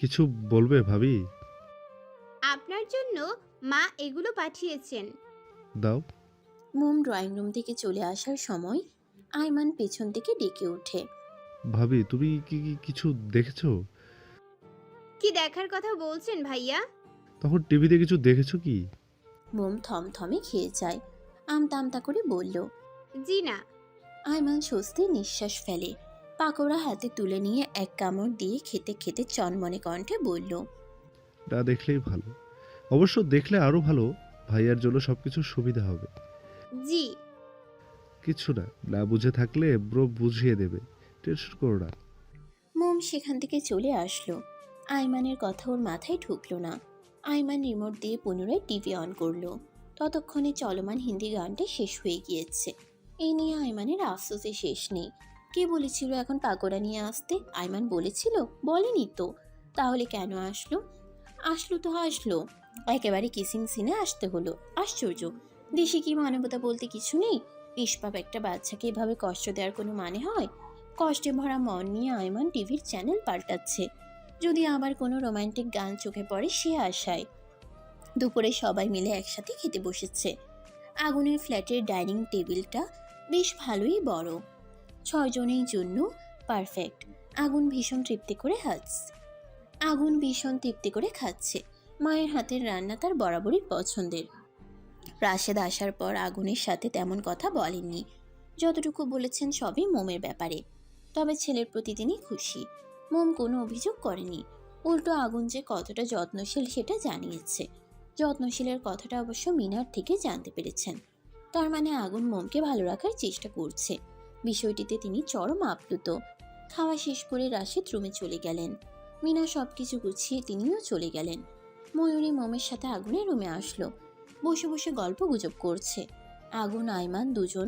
কিছু বলবে ভাবি? আপনার জন্য মা এগুলো পাঠিয়েছেন। দাও। মোম ড্রয়িং রুম থেকে চলে আসার সময় আয়মান পেছন থেকে ডেকে ওঠে। ভাবি তুমি কি কিছু দেখেছো? কি দেখার কথা বলছেন ভাইয়া? তখন টিভিতে কিছু দেখেছো কি? মোম থমথমে খেয়ে যায়, আমতা আমতা করে বলল। জি না। আয়মান স্বস্তির নিঃশ্বাস ফেলে, পাকোড়া হাতে তুলে নিয়ে এক কামড় দিয়ে খেতে খেতে চনমনে কণ্ঠে বলল। না দেখলেই ভালো। অবশ্য দেখলে আরো ভালো। ভাইয়ার জন্য সবকিছু সুবিধা হবে। জি। কিছু না, না বুঝে থাকলে ব্রো বুঝিয়ে দেবে। টেনশন করো না। মোম সেখান থেকে চলে আসলো। আয়মানের কথা ওর মাথায় ঢুকলো না। আয়মান রিমোট দিয়ে পুনরায় টিভি অন করলো। ততক্ষণে চলমান হিন্দি গানটা শেষ হয়ে গিয়েছে। এই নিয়ে আয়মানের আফসোসে শেষ নেই। কে বলেছিল এখন পাকোড়া নিয়ে আসতে? আয়মান বলেছিল? বলেনি তো। তাহলে কেন আসলো? আসলো তো আসলো, একেবারে কিসিং সিনে আসতে হলো। আশ্চর্য, দেশে কি মানবতা বলতে কিছু নেই? নিষ্পাপ একটা বাচ্চাকে এভাবে কষ্ট দেওয়ার কোনো মানে হয়? কষ্টে ভরা মন নিয়ে আয়মান টিভির চ্যানেল পাল্টাচ্ছে, যদি আবার কোনো রোমান্টিক গান চোখে পড়ে সে আশায়। দুপুরে সবাই মিলে একসাথে খেতে বসেছে। আগুনের ফ্ল্যাটের ডাইনিং টেবিলটা বেশ ভালোই বড়, 6 জনের জন্য পারফেক্ট। আগুন ভীষণ তৃপ্তি করে খাচ্ছে। মায়ের হাতের রান্না তার বরাবরই পছন্দের। রাশেদ আসার পর আগুনের সাথে তেমন কথা বলেননি। যতটুকু বলেছেন সবই মোমের ব্যাপারে। তবে ছেলের প্রতি তিনি খুশি। মোম কোনো অভিযোগ করেনি। উল্টো আগুন যে কতটা যত্নশীল সেটা জানিয়েছে। যত্নশীলের কথাটা অবশ্য মিনার থেকে জানতে পেরেছেন। তার মানে আগুন মোমকে ভালো রাখার চেষ্টা করছে। বিষয়টিতে তিনি চরম আপ্লুত। খাওয়া শেষ করে রাশেদ রুমে চলে গেলেন। মিনা সবকিছু গুছিয়ে তিনিও চলে গেলেন। ময়ূরী মোমের সাথে আগুনের রুমে আসলো। বসে বসে গল্প গুজব করছে। আগুন আয়মান দুজন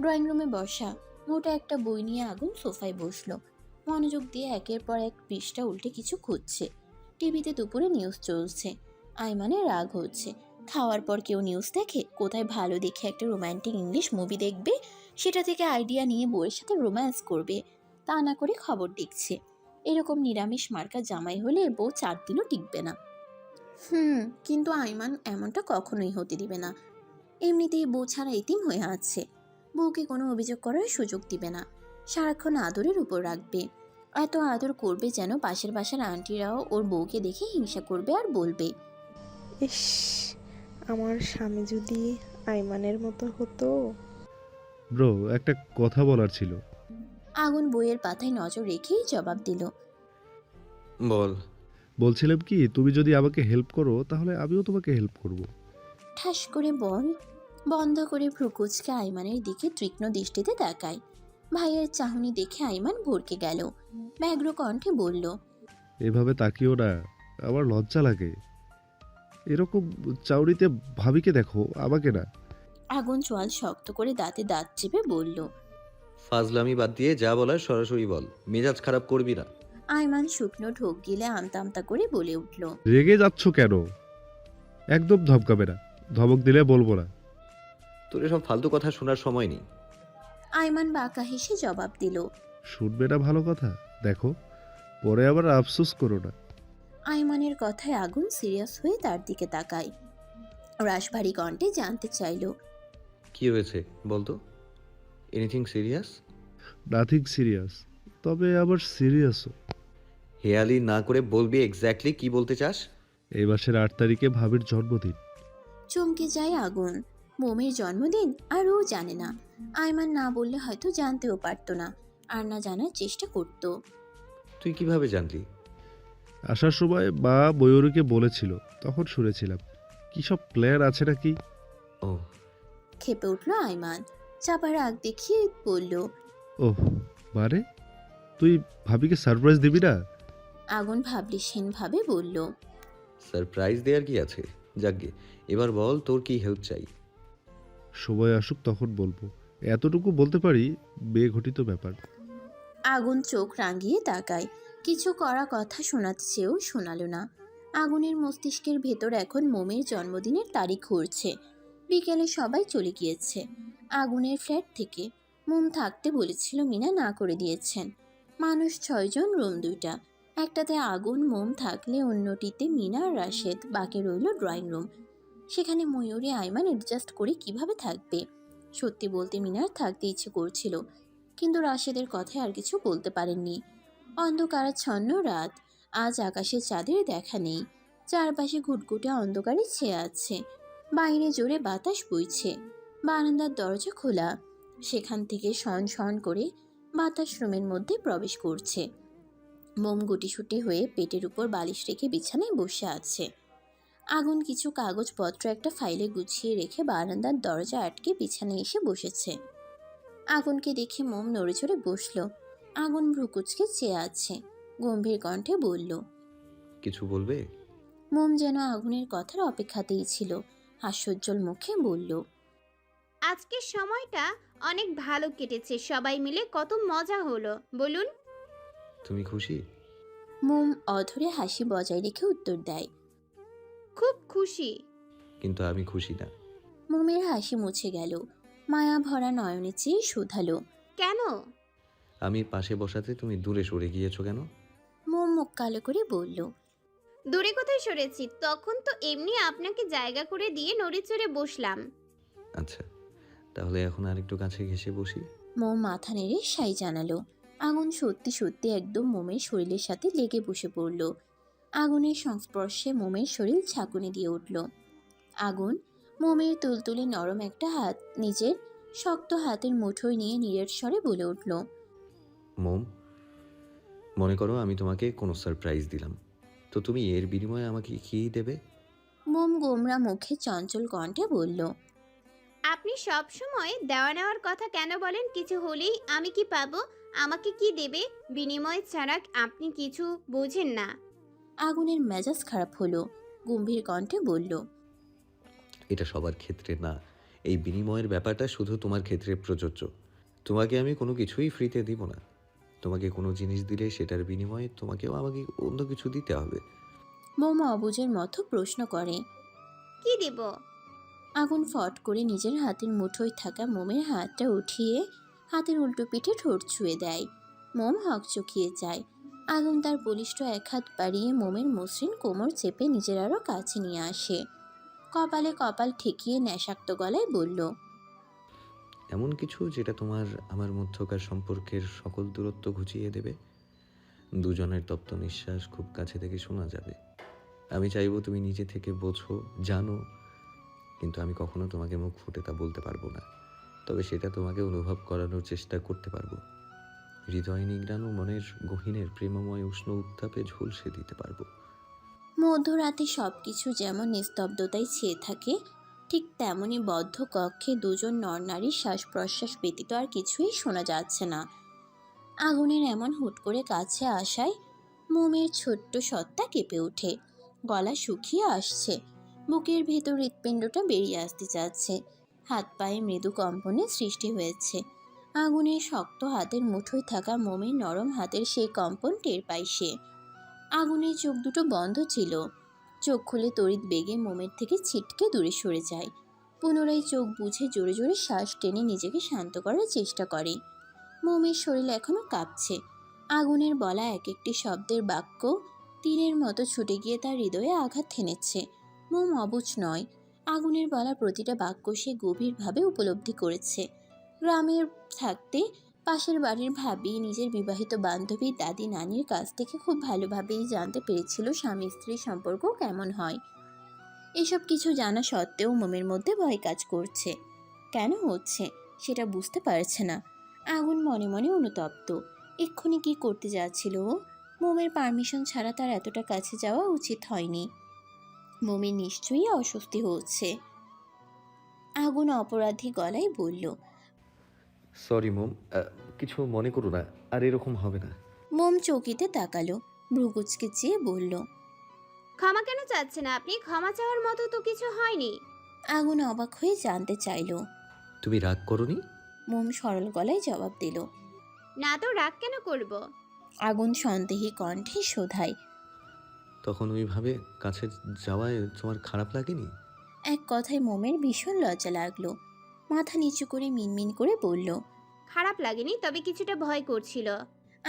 ড্রয়িং রুমে বসা। মোটা একটা বই নিয়ে আগুন সোফায় বসলো। মনোযোগ দিয়ে একের পর এক পৃষ্ঠা উল্টে কিছু খুঁজছে। টিভিতে দুপুরে নিউজ চলছে। আয়মানের রাগ হচ্ছে। খাওয়ার পর কেউ নিউজ দেখে? কোথায় ভালো দেখে একটা রোমান্টিক ইংলিশ মুভি দেখবে, সেটা থেকে আইডিয়া নিয়ে বউয়ের সাথে রোম্যান্স করবে। তা না করে খবর দেখছে। এরকম নিরামিষ মার্কা জামাই হলে বউ 4 দিনও টিকবে না। কিন্তু আইমান এমনটা কখনোই হতে দিবে না। এমনিতেই বউ ছাড়া এতিম হয়ে আছে। বউকে কোনো অভিযোগ করার সুযোগ দিবে না। সারাক্ষণ আদরের উপর রাখবে। এত আদর করবে যেন পাশের বাসার আন্টিরাও ওর বউকে দেখে হিংসা করবে আর বলবে, ইস, আমার স্বামী যদি আইমানের মতো হতো। ব্রো একটা কথা বলার ছিল। আগুন বইয়ের পাতায় নজর রেখেই জবাব দিল। বল। বলছিলাম কি, তুমি যদি আমাকে হেল্প করো তাহলে আমিও তোমাকে হেল্প করব। ঠাস করে বল বন্ধ করে ভ্রুকুচকে আইমানের দিকে তীক্ষ্ণ দৃষ্টিতে তাকায়। ভাইয়ের চাহনি দেখে আইমান ভরকে গেল। ব্যগ্র কণ্ঠে বলল, এভাবে তাকিও না, আমার লজ্জা লাগে। এরকম চাউরিতে ভাবিকে দেখো, আমাকে না। আগুন চোয়াল শক্ত করে দাঁতে দাঁত চেপে বলল। ফাজলামি বাদ দিয়ে যা বলার সরাসরি বল, মেজাজ খারাপ করবি না। আয়মান শুকনো ঢোক গিলে আমতা আমতা করে বলে উঠল, রেগে যাচ্ছ কেন? একদম ধমকাবে না। ধমক দিলে বলবো না। তোর এসব ফালতু কথা শোনার সময় নেই। আয়মান বাঁকা হেসে জবাব দিল। শুনবে না ভালো কথা? দেখো, পরে আবার আফসোস করো না। আয়মানের কথায় আগুন সিরিয়াস হয়ে তার দিকে তাকায়। রাশভারী কণ্ঠে জানতে চাইল, কি হয়েছে বলতো? Anything serious? নাথিং সিরিয়াস, তবে আবার সিরিয়াসও। হেয়ালি না করে বলবি এক্স্যাক্টলি কি বলতে চাস। এই মাসের 8 তারিখে ভাবির জন্মদিন। চমকে যায় আগুন। মোমের জন্মদিন? আর ও জানে না। আয়মান না বললে হয়তো জানতেও পারতো না, আর না জানার চেষ্টা করত। তুই কিভাবে জানলি? আসার সময় মা ময়ূরীকে বলেছিল, তখন শুনেছিলাম। কি সব প্ল্যান আছে নাকি? ও, খেপে উঠল আয়মান। চাপা রাগ দেখিয়ে বলল, ওহ, মানে তুই ভাবিকে সারপ্রাইজ দিবি না? আগুন ভাবলিসহীন ভাবে বলল, সারপ্রাইজ দেওয়ার কি আছে? যাকগে, এবার বল তোর কি হেল্প চাই। সময় আসুক তখন বলবো। এতটুকু বলতে পারি, মেয়ে ঘটিত ব্যাপার। আগুন চোখ রাঙিয়ে তাকায়। কিছু করা কথা শোনাতে চেয়েও শোনালো না। আগুনের মস্তিষ্কের ভেতর এখন মোমের জন্মদিনের তারিখ ঘুরছে। বিকেলে সবাই চলে গিয়েছে আগুনের ফ্ল্যাট থেকে। মোম থাকতে বলেছিল, মিনা না করে দিয়েছেন। মানুষ 6 জন, রুম 2টা। একটাতে আগুন মোম থাকলে অন্যটিতে মিনা আর রাশেদ, বাকি রইল ড্রয়িং রুম। সেখানে ময়ূরী আইমান অ্যাডজাস্ট করে কিভাবে থাকবে? সত্যি বলতে মিনার থাকতে ইচ্ছে করছিল, কিন্তু রাশেদের কথায় আর কিছু বলতে পারেননি। অন্ধকারাচ্ছন্ন রাত, আজ আকাশে চাঁদের দেখা নেই। চারপাশে ঘুটঘুটে অন্ধকারে ছেয়ে আছে। বাইরে জোরে বাতাস বইছে। বারান্দার দরজা খোলা, সেখান থেকে শন শন করে বাতাস রুমের মধ্যে প্রবেশ করছে। মোম গুটিসুটি হয়ে পেটের উপর বালিশ রেখে বিছানায় বসে আছে। আগুন কিছু কাগজপত্র একটা ফাইলে গুছিয়ে রেখে বারান্দার দরজা আটকে বিছানায় এসে বসেছে। আগুনকে দেখে মোম নড়েচড়ে বসলো। আগুন ভ্রুকুচকে চেয়ে আছে, গম্ভীর কণ্ঠে বলল। কিছু বলবে? মোম যেন আগুনের কথার অপেক্ষাতেই ছিল, হাস্যোজ্জ্বল মুখে বলল। আজকের সময়টা অনেক ভালো কেটেছে, সবাই মিলে কত মজা হলো, বলুন। তুমি খুশি? মোম অধরে হাসি বজায় রেখে উত্তর দেয়। খুব খুশি। কিন্তু আমি খুশি না। মোমের হাসি মুছে গেল, মায়া ভরা নয়নে চেয়ে শুধালো। কেন? আমি পাশে বসাতে তুমি দূরে সরে গিয়েছো কেন? মোম মুখ কালো করে বলল। দূরে কোথায় সরেছি? তখন তো এমনি আপনাকে জায়গা করে দিয়ে নড়ে চড়ে বসলাম। আচ্ছা, তাহলে এখন আরেকটু কাছে ঘেঁষে বসি। মোম মাথা নেড়ে সাই জানালো। আগুন সত্যি সত্যি একদম মোমের শরীরের সাথে লেগে বসে পড়ল। আগুনের সংস্পর্শে মোমের শরীর ঝাঁকুনি দিয়ে উঠল। আগুন মোমের তুলতুলে নরম একটা হাত নিজের শক্ত হাতের মুঠোয় নিয়ে নীরের স্বরে বলে উঠল। মোম, মনে করো আমি তোমাকে কোনো সারপ্রাইজ দিলাম, তো তুমি এর বিনিময়ে আমাকে কি দেবে? মোম গোমরা মুখে চঞ্চল কণ্ঠে বলল। আপনি সব সময় দেওয়া নেওয়ার কথা কেন বলেন? কিছু হলেই আমি কি পাবো, আমাকে কি দেবে বিনিময় ছাড়া? আপনি কিছু বোঝেন না। আগুনের মেজাজ খারাপ হলো, গম্ভীর কণ্ঠে বলল। এটা সবার ক্ষেত্রে না, এই বিনিময়ের ব্যাপারটা শুধু তোমার ক্ষেত্রে প্রযোজ্য। তোমাকে আমি কোনো কিছুই ফ্রিতে দিব না। তোমাকে কোনো জিনিস দিলে সেটার বিনিময়ে তোমাকেও আমাকে অন্য কিছু দিতে হবে। মোম অবুঝের মতো প্রশ্ন করে। কি দেব? আগুন ফট করে নিজের হাতের মুঠোয় থাকা মোমের হাতটা উঠিয়ে হাতের উল্টো পিঠে ঠোঁট ছুঁয়ে দেয়। মোম হকচকিয়ে যায়। আগুন তার বলিষ্ঠ এক হাত বাড়িয়ে মোমের মসৃণ কোমর চেপে নিজের আরও কাছে নিয়ে আসে। কপালে কপাল ঠেকিয়ে নেশাক্ত গলায় বলল। এমন কিছু যেটা তোমার আমার মধ্যকার সম্পর্কের সকল দূরত্ব ঘুচিয়ে দেবে। দুজনের তপ্ত নিঃশ্বাস খুব কাছে থেকে শোনা যাবে। আমি চাইবো তুমি নিজে থেকে বোঝো, জানো, কিন্তু আমি কখনো তোমাকে মুখ ফুটে তা বলতে পারবো না। তবে সেটা তোমাকে অনুভব করানোর চেষ্টা করতে পারবো। হৃদয় নিগ্রানো মনের গহীনের প্রেমময় উষ্ণ উত্তাপে ঝলসে দিতে পারবো। মধ্যরাতে সব কিছু যেমন নিস্তব্ধতায় ছেয়ে থাকে, ঠিক তেমনি বদ্ধ কক্ষে দুজন নরনারীর শ্বাস প্রশ্বাস ব্যতীত আর কিছুই শোনা যাচ্ছে না। আগুনের এমন হুট করে কাছে আসায় মোমের ছোট্ট সত্তা কেঁপে ওঠে, গলা শুকিয়ে আসছে, বুকের ভেতর হৃৎপিণ্ডটা বেরিয়ে আসতে চাচ্ছে, হাত পায়ে মৃদু কম্পনের সৃষ্টি হয়েছে। আগুনের শক্ত হাতের মুঠোয় থাকা মোমের নরম হাতের সেই কম্পন টের পায় সে। আগুনের চোখ দুটো বন্ধ ছিল, চোখ খুলে তড়িৎ বেগে মোমের থেকে ছিটকে দূরে সরে যায়। পুনরায় চোখ বুঝে জোরে জোরে শ্বাস টেনে নিজেকে শান্ত করার চেষ্টা করে। মোমের শরীর এখনো কাঁপছে। আগুনের বলা এক একটি শব্দের বাক্য তীরের মতো ছুটে গিয়ে তার হৃদয়ে আঘাত হেনেছে। মোম অবুঝ নয়, আগুনের বলা প্রতিটা বাক্য সে গভীরভাবে উপলব্ধি করেছে। গ্রামের থাকতে পাশের বাড়ির ভাবি, নিজের বিবাহিত বান্ধবী, দাদি, নানির কাছ থেকে খুব ভালোভাবেই জানতে পেরেছিল স্বামী স্ত্রীর সম্পর্ক কেমন হয়। এসব কিছু জানা সত্ত্বেও মোমের মধ্যে ভয় কাজ করছে। কেন হচ্ছে সেটা বুঝতে পারছে না। আগুন মনে মনে অনুতপ্ত। এক্ষুনি কি করতে যাচ্ছিল ও? মোমের পারমিশন ছাড়া তার এতটা কাছে যাওয়া উচিত হয়নি। মোমের নিশ্চয়ই অস্বস্তি হচ্ছে। আগুন অপরাধী গলায় বলল। সরি মোম, কিছু মনে করো না, আর এরকম হবে না। মোম চৌকিতে তাকালো, ভ্রুকুচকে চেয়ে বলল। ক্ষমা কেন চাচ্ছেন আপনি? ক্ষমা চাওয়ার মতো তো কিছু হয়নি। আগুন অবাক হয়ে জানতে চাইল। তুমি রাগ করোনি? মোম সরল গলায় জবাব দিল। না তো রাগ কেন করব? আগুন সন্দেহী কণ্ঠে শোধায়। তখন ওইভাবে কাছে যাওয়ায় তোমার খারাপ লাগেনি? এক কথায় মোমের ভীষণ লজ্জা লাগলো। মাথা নিচু করে মিনমিন করে বলল। খারাপ লাগেনি, তবে কিছুটা ভয় করছিল।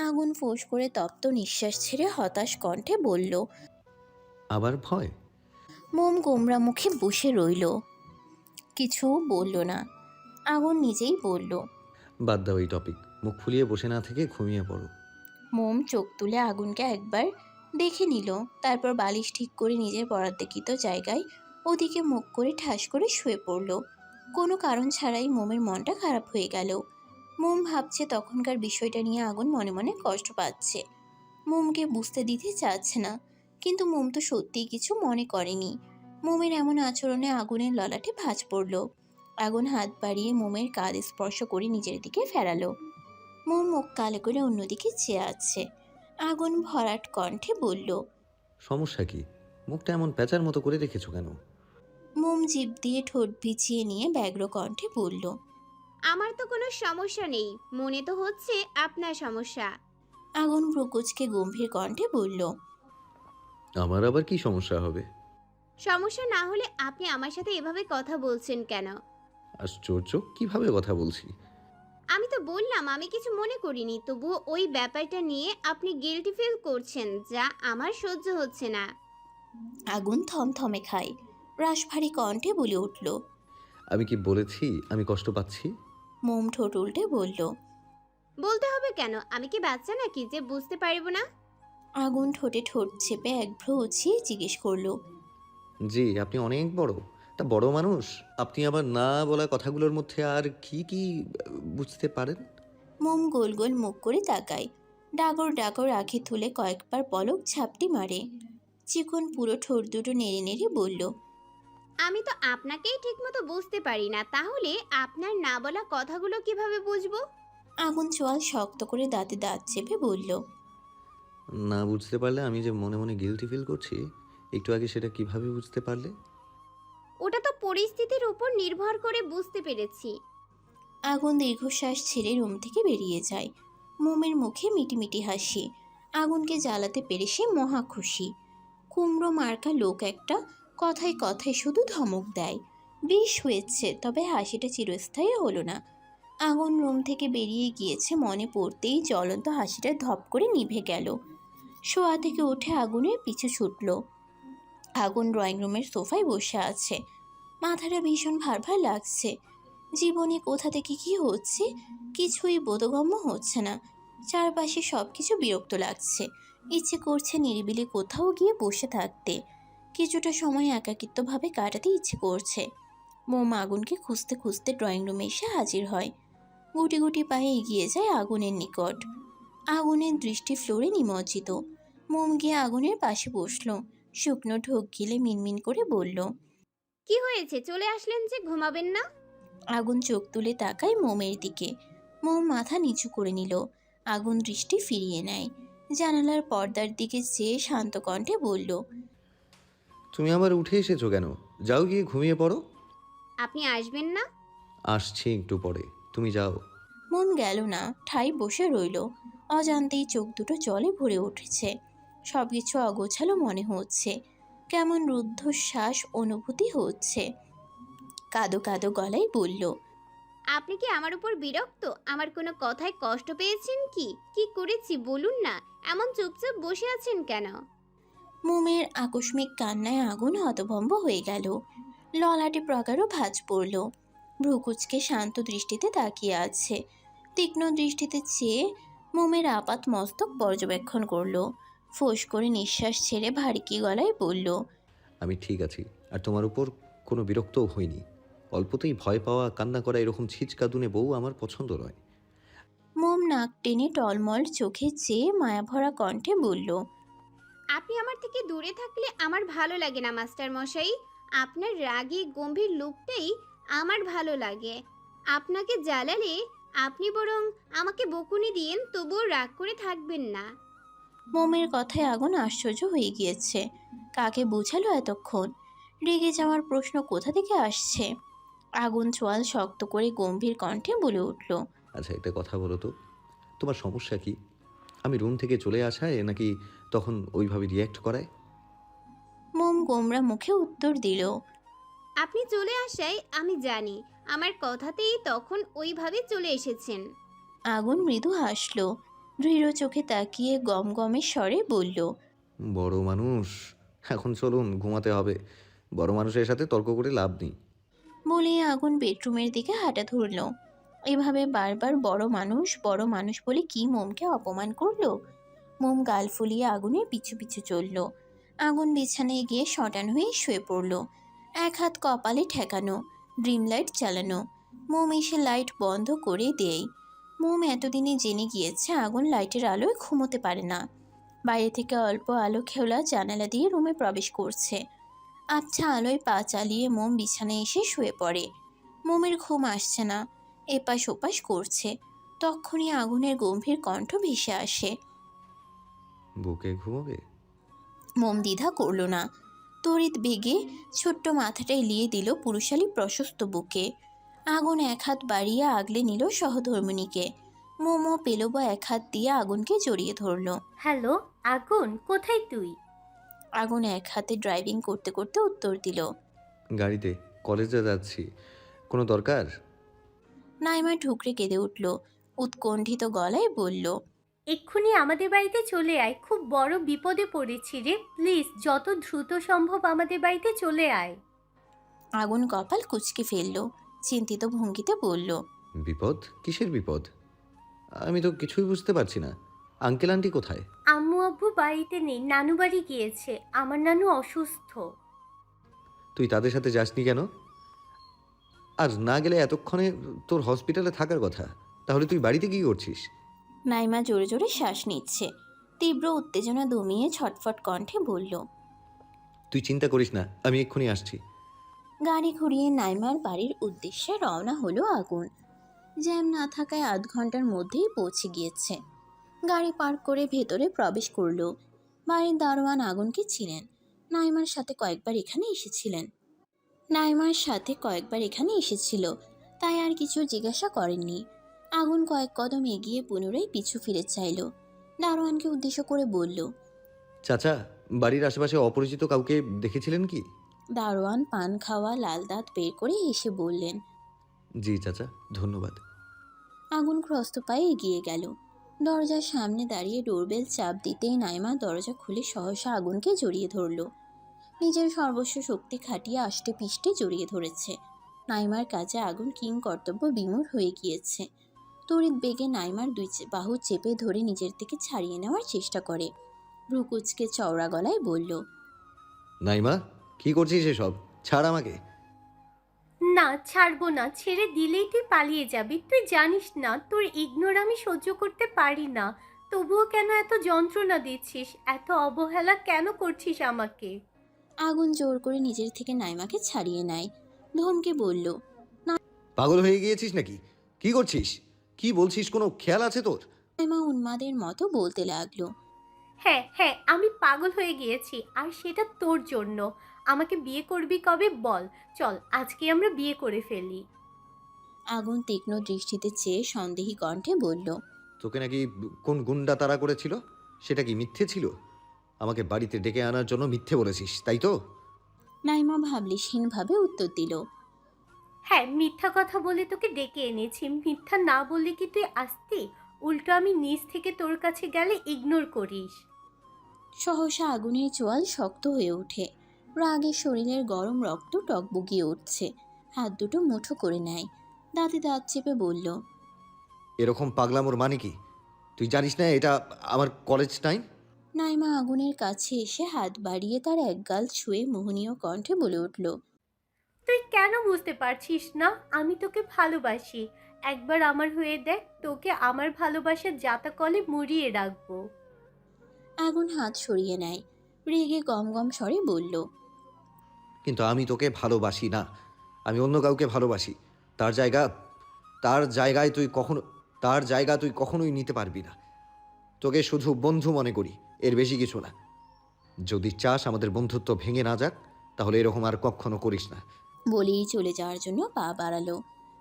আগুন ফোঁস করে তপ্ত নিঃশ্বাস ছেড়ে হতাশ কণ্ঠে বলল। আবার ভয়? মোম গোমরা মুখে বসে রইল, কিছু বলল না। আগুন নিজেই বলল। বাদ দাও এই টপিক, মুখ ফুলিয়ে বসে না থেকে ঘুমিয়ে পড়ো। মোম চোখ তুলে আগুনকে একবার দেখে নিল, তারপর বালিশ ঠিক করে নিজের বরাদ্দকৃত জায়গায় ওদিকে মুখ করে ঠাস করে শুয়ে পড়ল। কোনো কারণ ছাড়াই মোমের মনটা খারাপ হয়ে গেল। মোম ভাবছে তখনকার বিষয়টা নিয়ে আগুন মনে মনে কষ্ট পাচ্ছে, মোমকে বুঝতে দিতে চাচ্ছে না। কিন্তু মোম তো সত্যিই কিছু মনে করেনি। মোমের এমন আচরণে আগুনের ললাটে ভাঁজ পড়ল। আগুন হাত বাড়িয়ে মোমের কাঁধ স্পর্শ করে নিজের দিকে ফেরালো। মোম মুখ কালো করে অন্যদিকে চেয়ে আছে। আগুন ভরাট কণ্ঠে বলল। সমস্যা কি? মুখটা এমন প্যাঁচার মতো করে রেখেছো কেন? মোম জিভ দিয়ে ঠোঁট ভিজিয়ে নিয়ে ব্যগ্র কণ্ঠে বলল। আমার তো কোনো সমস্যা নেই, মনে তো হচ্ছে আপনার সমস্যা। আগুন ভ্রুকুচকে গম্ভীর কণ্ঠে বলল। আমার আবার কি সমস্যা হবে? সমস্যা না হলে আপনি আমার সাথে এভাবে কথা বলছেন কেন? আশ্চর্য, কিভাবে কথা বলছি? আমি তো বললাম আমি কিছু মনে করিনি, তবুও ওই ব্যাপারটা নিয়ে আপনি গিল্টি ফিল করছেন, যা আমার সহ্য হচ্ছে না। আগুন থমথমে খায়, রাশভারী কণ্ঠে বলে উঠল। আমি কি বলেছি আমি কষ্ট পাচ্ছি? মোম ঠোঁট উল্টে বলল। বলতে হবে কেন? আমি কি বাচ্চা নাকি যে বুঝতে পারবো না? আগুন ঠোঁটে ঠোঁট চেপে এক ভ্রু উঁচিয়ে জিজ্ঞেস করলো। জি, আপনি অনেক বড়, তা বড় মানুষ আপনি আবার না বলা কথাগুলোর মধ্যে আর কি কি বুঝতে পারেন? মোম গোল গোল মুখ করে তাকায়, ডাগর ডাগর আঁখি তুলে কয়েকবার পলক ঝাপটি মারে। চিকন পুরো ঠোঁট দুটো নেড়ে নেড়ে বলল। আমি তো আপনাকেই ঠিকমতো বুঝতে পারি না, তাহলে আপনার না বলা কথাগুলো কিভাবে বুঝবো? আগুন চোয়াল শক্ত করে দাঁতে দাঁত চেপে বলল। না বুঝতে পারলে আমি যে মনে মনে গিলটি ফিল করছি, একটু আগে সেটা কিভাবে বুঝতে পারলে? ওটা তো পরিস্থিতির উপর নির্ভর করে বুঝতে পেরেছি। আগুন দীর্ঘশ্বাস ছেড়ে রুম থেকে বেরিয়ে যায়। মোমের মুখে মিটিমিটি হাসি। আগুনকে জ্বালাতে পেরে সে মহা খুশি। কুমড়ো মার্কা লোক একটা, কথায় কথায় শুধু ধমক দেয়। বিষ হয়েছে, তবে হাসিটা চিরস্থায়ী হলো না। আগুন রুম থেকে বেরিয়ে গিয়েছে, মনে পড়তেই জ্বলন্ত হাসিটা ধপ করে নিভে গেল। শোয়া থেকে উঠে আগুনের পিছু ছুটল। আগুন ড্রয়িং রুমের সোফায় বসে আছে, মাথাটা ভীষণ ভার ভার লাগছে। জীবনে কোথা থেকে কি হচ্ছে কিছুই বোধগম্য হচ্ছে না। চারপাশে সব কিছু বিরক্ত লাগছে। ইচ্ছে করছে নিরিবিলি কোথাও গিয়ে বসে থাকতে, কিছুটা সময় একাকিত্বভাবে কাটাতে ইচ্ছে করছে। মোম আগুনকে খুঁজতে খুঁজতে ড্রয়িং রুমে এসে হাজির হয়। গুটি গুটি পায়ে এগিয়ে যায় আগুনের নিকট। আগুনের দৃষ্টি ফ্লোরে নিমজ্জিত। মোম গিয়ে আগুনের পাশে বসলো, শুকনো ঢোক গিলে মিনমিন করে বলল। কি হয়েছে, চলে আসলেন যে, ঘুমাবেন না? আগুন চোখ তুলে তাকায় মোমের দিকে। মোম মাথা নিচু করে নিল। আগুন দৃষ্টি ফিরিয়ে নেয়, জানালার পর্দার দিকে চেয়ে শান্ত কণ্ঠে বলল। তুমি আবার উঠে এসেছো কেন? যাও গিয়ে ঘুমিয়ে পড়ো। আপনি আসবেন না? আসছি একটু পরে, তুমি যাও। মোম গেল না, ঠাই বসে রইল। অজান্তেই চোখ দুটো জলে ভরে উঠেছে। সব কিছু অগোছালো মনে হচ্ছে, কেমন রুদ্ধশ্বাস অনুভূতি হচ্ছে। কাদো কাদো গলায় বলল। আপনি কি আমার উপর বিরক্ত? আমার কোনো কথায় কষ্ট পেয়েছেন কি? কি করেছি বলুন না, এমন চুপচাপ বসে আছেন কেন? মোমের আকস্মিক কান্নায় আগুন হতভম্ব হয়ে গেল। ললাটে প্রগাঢ় ভাঁজ পড়ল। ভ্রুকুচকে শান্ত দৃষ্টিতে তাকিয়ে আছে। তীক্ষ্ণ দৃষ্টিতে চেয়ে মোমের আপাত মস্তক পর্যবেক্ষণ করলো। ফোঁস করে নিঃশ্বাস ছেড়ে ভারী গলায় বলল। আমি ঠিক আছি, আর তোমার উপর কোনো বিরক্তও হইনি। অল্পতেই ভয় পাওয়া, কান্না করা এরকম ছিচকাদুনে বউ আমার পছন্দ নয়। মোম নাক টেনে টলমল চোখে চেয়ে মায়াভরা কণ্ঠে বলল। আপনি আমার থেকে দূরে থাকলে আমার ভালো লাগে না মাস্টার মশাই। আপনার রাগী গম্ভীর লুকটাই আমার ভালো লাগে। আপনাকে জ্বালালে আপনি বরং আমাকে বকুনি দিয়েন, তবুও রাগ করে থাকবেন না। মোমের কথায় আগুন আশ্চর্য হয়ে গিয়েছে। কাকে বোঝালো এতক্ষণ? রেগে যাওয়ার প্রশ্ন কোথা থেকে আসছে? আগুন চোয়াল শক্ত করে গম্ভীর কণ্ঠে বলে উঠল। আচ্ছা, একটা কথা বলো তো, তোমার সমস্যা কি? আমি রুম থেকে চলে আসায় নাকি তখন ওইভাবে রিয়্যাক্ট করায়? মোম গোমরা মুখে উত্তর দিল। আপনি চলে আসায় আমি জানি, আমার কথাতেই তখন ওইভাবে চলে এসেছেন। আগুন মৃদু হাসল। দৃঢ় চোখে তাকিয়ে গমগমে স্বরে বলল, বড় মানুষ, এখন চলুন, ঘুমাতে হবে। বড় মানুষের সাথে তর্ক করে লাভ নেই। বলে আগুন বেডরুমের দিকে হাঁটা ধরল। এভাবে বারবার বড় মানুষ বলে কি মোমকে অপমান করলো। মোম গাল ফুলিয়ে আগুনের পিছু পিছু চলল। আগুন বিছানায় গিয়ে শটান হয়ে শুয়ে পড়ল। এক হাত কপালে ঠেকানো, ড্রিম লাইট চালানো। মোম এসে লাইট বন্ধ করে দেয়। মোম এতদিনে জেনে গিয়েছে আগুন লাইটের আলোয় ঘুমোতে পারে না। বাইরে থেকে অল্প আলো খেওলা জানালা দিয়ে রুমে প্রবেশ করছে। আবছা আলোয় পা চালিয়ে মোম বিছানায় এসে শুয়ে পড়ে। মোমের ঘুম আসছে না, এপাশ ওপাশ করছে। তক্ষুনি আগুনের গম্ভীর কণ্ঠ ভেসে আসে। বুকে ঘুমোবে? মোম দ্বিধা করল না, তড়িৎ বেগে ছোট্ট মাথাটা এলিয়ে দিল পুরুষালী প্রশস্ত বুকে। আগুন এক হাত বাড়িয়ে আগলে নিল সহধর্মিণীকে। মোমো পেলবো এক হাত দিয়ে আগুনকে জড়িয়ে ধরল। হ্যালো আগুন, কোথায় তুই? আগুন এক হাতে ড্রাইভিং করতে করতে উত্তর দিল, গাড়িতে, কলেজে যাচ্ছি। কোনো দরকার? নাইমা ঠুকরে কেঁদে উঠল। উৎকণ্ঠিত গলায় বলল, এক্ষুনি আমাদের বাড়িতে চলে আয়, খুব বড় বিপদে পড়েছি রে, প্লিজ যত দ্রুত সম্ভব আমাদের বাড়িতে চলে আয়। আগুন কপাল কুঁচকে ফেলল, চিন্তিত ভঙ্গিতে বলল, বিপদ? কিসের বিপদ? আমি তো কিছুই বুঝতে পারছি না। আঙ্কেল আন্টি কোথায়? আম্মু আব্বু বাড়িতে নেই, নানু বাড়ি গিয়েছে, আমার নানু অসুস্থ। তুই তাদের সাথে যাসনি কেন? আর না গেলে এতক্ষণে তোর হসপিটালে থাকার কথা। তাহলে তুই বাড়িতে কি করছিস? নাইমা জোরে জোরে শ্বাস নিচ্ছে। তীব্র উত্তেজনা দমিয়ে ছটফট কণ্ঠে বলল, তুই চিন্তা করিস না, আমি এক্ষুনি আসছি। গাড়ি ঘুরিয়ে নাইমার বাড়ির উদ্দেশ্যে রওনা হলো আগুন। জ্যাম না থাকায় আধ ঘন্টার মধ্যেই পৌঁছে গিয়েছে। গাড়ি পার্ক করে ভেতরে প্রবেশ করলো। বাড়ির দারোয়ান আগুনকে ছিলেন। নাইমার সাথে কয়েকবার এখানে এসেছিল, তাই আর কিছু জিজ্ঞাসা করেননি। আগুন কয়েক কদম এগিয়ে পুনরায় পিছু ফিরে চাইল। দারোয়ানকে উদ্দেশ্য করে বলল, চাচা, বাড়ির আশেপাশে অপরিচিত কাউকে দেখেছিলেন কি? দারোয়ান পান খাওয়া লাল দাঁত বের করে এসে বললেন। জি চাচা, ধন্যবাদ। আগুন খ্রস্ত পায়ে এগিয়ে গেল। দরজার সামনে দাঁড়িয়ে ডোরবেল চাপ দিতেই নাইমা দরজা খুলে সহসা আগুনকে জড়িয়ে ধরল। নিজের সর্বস্ব শক্তি খাটিয়ে আষ্টে পিষ্টে জড়িয়ে ধরেছে। নাইমার কাজে আগুন কিং কর্তব্য বিমূঢ় হয়ে গিয়েছে। তড়িৎ বেগে নাইমার দুই বাহু চেপে ধরে নিজের থেকে ছাড়িয়ে নেওয়ার চেষ্টা করে। ভ্রুকুচকে চওড়া গলায় বলল, নাইমা, কি করছিস এসব? ছাড় আমাকে। না ছাড়বো না, ছেড়ে দিলেই তুই পালিয়ে যাবি। তুই জানিস না তোর ইগনোর আমি সহ্য করতে পারি না, তবুও কেন এত যন্ত্রণা দিচ্ছিস, এত অবহেলা কেন করছিস আমাকে? আগুন জোর করে নিজের থেকে নাইমাকে ছাড়িয়ে নেয়। ধমকে বলল, পাগল হয়ে গিয়েছিস নাকি? কি করছিস? কি বলছিস, কোনো খেয়াল আছে তোর? নাইমা উন্মাদের মতো বলতে লাগলো, হ্যাঁ হ্যাঁ, আমি পাগল হয়ে গিয়েছি, আর সেটা তোর জন্য। আমাকে বিয়ে করবি কবে বল, চল আজকে আমরা বিয়ে করে ফেলি। আগুন তীক্ষ্ণ দৃষ্টিতে চেয়ে সন্দেহী কণ্ঠে বলল, তোকে নাকি কোন গুন্ডা তাড়া করেছিল? সেটা কি মিথ্যে ছিল? আমাকে বাড়িতে ডেকে আনার জন্য মিথ্যে বলেছিস, তাই তো? নাইমা ভাবলিসহীনভাবে উত্তর দিল, হ্যাঁ, মিথ্যা কথা বলে তোকে ডেকে এনেছি। মিথ্যা না বললে কি তুই আসতি? উল্টো আমি নিজ থেকে তোর কাছে গেলে ইগনোর করিস। সহসা আগুনের চোয়াল শক্ত হয়ে ওঠে। রাগে শরীরের গরম রক্ত টকবগিয়ে উঠছে। হাত দুটো মুঠো করে নেয়। দাঁতে দাঁত চেপে বলল, এরকম পাগলামোর মানে কি? তুই জানিস না এটা আমার কলেজ টাইম? নাইমা আগুনের কাছে এসে হাত বাড়িয়ে তার একগাল ছুঁয়ে মোহনীয় কণ্ঠে বলে উঠল, তুই কেন বুঝতে পারছিস না? আমি তোকে ভালোবাসি। একবার আমার হয়ে দেখ, তোকে আমার ভালোবাসার জাতাকলে মুড়িয়ে রাখবো। আগুন হাত সরিয়ে নেয়। রেগে গম গম স্বরে বলল, কিন্তু আমি তোকে ভালোবাসি না, আমি অন্য কাউকে ভালোবাসি। তার জায়গা তার জায়গা তুই কখনোই নিতে পারবি না। তোকে শুধু বন্ধু মনে করি, এর বেশি কিছু না। যদি চাস আমাদের বন্ধুত্ব ভেঙে না যাক, তাহলে এরকম আর কখনো করিস না। বলেই চলে যাওয়ার জন্য পা বাড়ালো।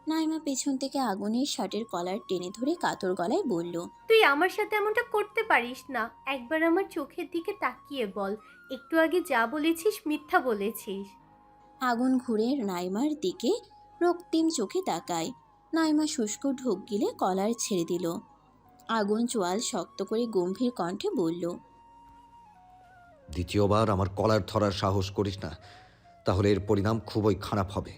নাইমা পেছন থেকে আগুনের শার্টের কলার টেনে ধরে কাতর গলায় বলল, তুই আমার সাথে এমনটা করতে পারিস না। একবার আমার চোখের দিকে তাকিয়ে বল, একটু আগে যা বলেছিস মিথ্যা বলেছিস। আগুন ঘুরে নাইমার দিকে রক্তিম চোখে তাকায়। নাইমা শুষ্ক ঢোক গিলে কলার ছেড়ে দিল। আগুন চোয়াল শক্ত করে গম্ভীর কণ্ঠে বলল, দ্বিতীয়বার আমার কলার ধরার সাহস করিস না, তাহলে এর পরিণাম খুবই খারাপ হবে।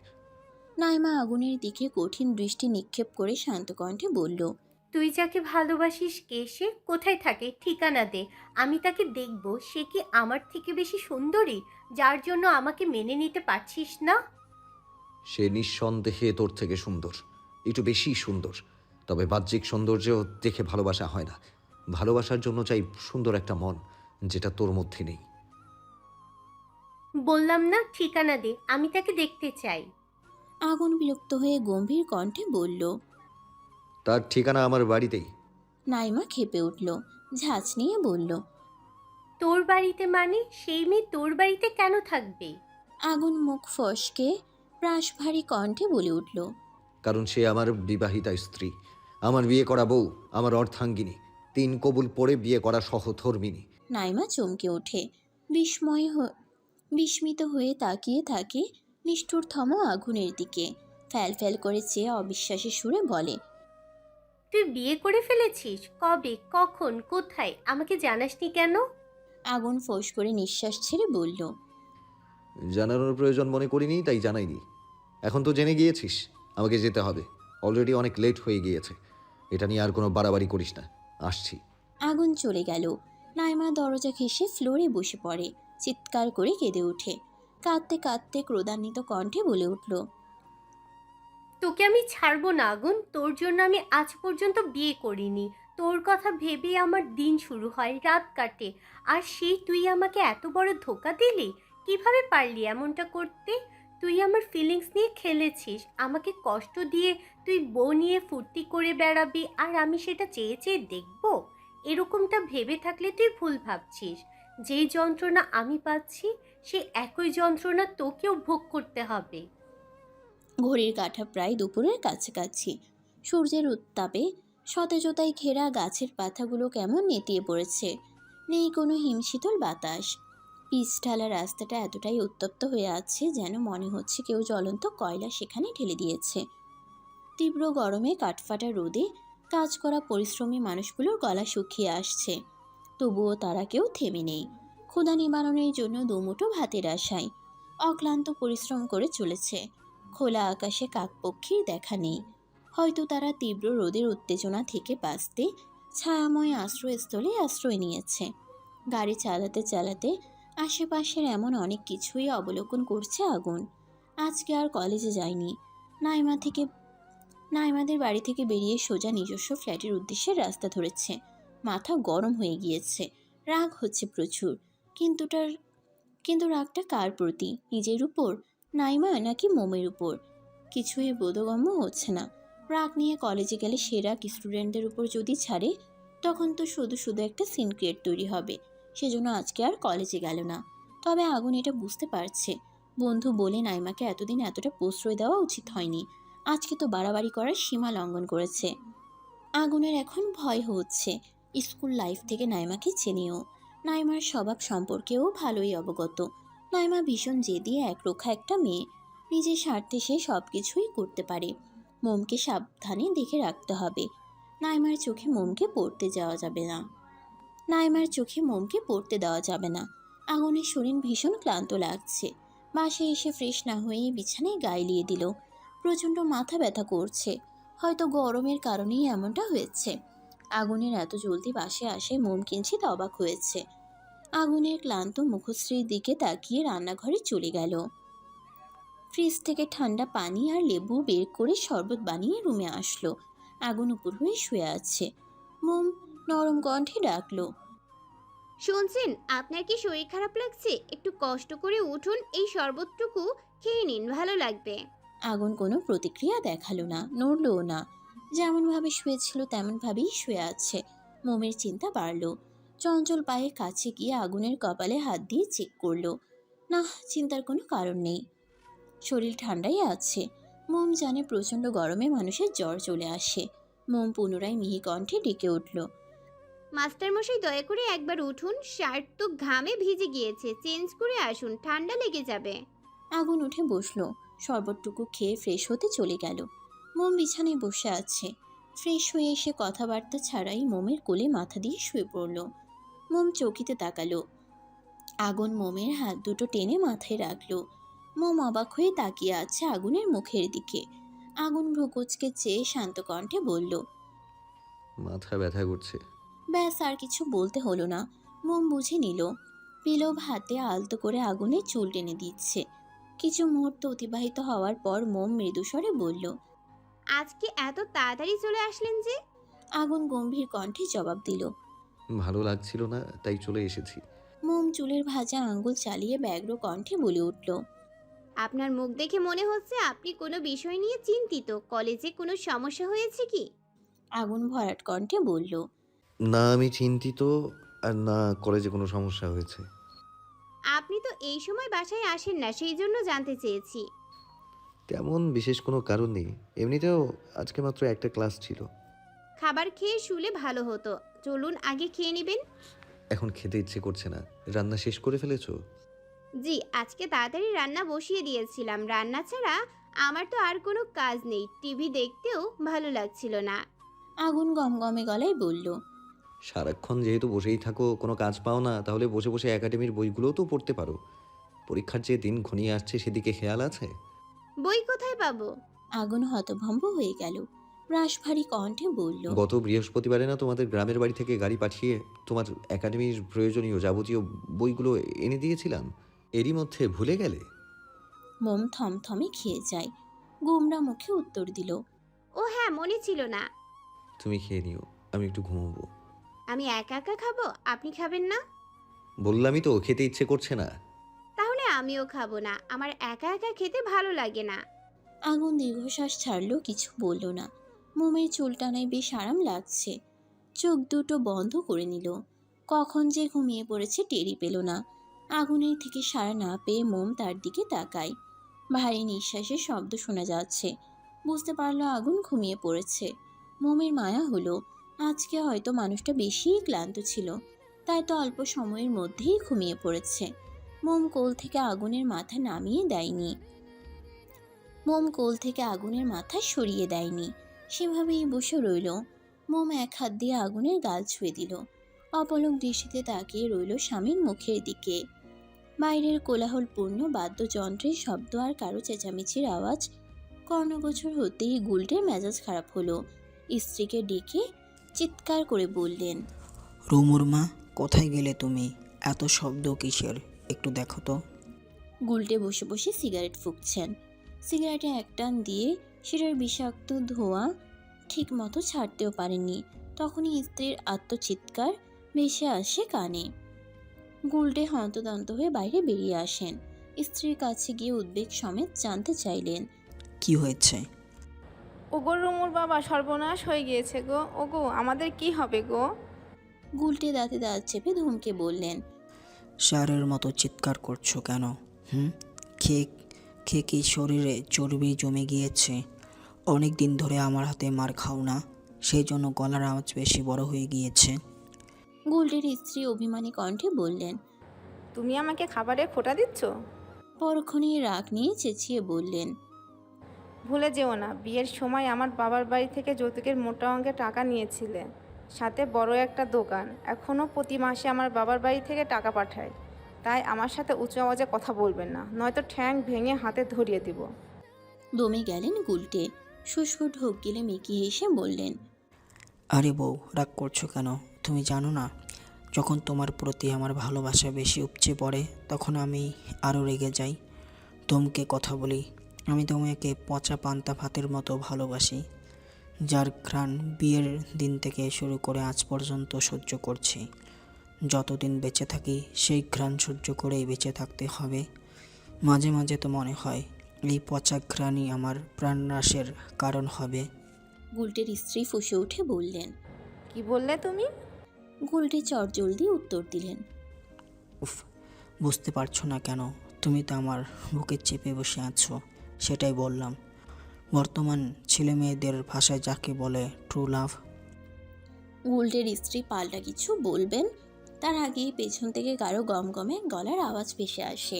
নাইমা আগুনের দিকে কঠিন দৃষ্টি নিক্ষেপ করে শান্ত কণ্ঠে বলল, তুই যাকে ভালোবাসিস কে সে, কোথায় থাকে, ঠিকানা দে। আমি তাকে দেখব। সে কি আমার থেকে বেশি সুন্দরী, যার জন্য আমাকে মেনে নিতে পারছিস না? সে নিঃসন্দেহে তোর থেকে সুন্দর, একটু বেশি সুন্দর। তবে বাহ্যিক সৌন্দর্য দেখে ভালোবাসা হয় না। ভালোবাসার জন্য চাই সুন্দর একটা মন, যেটা তোর মধ্যে নেই। বললাম না, ঠিকানা দে, আমি তাকে দেখতে চাই। আগুন বিরক্ত হয়ে গম্ভীর কণ্ঠে বলল। তার ঠিকানা আমার বাড়িতেই। নাইমা ক্ষেপে উঠল, ঝাঁচ নিয়ে বলল, তোর বাড়িতে মানে? সেই মেয়ে তোর বাড়িতে কেন থাকবে? আগুন মুখ ফসকে প্রাসভারী কণ্ঠে বলে উঠল, কারণ সে আমার বিবাহিতা স্ত্রী, আমার বিয়ে করা বউ, আমার অর্ধাঙ্গিনী, 3 কবুল পড়ে বিয়ে করা সহধর্মিনী। নাইমা চমকে ওঠে, বিস্মিত হয়ে তাকিয়ে থাকে নিষ্ঠুরতম আগুনের দিকে। ফ্যাল ফ্যাল করে চেয়ে অবিশ্বাসী সুরে বলে, তুই বিয়ে করে ফেলেছিস? কবে, কখন, কোথায়? আমাকে জানাসনি কেন? আগুন ফোঁস করে নিঃশ্বাস ছেড়ে বলল, জানানোর প্রয়োজন মনে করিনি, তাই জানাইনি। এখন তো জেনে গিয়েছিস, আমাকে যেতে হবে। অলরেডি অনেক লেট হয়ে গিয়েছে। এটা নিয়ে আর কোনো বাড়াবাড়ি করিস না, আসছি। আগুন চলে গেল। নাইমা দরজা ঘেঁষে ফ্লোরে বসে পড়ে, চিৎকার করে কেঁদে ওঠে। কাঁদতে কাঁদতে ক্রোধান্বিত কণ্ঠে বলে উঠল, তোকে আমি ছাড়বো না আগুন। তোর জন্য আমি আজ পর্যন্ত বিয়ে করিনি। তোর কথা ভেবেই আমার দিন শুরু হয়, রাত কাটে। আর সেই তুই আমাকে এত বড় ধোঁকা দিলি? কিভাবে পারলি এমনটা করতে? তুই আমার ফিলিংস নিয়ে খেলেছিস, আমাকে কষ্ট দিয়ে তুই বউ নিয়ে ফুর্তি করে বেড়াবি, আর আমি সেটা চেয়ে চেয়ে দেখবো? এরকমটা ভেবে থাকলে তুই ভুল ভাবছিস। যেই যন্ত্রণা আমি পাচ্ছি, সে একই যন্ত্রণা তোকেও ভোগ করতে হবে। ঘড়ির কাঁটা প্রায় দুপুরের কাছাকাছি। সূর্যের উত্তাপে সতেজতায় ঘেরা গাছের পাতাগুলো কেমন নেতিয়ে পড়েছে। নেই কোনো হিমশীতল বাতাস। পিচ ঢালা রাস্তাটা এতটাই উত্তপ্ত হয়ে আছে যেন মনে হচ্ছে কেউ জ্বলন্ত কয়লা সেখানে ঢেলে দিয়েছে। তীব্র গরমে কাঠফাটা রোদে কাজ করা পরিশ্রমী মানুষগুলোর গলা শুকিয়ে আসছে। তবুও তারা কেউ থেমে নেই, ক্ষুধা নিবারণের জন্য দুমুঠো ভাতের আশায় অক্লান্ত পরিশ্রম করে চলেছে। খোলা আকাশে কাকপক্ষীর দেখা নেই। হয়তো তারা তীব্র রোদের উত্তেজনা থেকে বাঁচতে ছায়াময় আশ্রয়স্থলে আশ্রয় নিয়েছে। গাড়ি চালাতে চালাতে আশেপাশের এমন অনেক কিছুই অবলোকন করছে আগুন। আজকে আর কলেজে যায়নি। নাইমাদের বাড়ি থেকে বেরিয়ে সোজা নিজস্ব ফ্ল্যাটের উদ্দেশ্যে রাস্তা ধরেছে। মাথা গরম হয়ে গিয়েছে, রাগ হচ্ছে প্রচুর। কিন্তু রাগটা কার প্রতি? নিজের উপর, নাইমা, নাকি মোমের উপর? কিছুই বোধগম্য হচ্ছে না। রাগ নিয়ে কলেজে গেলে সে রাগ স্টুডেন্টদের উপর যদি ছাড়ে, তখন তো শুধু শুধু একটা সিন ক্রিয়েট তৈরি হবে। সেজন্য আজকে আর কলেজে গেল না। তবে আগুন এটা বুঝতে পারছে, বন্ধু বলে নাইমাকে এতদিন এতটা প্রশ্রয় দেওয়া উচিত হয়নি। আজকে তো বাড়াবাড়ি করার সীমা লঙ্ঘন করেছে। আগুনের এখন ভয় হচ্ছে। স্কুল লাইফ থেকে নাইমাকে চেনেও, নাইমার স্বভাব সম্পর্কেও ভালোই অবগত। নাইমা ভীষণ জেদি একরোখা একটা মেয়ে। নিজের স্বার্থে সে সব কিছুই করতে পারে। মোমকে সাবধানে দেখে রাখতে হবে। নাইমার চোখে মোমকে পড়তে দেওয়া যাবে না। আগুনের শরীর ভীষণ ক্লান্ত লাগছে। বাসায় এসে ফ্রেশ না হয়ে বিছানায় গায়ে দিল। প্রচণ্ড মাথা ব্যথা করছে। হয়তো গরমের কারণেই এমনটা হয়েছে। আগুনের এত জলদি বাসায় আসে মোম কিঞ্চিত অবাক হয়েছে। আগুনের ক্লান্ত মুখশ্রীর দিকে তাকিয়ে রান্নাঘরে চলে গেল। ফ্রিজ থেকে ঠান্ডা পানি আর লেবু বের করে শরবত বানিয়ে রুমে আসলো। আগুন উপর হয়ে শুয়ে আছে। মোম নরম কণ্ঠে ডাকলো, শুনছেন, আপনার কি শরীর খারাপ লাগছে? একটু কষ্ট করে উঠুন, এই শরবতটুকু খেয়ে নিন, ভালো লাগবে। আগুন কোনো প্রতিক্রিয়া দেখালো না, নড়লও না। যেমনভাবে শুয়েছিল তেমনভাবেই শুয়ে আছে। মোমের চিন্তা বাড়ল। চঞ্চল পায়ে কাছে গিয়ে আগুনের কপালে হাত দিয়ে চেক করলো। না, চিন্তার কোনো কারণ নেই। শরীর ঠান্ডাই আছে। মোম জানে প্রচণ্ড গরমে মানুষের জ্বর চলে আসে। মোম পুনরায় মিহি কণ্ঠে ডেকে উঠল, মাস্টারমশাই, দয়া করে একবার উঠুন, শার্ট তো ঘামে ভিজে গিয়েছে, চেঞ্জ করে আসুন, ঠান্ডা লেগে যাবে। আগুন উঠে বসলো। শরবতটুকু খেয়ে ফ্রেশ হতে চলে গেল। মোম বিছানায় বসে আছে। ফ্রেশ হয়ে এসে কথাবার্তা ছাড়াই মোমের কোলে মাথা দিয়ে শুয়ে পড়ল। মোম চৌকিতে তাকালো। আগুন মোমের হাত দুটো টেনে মাথায় রাখলো। মোম অবাক হয়ে তাকিয়ে আছে আগুনের মুখের দিকে। আগুন ভ্রুকুচকে চেয়ে শান্ত কণ্ঠে বলল, মাথা ব্যথা করছে। ব্যাস, আর কিছু বলতে হলো না। মোম বুঝে নিল। পিলব হাতে আলতো করে আগুনে চুল টেনে দিচ্ছে। কিছু মুহূর্ত অতিবাহিত হওয়ার পর মোম মৃদুস্বরে বলল, আজকে এত তাড়াতাড়ি চলে আসলেন যে? আগুন গম্ভীর কণ্ঠে জবাব দিল। ভালো লাগছিল না, তাই চলে এসেছি। মোম চুলের ভাজা আঙ্গুল চালিয়ে ব্যগ্র কণ্ঠে বলে উঠল, আপনার মুখ দেখে মনে হচ্ছে আপনি কোনো বিষয় নিয়ে চিন্তিত। কলেজে কোনো সমস্যা হয়েছে কি? আগুন ভরাট কণ্ঠে বলল, না, আমি চিন্তিত, আর না কলেজে কোনো সমস্যা হয়েছে। আপনি তো এই সময় বাসায় আসেন না, সেই জন্য জানতে চেয়েছি। তেমন বিশেষ কোনো কারণ নেই, এমনিতেও আজকে মাত্র একটা ক্লাস ছিল। খাবার খেয়ে শুলে ভালো হতো। চলুন আগে খেয়ে নেবেন। এখন খেতে ইচ্ছে করছে না। রান্না শেষ করে ফেলেছো? জি, আজকে তাড়াতাড়ি রান্না বসিয়ে দিয়েছিলাম। রান্না ছাড়া আমার তো আর কোনো কাজ নেই। টিভি দেখতেও ভালো লাগছিল না। আগুন গমগমে গলায় বলল, সারাক্ষণ যেহেতু বসেই থাকো, কোনো কাজ পাও না, তাহলে বসে বসে একাডেমির বইগুলোও তো পড়তে পারো। পরীক্ষার যে দিন ঘনিয়ে আসছে সেদিকে খেয়াল আছে? বই কোথায় পাবো? আগুন হতভম্ব হয়ে গেল। রাশভারী কণ্ঠে বলল, গত বৃহস্পতিবারে না তোমাদের গ্রামের বাড়ি থেকে গাড়ি পাঠিয়ে তোমার একাডেমির প্রয়োজনীয় যাবতীয় বইগুলো এনে দিয়েছিলাম, এরই মধ্যে ভুলে গেলে? মোম থমথমে খেয়ে যায়। গোমরা মুখে উত্তর দিল, ও হ্যাঁ, মনে ছিল না। তুমি খেয়ে নিও, আমি একটু ঘুমোবো। আমি একা একা খাবো? আপনি খাবেন না? বললামই তো, খেতে ইচ্ছে করছে না। তাহলে আমিও খাবো না। আমার একা একা খেতে ভালো লাগে না। আগুন দীর্ঘশ্বাস ছাড়লো, কিছু বলল না। মোমের চুলটানায় বেশ আরাম লাগছে। চোখ দুটো বন্ধ করে নিল। কখন যে ঘুমিয়ে পড়েছে টেরই পেল না। আগুনের থেকে সাড়া না পেয়ে মোম তার দিকে তাকায়। ভারী নিঃশ্বাসের শব্দ শোনা যাচ্ছে। বুঝতে পারলো আগুন ঘুমিয়ে পড়েছে। মোমের মায়া হলো, আজকে হয়তো মানুষটা বেশিই ক্লান্ত ছিল, তাই তো অল্প সময়ের মধ্যেই ঘুমিয়ে পড়েছে। মোম কোল থেকে আগুনের মাথা নামিয়ে দেয়নি। মোম কোল থেকে আগুনের মাথা সরিয়ে দেয়নি, সেভাবেই বসে রইল। মোম এক হাত দিয়ে আগুনের গাল ছুঁয়ে দিল। অপলক দৃষ্টিতে তাকিয়ে রইল স্বামীর মুখের দিকে। বাইরের কোলাহলপূর্ণ বাদ্যযন্ত্রের শব্দ আর কারো চেঁচামেচির আওয়াজ কর্ণগোচর হতেই গুলটের মেজাজ খারাপ হলো। স্ত্রীকে ডেকে চিৎকার করে বললেন, রুমুর মা, কোথায় গেলে তুমি? এত শব্দ কিসের? একটু দেখো তো। গুলটে বসে বসে সিগারেট ফুঁকছেন। সিগারেটে এক টান দিয়ে সেটার বিষাক্ত ধোঁয়া ঠিক মতো ছাড়তেও পারেননি, তখনই স্ত্রীর আত্মচিৎকার ভেসে আসে কানে। গুলটে হন্তদন্ত হয়ে বাইরে বেরিয়ে আসেন। স্ত্রীর কাছে গিয়ে উদ্বেগ সমেত জানতে চাইলেন, কি হয়েছে? ওগো রুমুর বাবা, সর্বনাশ হয়ে গিয়েছে গো। ওগো, আমাদের কি হবে গো? গুলটে দাঁতে দাঁত চেপে ধমকে বললেন, সারের মতো চিৎকার করছো কেন? খেয়ে খেয়ে কি শরীরে চর্বি জমে গিয়েছে? অনেক দিন ধরে আমার হাতে মার খাও না, সেই জন্য গলার আওয়াজ বেশি বড় হয়ে গিয়েছে। গুলটের স্ত্রী অভিমানী কণ্ঠে বললেন। তুমি আমাকে খাবারে খোঁটা দিচ্ছ? পরক্ষণেই রাগ নিয়ে চেঁচিয়ে বললেন, ভুলে যেও না, বিয়ের সময় আমার বাবার বাড়ি থেকে যৌতুকের মোটা অঙ্কের টাকা নিয়েছিলে, সাথে বড় একটা দোকান। এখনও প্রতি মাসে আমার বাবার বাড়ি থেকে টাকা পাঠায়। তাই আমার সাথে উঁচু আওয়াজে কথা বলবেন না, নয়তো ঠ্যাং ভেঙে হাতে ধরিয়ে দিব। দমে গেলেন গুলটে। শুষ্ক ঢোক গিলে মেকিয়ে এসে বললেন, আরে বউ, রাগ করছো কেন? তুমি জানো না, যখন তোমার প্রতি আমার ভালোবাসা বেশি উপচে পড়ে তখন আমি আরও রেগে যাই, ধমকে কথা বলি। আমি তোমাকে পচা পান্তা ভাতের মতো ভালোবাসি, যার ঘ্রাণ বিয়ের দিন থেকে শুরু করে আজ পর্যন্ত সহ্য করছি। যতদিন বেঁচে থাকি সেই ঘ্রাণ সহ্য করেই বেঁচে থাকতে হবে। মাঝে মাঝে তো মনে হয় এই পচা ঘ্রাণই আমার প্রাণনাশের কারণ হবে। গুলটের স্ত্রী ফুঁসে উঠে বললেন। কি বললে তুমি? গুলটে চটজলদি উত্তর দিলেন, উফ, বুঝতে পারছো না কেন? তুমি তো আমার বুকে চেপে বসে আছো, সেটাই বললাম। বর্তমান ছেলে মেয়েদের ভাষায় যাকে বলে ট্রু লাভ। গুলটের স্ত্রী পাল্টা কিছু বলবেন, তার আগেই পেছন থেকে কারো গমগমে গলার আওয়াজ ভেসে আসে।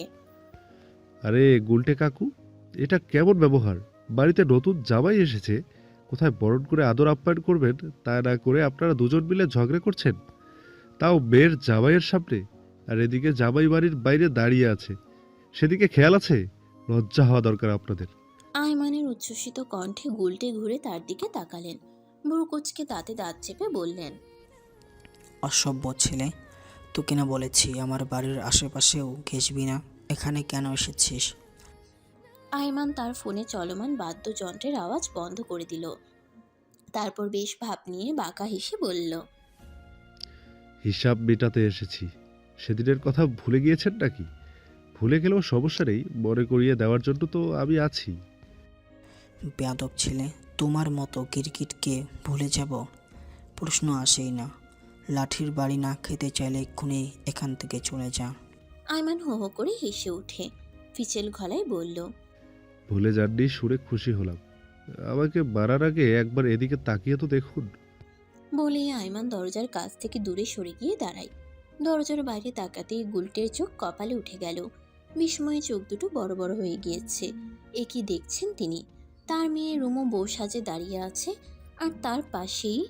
আরে গুলটে কাকু, এটা কেমন ব্যবহার? বাড়িতে নতুন জামাই এসেছে, কোথায় বরণ করে আদর আপ্যায়ন করবেন তা না করে আপনারা দুজন মিলে ঝগড়া করছেন, তাও মেয়ের জামাইয়ের সামনে। আর এদিকে জামাই বাড়ির বাইরে দাঁড়িয়ে আছে, সেদিকে খেয়াল আছে? লজ্জা হওয়া দরকার আপনাদের। আইমানের উচ্ছ্বসিত কণ্ঠে গুলটে ঘুরে তার দিকে তাকালেন। ভ্রুকুচকে দাঁতে দাঁত চেপে বললেন, অসভ্য ছেলে, তোকে না বলেছি আমার বাড়ির আশেপাশেও ঘেসবি না। এখানে কেন এসেছিস? আইমান তার ফোনে চলমান বাদ্যযন্ত্রের আওয়াজ বন্ধ করে দিল। তারপর বেশ ভাব নিয়ে বাঁকা হেসে বলল, হিসাব মেটাতে এসেছি। সেদিনের কথা ভুলে গিয়েছেন নাকি? ভুলে গেলেও সমস্যা নেই, মনে করিয়ে দেওয়ার জন্য তো আমি আছি। বেয়াদব ছেলে, তোমার মতো কিরকিটকে ভুলে যাব? প্রশ্ন আসেই না। লাঠির বাড়ি না খেতে চাইলে এক্ষুনি এখান থেকে চলে যা। আইমান হো হো করে হেসে উঠে ফিচেল গলায় বলল, ভুলে যাননি শুনে খুশি হলাম। আমাকে মারার আগে একবার এদিকে তাকিয়ে তো দেখুন। বলে আইমান দরজার কাছ থেকে দূরে সরে গিয়ে দাঁড়ায়। দরজার বাইরে তাকাতেই গুলটের চোখ কপালে উঠে গেল। বিস্ময়ে চোখ দুটো বড় বড় হয়ে গিয়েছে। এ কি দেখছেন তিনি? তার মেয়ে রুমো বউ সাজে দাঁড়িয়ে আছে, আর তার পাশেই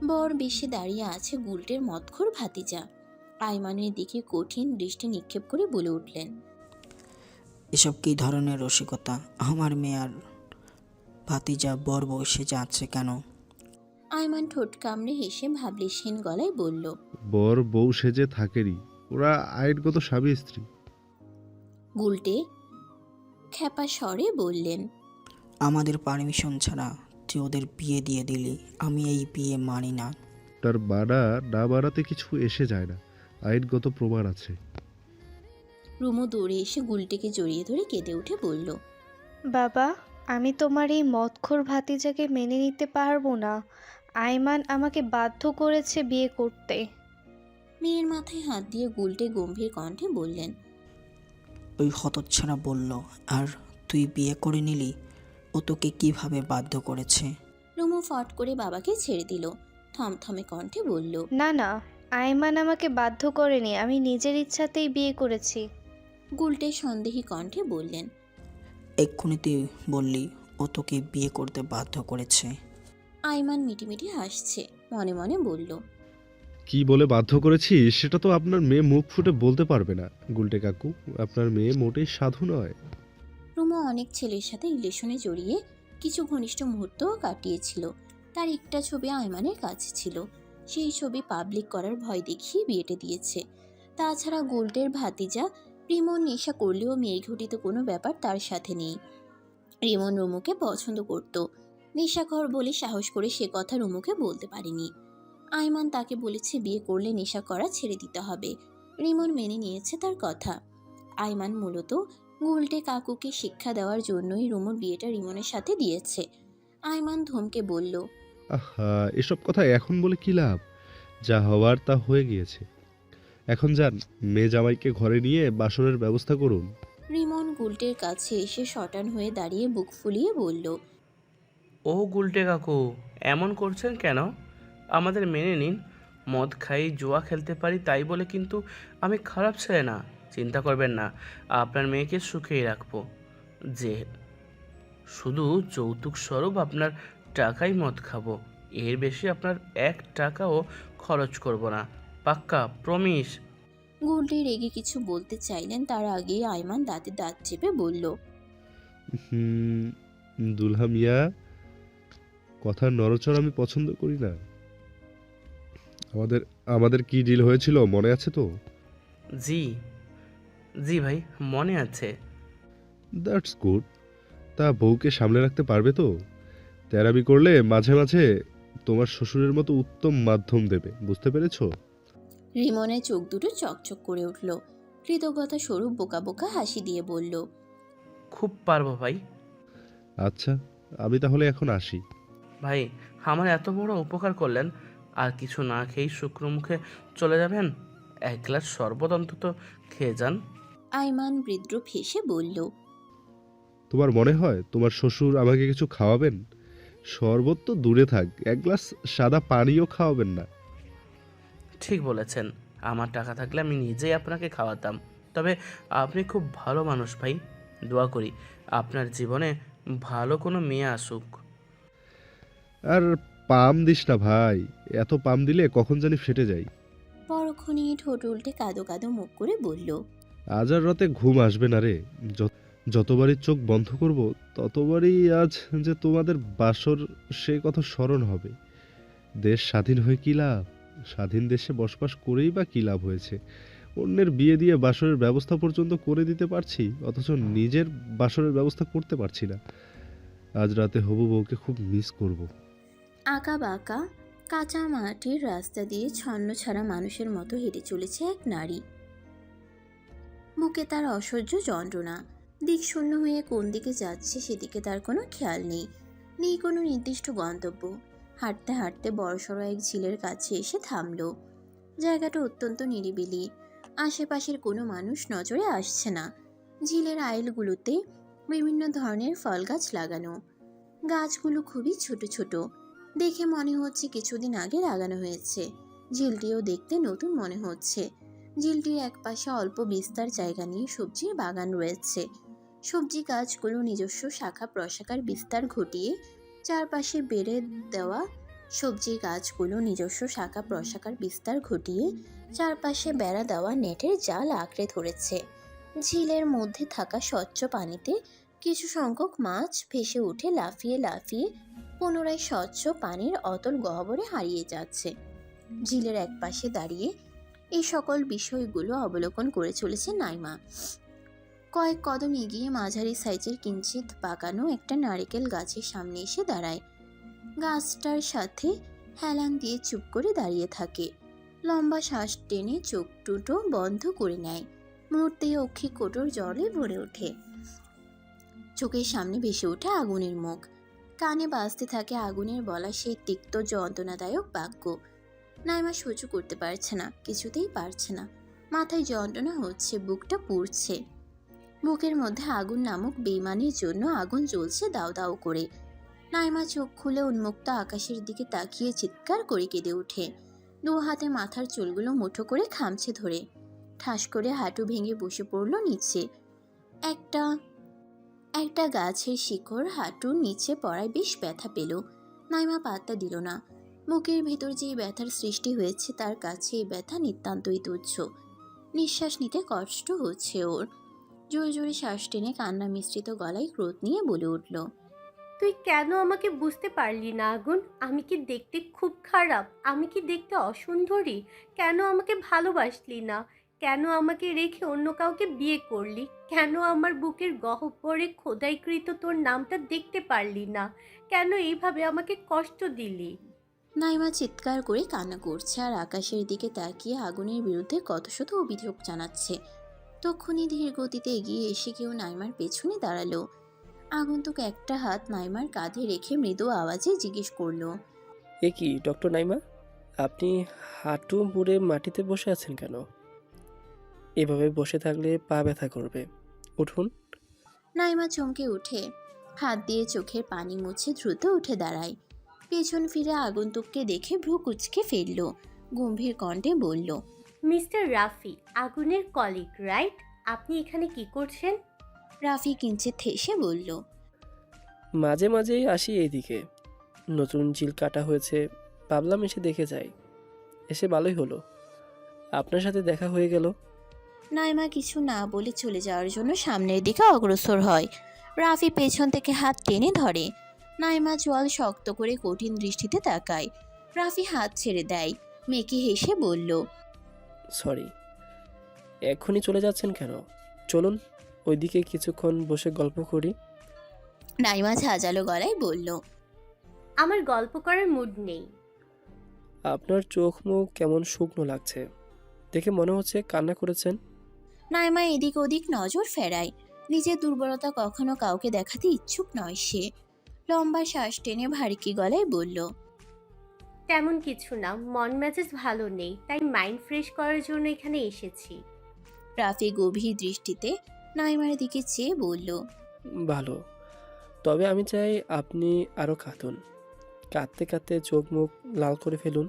বর বেশে দাঁড়িয়ে আছে গুলটের মদখোর ভাতিজা। আইমানের দিকে কঠিন দৃষ্টি নিক্ষেপ করে বলে উঠলেন, এসব কী ধরনের রসিকতা? আমার মেয়ে আর ভাতিজা বর বসে যাচ্ছে কেন? আইমান ঠোঁট কামড়ে হেসে ভাবলেশহীন গলায় বলল, বর বউ সেজে থাকেনি, ওরা আইনগত স্বামী স্ত্রী। গুলটে খ্যাপা স্বরে বললেন, আমাদের পারমিশন ছাড়া তুই ওদের বিয়ে দিয়ে দিলি। আমি এই বিয়ে মানি না। তার মানা না মানাতে কিছু এসে যায় না, আইনগত প্রমাণ আছে। রুমো দৌড়ে এসে গুলটেকে জড়িয়ে ধরে কেঁদে উঠে বলল, বাবা, আমি তোমার এই মদখোর ভাতিজাকে মেনে নিতে পারবো না। আইমান আমাকে বাধ্য করেছে বিয়ে করতে। মেয়ের মাথায় হাত দিয়ে গুলটে গম্ভীর কণ্ঠে বললেন, ওই হতচ্ছাড়া বলল, আর তুই বিয়ে করে নিলি? ও তোকে কিভাবে বাধ্য করেছে? রুমো ফট করে বাবাকে ছেড়ে দিল। থমথমে কণ্ঠে বলল, না না, আইমান আমাকে বাধ্য করেনি, আমি নিজের ইচ্ছাতেই বিয়ে করেছি। গুলটে সন্দেহী কণ্ঠে বললেন, এক্ষুনি তুই বললি ও তোকে বিয়ে করতে বাধ্য করেছে। আইমান মিটিমিটি হাসছে, মনে মনে বলল, কি বলে বাধ্য করেছি সেটা তো আপনার মেয়ে মুখ ফুটে বলতে পারবে না গুলটে কাকু। আপনার মেয়ে মোটেই সাধু নয়। রুমো অনেক ছেলের সাথে রিলেশনে জড়িয়ে কিছু ঘনিষ্ঠ মুহূর্তও কাটিয়েছিল। তার একটা ছবি আইমানের কাছে ছিল। সেই ছবি পাবলিক করার ভয় দেখিয়ে বিয়েতে দিয়েছে। তাছাড়া গোল্ডের ভাতিজা রিমন নেশা করলেও মেয়ে ঘটিত কোনো ব্যাপার তার সাথে নেই। রিমন রুমুকে পছন্দ করত। নেশাখোর বলে সাহস করে সে কথা রুমুকে বলতে পারেনি। আইমান তাকে বলেছে বিয়ে করলে নেশা করা ছেড়ে দিতে হবে। রিমন মেনে নিয়েছে তার কথা। আইমান মূলত গুলটে কাকুকে শিক্ষা দেওয়ার জন্যই রুমুর বিয়েটা রিমনের সাথে দিয়েছে। আইমান ধমকে বলল, আহা, এসব কথা এখন বলে কি লাভ? যা হওয়ার তা হয়ে গিয়েছে। এখন যান, মেয়ে জামাইকে ঘরে নিয়ে বাসনের ব্যবস্থা করুন। রিমন গুলটের কাছে এসে শটান হয়ে দাঁড়িয়ে বুক ফুলিয়ে বলল, ও গুলটে কাকু, এমন করছেন কেন? আমাদের মেনে নিন। মদ খাই, জুয়া খেলতে পারি তাই বলে কিন্তু আমি খারাপ ছেলে না। চিন্তা করবেন না, আপনার মেয়েকে সুখেই রাখবো। যে শুধু যৌতুক স্বরূপ আপনার টাকাই মদ খাবো, এর বেশি আপনার 1 টাকাও খরচ করব না। পাক্কা প্রমিস। গুলটে রেগে কিছু বলতে চাইলেন, তার আগেই আইমান দাঁতে দাঁত চেপে বলল, হুম, দুলহা মিয়া, কথার নড়চড় আমি পছন্দ করি না। আমাদের আমাদের কি ডিল হয়েছিল মনে আছে তো? জি জি ভাই, মনে আছে। That's good. তা বউকে সামলে রাখতে পারবে তো? তেরামি করলে মাঝে মাঝে তোমার শ্বশুরের মতো উত্তম মাধ্যম দেবে, বুঝতে পেরেছো? রিমনের চোখ দুটো চকচক করে উঠল। কৃতজ্ঞতা স্বরূপ বোকা বোকা হাসি দিয়ে বলল, খুব পারবো ভাই। আচ্ছা, আমি তাহলে এখন আসি। ভাই, আমার এত বড় উপকার করলেন, আর কিছু না খেয়েই শুকনো মুখে চলে যাবেন? 1 গ্লাস শরবত অন্তত খেয়ে যান। আইমান বিদ্রুপ হেসে বলল, তোমার মনে হয় তোমার শ্বশুর আমাকে কিছু খাওয়াবেন? শরবত তো দূরে থাক, 1 গ্লাস সাদা পানিও খাওয়াবেন না। ঠিক বলেছেন, আমার টাকা থাকলে আমি নিজেই আপনাকে খাওয়াতাম। তবে আপনি খুব ভালো মানুষ ভাই। দোয়া করি আপনার জীবনে ভালো কোনো মেয়ে আসুক। আর পাম দিস না ভাই, এত পাম দিলে কখন জানি ফেটে যায়। পরক্ষণে ঠোঁট উল্টে কাদো কাদো মুখ করে বলল, আজ আর রাতে ঘুম আসবে না রে। যতবারই চোখ বন্ধ করব ততবারই আজ যে তোমাদের বাসর সেই কথা স্মরণ হবে। দেশ স্বাধীন হয়ে কী লাভ? স্বাধীন দেশে বসবাস করেই বা কী লাভ হয়েছে? অন্যের বিয়ে দিয়ে বাসরের ব্যবস্থা পর্যন্ত করে দিতে পারছি, অথচ নিজের বাসরের ব্যবস্থা করতে পারছি না। আজ রাতে হবু বউকে খুব মিস করব। আঁকা বাঁকা কাঁচা মাটির রাস্তা দিয়ে ছন্ন ছাড়া মানুষের মতো হেঁটে চলেছে এক নারী। বুকে তার অসহ্য যন্ত্রণা, দিক শূন্য হয়ে কোন দিকে যাচ্ছে সেদিকে তার কোনো খেয়াল নেই, নেই কোনো নির্দিষ্ট গন্তব্য। হাঁটতে হাঁটতে বড়সড় এক ঝিলের কাছে এসে থামলো। জায়গাটা অত্যন্ত নিরিবিলি, আশেপাশের কোনো মানুষ নজরে আসছে না। ঝিলের আইলগুলোতে বিভিন্ন ধরনের ফল গাছ লাগানো। গাছগুলো খুবই ছোট ছোট, দেখে মনে হচ্ছে কিছুদিন আগে লাগানো হয়েছে। ঝিলটিও দেখতে নতুন মনে হচ্ছে। ঝিলটির একপাশে অল্প বিস্তার জায়গা নিয়ে সবজির বাগান রয়েছে। সবজি গাছগুলো নিজস্ব শাখা প্রশাখার বিস্তার ঘটিয়ে চারপাশে বেড়ে দেওয়া সবজি গাছগুলো নিজস্ব শাখা প্রশাখার বিস্তার ঘটিয়ে চারপাশে বেড়া দেওয়া নেটের জাল আঁকড়ে ধরেছে। ঝিলের মধ্যে থাকা স্বচ্ছ পানিতে কিছু সংখ্যক মাছ ভেসে উঠে লাফিয়ে লাফিয়ে পুনরায় স্বচ্ছ পানির অতল গহ্বরে হারিয়ে যাচ্ছে। ঝিলের একপাশে দাঁড়িয়ে এই সকল বিষয়গুলো অবলোকন করে চলেছে নাইমা। কয়েক কদম এগিয়ে মাঝারি সাইজের কিঞ্চিত পাকানো একটা নারকেল গাছের সামনে এসে দাঁড়ায়। গাছটার সাথে হেলান দিয়ে চুপ করে দাঁড়িয়ে থাকে। লম্বা শ্বাস টেনে চোখ দুটো বন্ধ করে নেয়। মুহূর্তে অক্ষি কোটর জলে ভরে ওঠে। চোখের সামনে ভেসে ওঠে আগুনের মুখ। কানে বাজতে থাকে আগুনের বলা সেই তিক্ত যন্ত্রণাদায়ক বাক্য। নাইমা সহ্য করতে পারছে না, কিছুতেই পারছে না। মাথায় যন্ত্রণা হচ্ছে, বুকটা পুড়ছে। বুকের মধ্যে আগুন নামক বেইমানির জন্য আগুন জ্বলছে দাউ দাউ করে। নাইমা চোখ খুলে উন্মুক্ত আকাশের দিকে তাকিয়ে চিৎকার করে কেঁদে ওঠে। দু হাতে মাথার চুলগুলো মুঠো করে খামছে ধরে। ঠাস করে হাঁটু ভেঙে বসে পড়ল নিচে। একটা গাছের শিকড় হাঁটুর নিচে পড়ায় বেশ ব্যথা পেল। নাইমা পাত্তা দিল না। বুকের ভেতর যে ব্যথার সৃষ্টি হয়েছে তার কাছে এই ব্যথা নিতান্তই তুচ্ছ। নিঃশ্বাস নিতে কষ্ট হচ্ছে ওর। জোরে জোরে শ্বাস টেনে কান্না মিশ্রিত গলায় ক্রোধ নিয়ে বলে উঠল, তুই কেন আমাকে বুঝতে পারলি না আগুন? আমি কি দেখতে খুব খারাপ? আমি কি দেখতে অসুন্দরী? কেন আমাকে ভালোবাসলি না? কেন আমাকে রেখে অন্য কাউকে বিয়ে করলি? কেন আমার বুকের গহ্বরে খোদাইকৃত তোর নামটা দেখতে পারলি না? কেন এইভাবে আমাকে কষ্ট দিলি? নাইমা চিৎকার করে কান্না করছে আর আকাশের দিকে তাকিয়ে আগুনের বিরুদ্ধে কত শত অভিযোগ জানাচ্ছে। তখনই ধীর গতিতে এগিয়ে এসে কেউ নাইমার পেছনে দাঁড়ালো। আগন্তুক একটা হাত নাইমার কাঁধে রেখে মৃদু আওয়াজে জিজ্ঞেস করলো, এ কি ডক্টর নাইমা, আপনি হাঁটু মুড়ে মাটিতে বসে আছেন কেন? এভাবে বসে থাকলে পা ব্যথা করবে, উঠুন। নাইমা চমকে উঠে হাত দিয়ে চোখের পানি মুছে দ্রুত উঠে দাঁড়ায়। পেছন ফিরে আগন্তুককে দেখে ভ্রু কুঁচকে ফেলল। গম্ভীর কণ্ঠে বলল, মিস্টার রাফি, আগুনের কলিগ রাইট? আপনি এখানে কি করছেন? রাফি কিঞ্চিত হেসে বলল, মাঝে মাঝেই আসি এইদিকে, নতুন ঝিল কাটা হয়েছে, ভাবলাম এসে দেখে যাই। এসে ভালোই হলো, আপনার সাথে দেখা হয়ে গেল। নাইমা কিছু না বলে চলে যাওয়ার জন্য সামনের দিকে অগ্রসর হয়। রাফি পেছন থেকে হাত টেনে ধরে। নাইমা চোয়াল শক্ত করে কঠিন দৃষ্টিতে তাকায়। রাফি হাত ছেড়ে দেয়। মেকি হেসে বলল, সরি, এখনই চলে যাচ্ছেন কেন? চলুন ওইদিকে কিছুক্ষণ বসে গল্প করি। নাইমা ঝাঁঝালো গলায় বলল, আমার গল্প করার মুড নেই। আপনার চোখ মুখ কেমন শুকনো লাগছে, দেখে মনে হচ্ছে কান্না করেছেন। নাইমা এদিক ওদিক নজর ফেরায়। নিজের দুর্বলতা কখনো কাউকে দেখাতে ইচ্ছুক নয় সে। লম্বা শ্বাস টেনে ভারী গলায় বলল, তেমন কিছু না, মন মেজাজ ভালো নেই, তাই মাইন্ড ফ্রেশ করার জন্য এখানে এসেছি। রাফি গভীর দৃষ্টিতে নাইমার দিকে চেয়ে বলল, ভালো, তবে আমি চাই আপনি আরও কাঁদুন, কাঁদতে কাঁদতে চোখ মুখ লাল করে ফেলুন।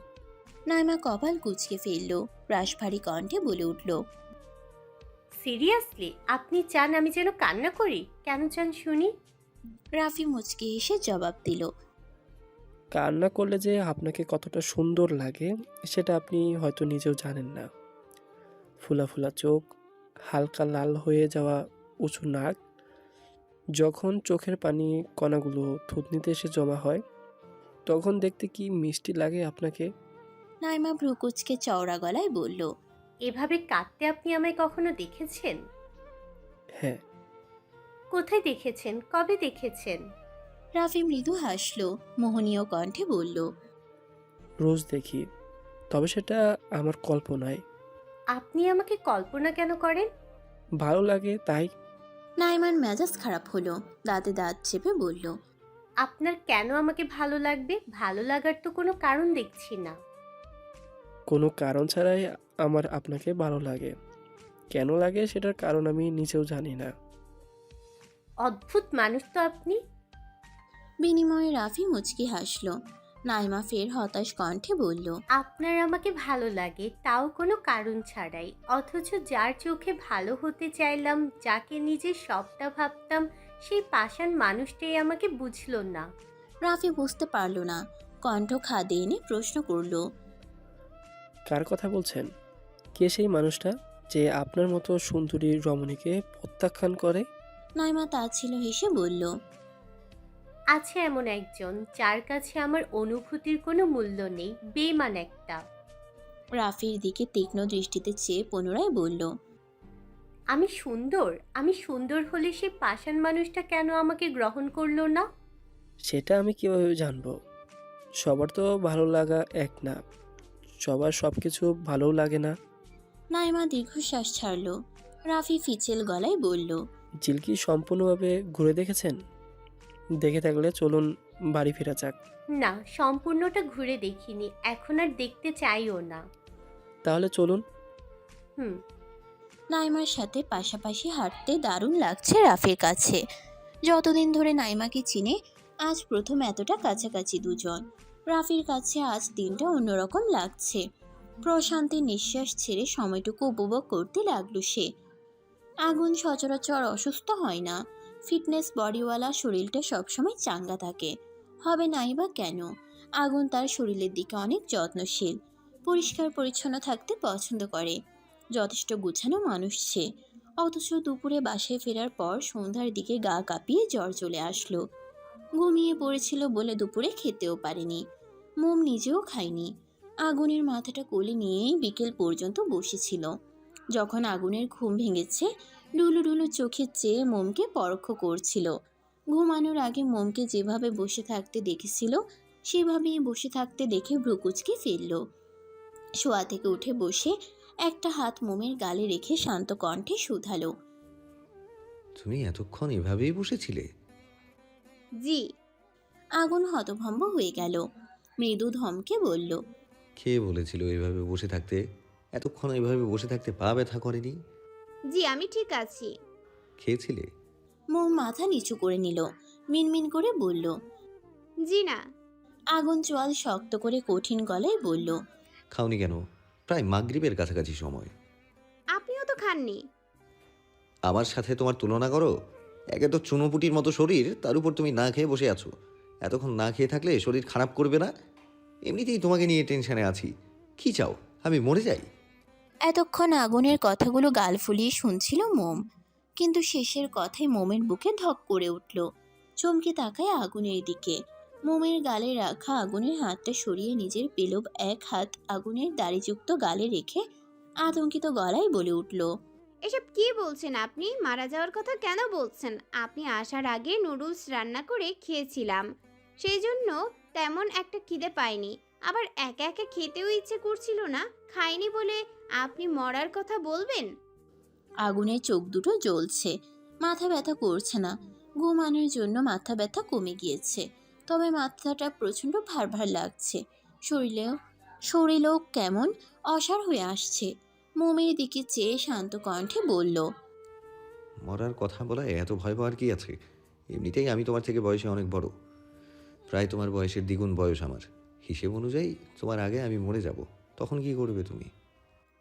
নাইমা কপাল কুঁচকে ফেলল। রাশভারী কণ্ঠে বলে উঠল, সিরিয়াসলি আপনি চান আমি যেন কান্না করি? কেন চান শুনি? রাফি মুচকি হেসে জবাব দিল, কান্না করলে যে আপনাকে কতটা সুন্দর লাগে সেটা আপনি হয়তো নিজেও জানেন না। ফুলা ফুলা চোখ, হালকা লাল হয়ে যাওয়া উঁচু নাক, যখন চোখের পানি কণাগুলো থুতনিতে এসে জমা হয় তখন দেখতে কি মিষ্টি লাগে আপনাকে। নাইমা ভ্রুকুচকে চওড়া গলায় বলল, এভাবে কাঁদতে আপনি আমায় কখনো দেখেছেন? হ্যাঁ। কোথায় দেখেছেন? কবে দেখেছেন? রাফি মৃদু হাসল, মোহনীয় কণ্ঠে বলল, রোজ দেখি, তবে সেটা আমার কল্পনায়। আপনি আমাকে কল্পনা কেন করেন? ভালো লাগে তাই। নাইমার মেজাজ খারাপ হলো, দাঁতে দাঁত চেপে বলল, আপনার কেন আমাকে ভালো লাগবে? ভালো লাগার তো কোনো কারণ দেখছি না। কোনো কারণ ছাড়াই আমার আপনাকে ভালো লাগে। কেন লাগে সেটার কারণ আমি নিজেও জানি না। অদ্ভুত মানুষ তো আপনি। বিনিময়ে রাফি মুচকি হাসল। নাইমা ফের হতাশ কণ্ঠে বলল, আপনার আমাকে ভালো লাগে, তাও কোনো কারণ ছাড়াই, অথচ যার চোখে ভালো হতে চাইলাম, যাকে নিজের সবটা ভাবতাম, সেই পাষাণ মানুষটাই আমাকে বুঝলো না। রাফি বুঝতে পারল না, কণ্ঠ খাদে এনে প্রশ্ন করল, কার কথা বলছেন? কে সেই মানুষটা যে আপনার মতো সুন্দরী রমণীকে প্রত্যাখ্যান করে? নাইমা তাচ্ছিল হেসে বলল, আছে এমন একজন যার কাছে আমার অনুভূতির কোনো মূল্য নেই, বেমান একটা। রাফির দিকে তীক্ষ্ণ দৃষ্টিতে চেয়ে পুনরায় বলল, আমি সুন্দর হলে সে পাষাণ মানুষটা কেন আমাকে গ্রহণ করলো না? সেটা আমি কিভাবে জানবো? সবার তো ভালো লাগা এক না, সবার সব কিছু ভালোও লাগে না। নাইমা দীর্ঘশ্বাস ছাড়ল। রাফি ফিচেল গলায় বলল, ঝিল কি সম্পূর্ণভাবে ঘুরে দেখেছেন? দেখে থাকলে চলুন বাড়ি ফেরা যাক। না, সম্পূর্ণটা ঘুরে দেখিনি, এখন আর দেখতে চাইও না। তাহলে চলুন। হুম। নাইমার সাথে পাশাপাশি হাঁটতে দারুণ লাগছে রাফির কাছে। যতদিন ধরে নাইমাকে চিনে, আজ প্রথম এতটা কাছাকাছি দুজন। রাফির কাছে আজ দিনটা অন্যরকম লাগছে। প্রশান্তির নিঃশ্বাস ছেড়ে সময়টুকু উপভোগ করতে লাগলো সে। আগুন সচরাচর অসুস্থ হয় না, ফিটনেস বডিওয়ালা, শরীরটা সবসময় চাঙ্গা থাকে। হবে নাই বা কেন? আগুন তার শরীরের দিকে অনেক যত্নশীল, পরিষ্কার পরিচ্ছন্ন থাকতে পছন্দ করে। যথেষ্ট গুছানো মানুষ সে। অথচ দুপুরে বাসায় ফেরার পর সন্ধ্যার দিকে গা কাঁপিয়ে জ্বর চলে আসলো। ঘুমিয়ে পড়েছিল বলে দুপুরে খেতেও পারেনি, মোম নিজেও খায়নি। আগুনের মাথাটা কোলে নিয়েই বিকেল পর্যন্ত বসেছিল। যখন আগুনের ঘুম ভেঙেছে, ডুলু ডুলু চোখে চেয়ে মোমকে পরখ করছিল। ঘুমানোর আগে মোমকে যেভাবে বসে থাকতে দেখেছিল সেভাবেই বসে থাকতে দেখে ভ্রুকুচকে ফেলল। শোয়া থেকে উঠে বসে একটা হাত মোমের গালে রেখে শান্ত কণ্ঠে শুধালো, তুমি এতক্ষণ এভাবেই বসেছিলে? জি। আগুন হতভম্ব হয়ে গেল। মৃদু ধমকে বলল, কে বলেছিল এভাবে বসে থাকতে? এতক্ষণ এভাবে বসে থাকতে পা ব্যথা করেনি? জি, আমি ঠিক আছি। খেয়েছিলে? মোম মাথা নিচু করে নিল, মিনমিন করে বলল, জি না। আগুন চোয়াল শক্ত করে কঠিন গলায় বলল, খাওনি কেন? প্রায় মাগরিবের কাছাকাছি সময়। আপনিও তো খাননি। আমার সাথে তোমার তুলনা করো? একে তো চুনোপুটির মতো শরীর, তার উপর তুমি না খেয়ে বসে আছো। এতক্ষণ না খেয়ে থাকলে শরীর খারাপ করবে না? এমনিতেই তোমাকে নিয়ে টেনশনে আছি। কি চাও আমি মরে যাই? এতক্ষণ আগুনের কথাগুলো গাল ফুলিয়ে শুনছিল মোম, কিন্তু শেষের কথায় মোমের বুকে ধক করে উঠল। চমকে তাকায় আগুনের দিকে। মোমের গালে রাখা আগুনের হাতটা সরিয়ে নিজের পেলব এক হাত আগুনের দাড়িযুক্ত গালে রেখে আতঙ্কিত গলায় বলে উঠল, এসব কি বলছেন আপনি? মারা যাওয়ার কথা কেন বলছেন? আপনি আসার আগে নুডলস রান্না করে খেয়েছিলাম, সেই জন্য তেমন একটা খিদে পাইনি। আবার একা একা খেতেও ইচ্ছে করছিল না, খাইনি বলে আপনি মরার কথা বলবেন? আগুনের চোখ দুটো জ্বলছে, মাথা ব্যথা করছে না। ঘুমানোর জন্য মাথা ব্যথা কমে গিয়েছে, তবে মাথাটা প্রচণ্ড ভার ভার লাগছে। শরীরেও কেমন অসাড় হয়ে আসছে। মোমের দিকে চেয়ে শান্ত কণ্ঠে বলল, মরার কথা বলা এত ভয় পাওয়ার কি আছে? এমনিতেই আমি তোমার থেকে বয়সে অনেক বড়, প্রায় তোমার বয়সের দ্বিগুণ বয়স আমার। হিসেব অনুযায়ী তোমার আগে আমি মরে যাব, তখন কি করবে তুমি?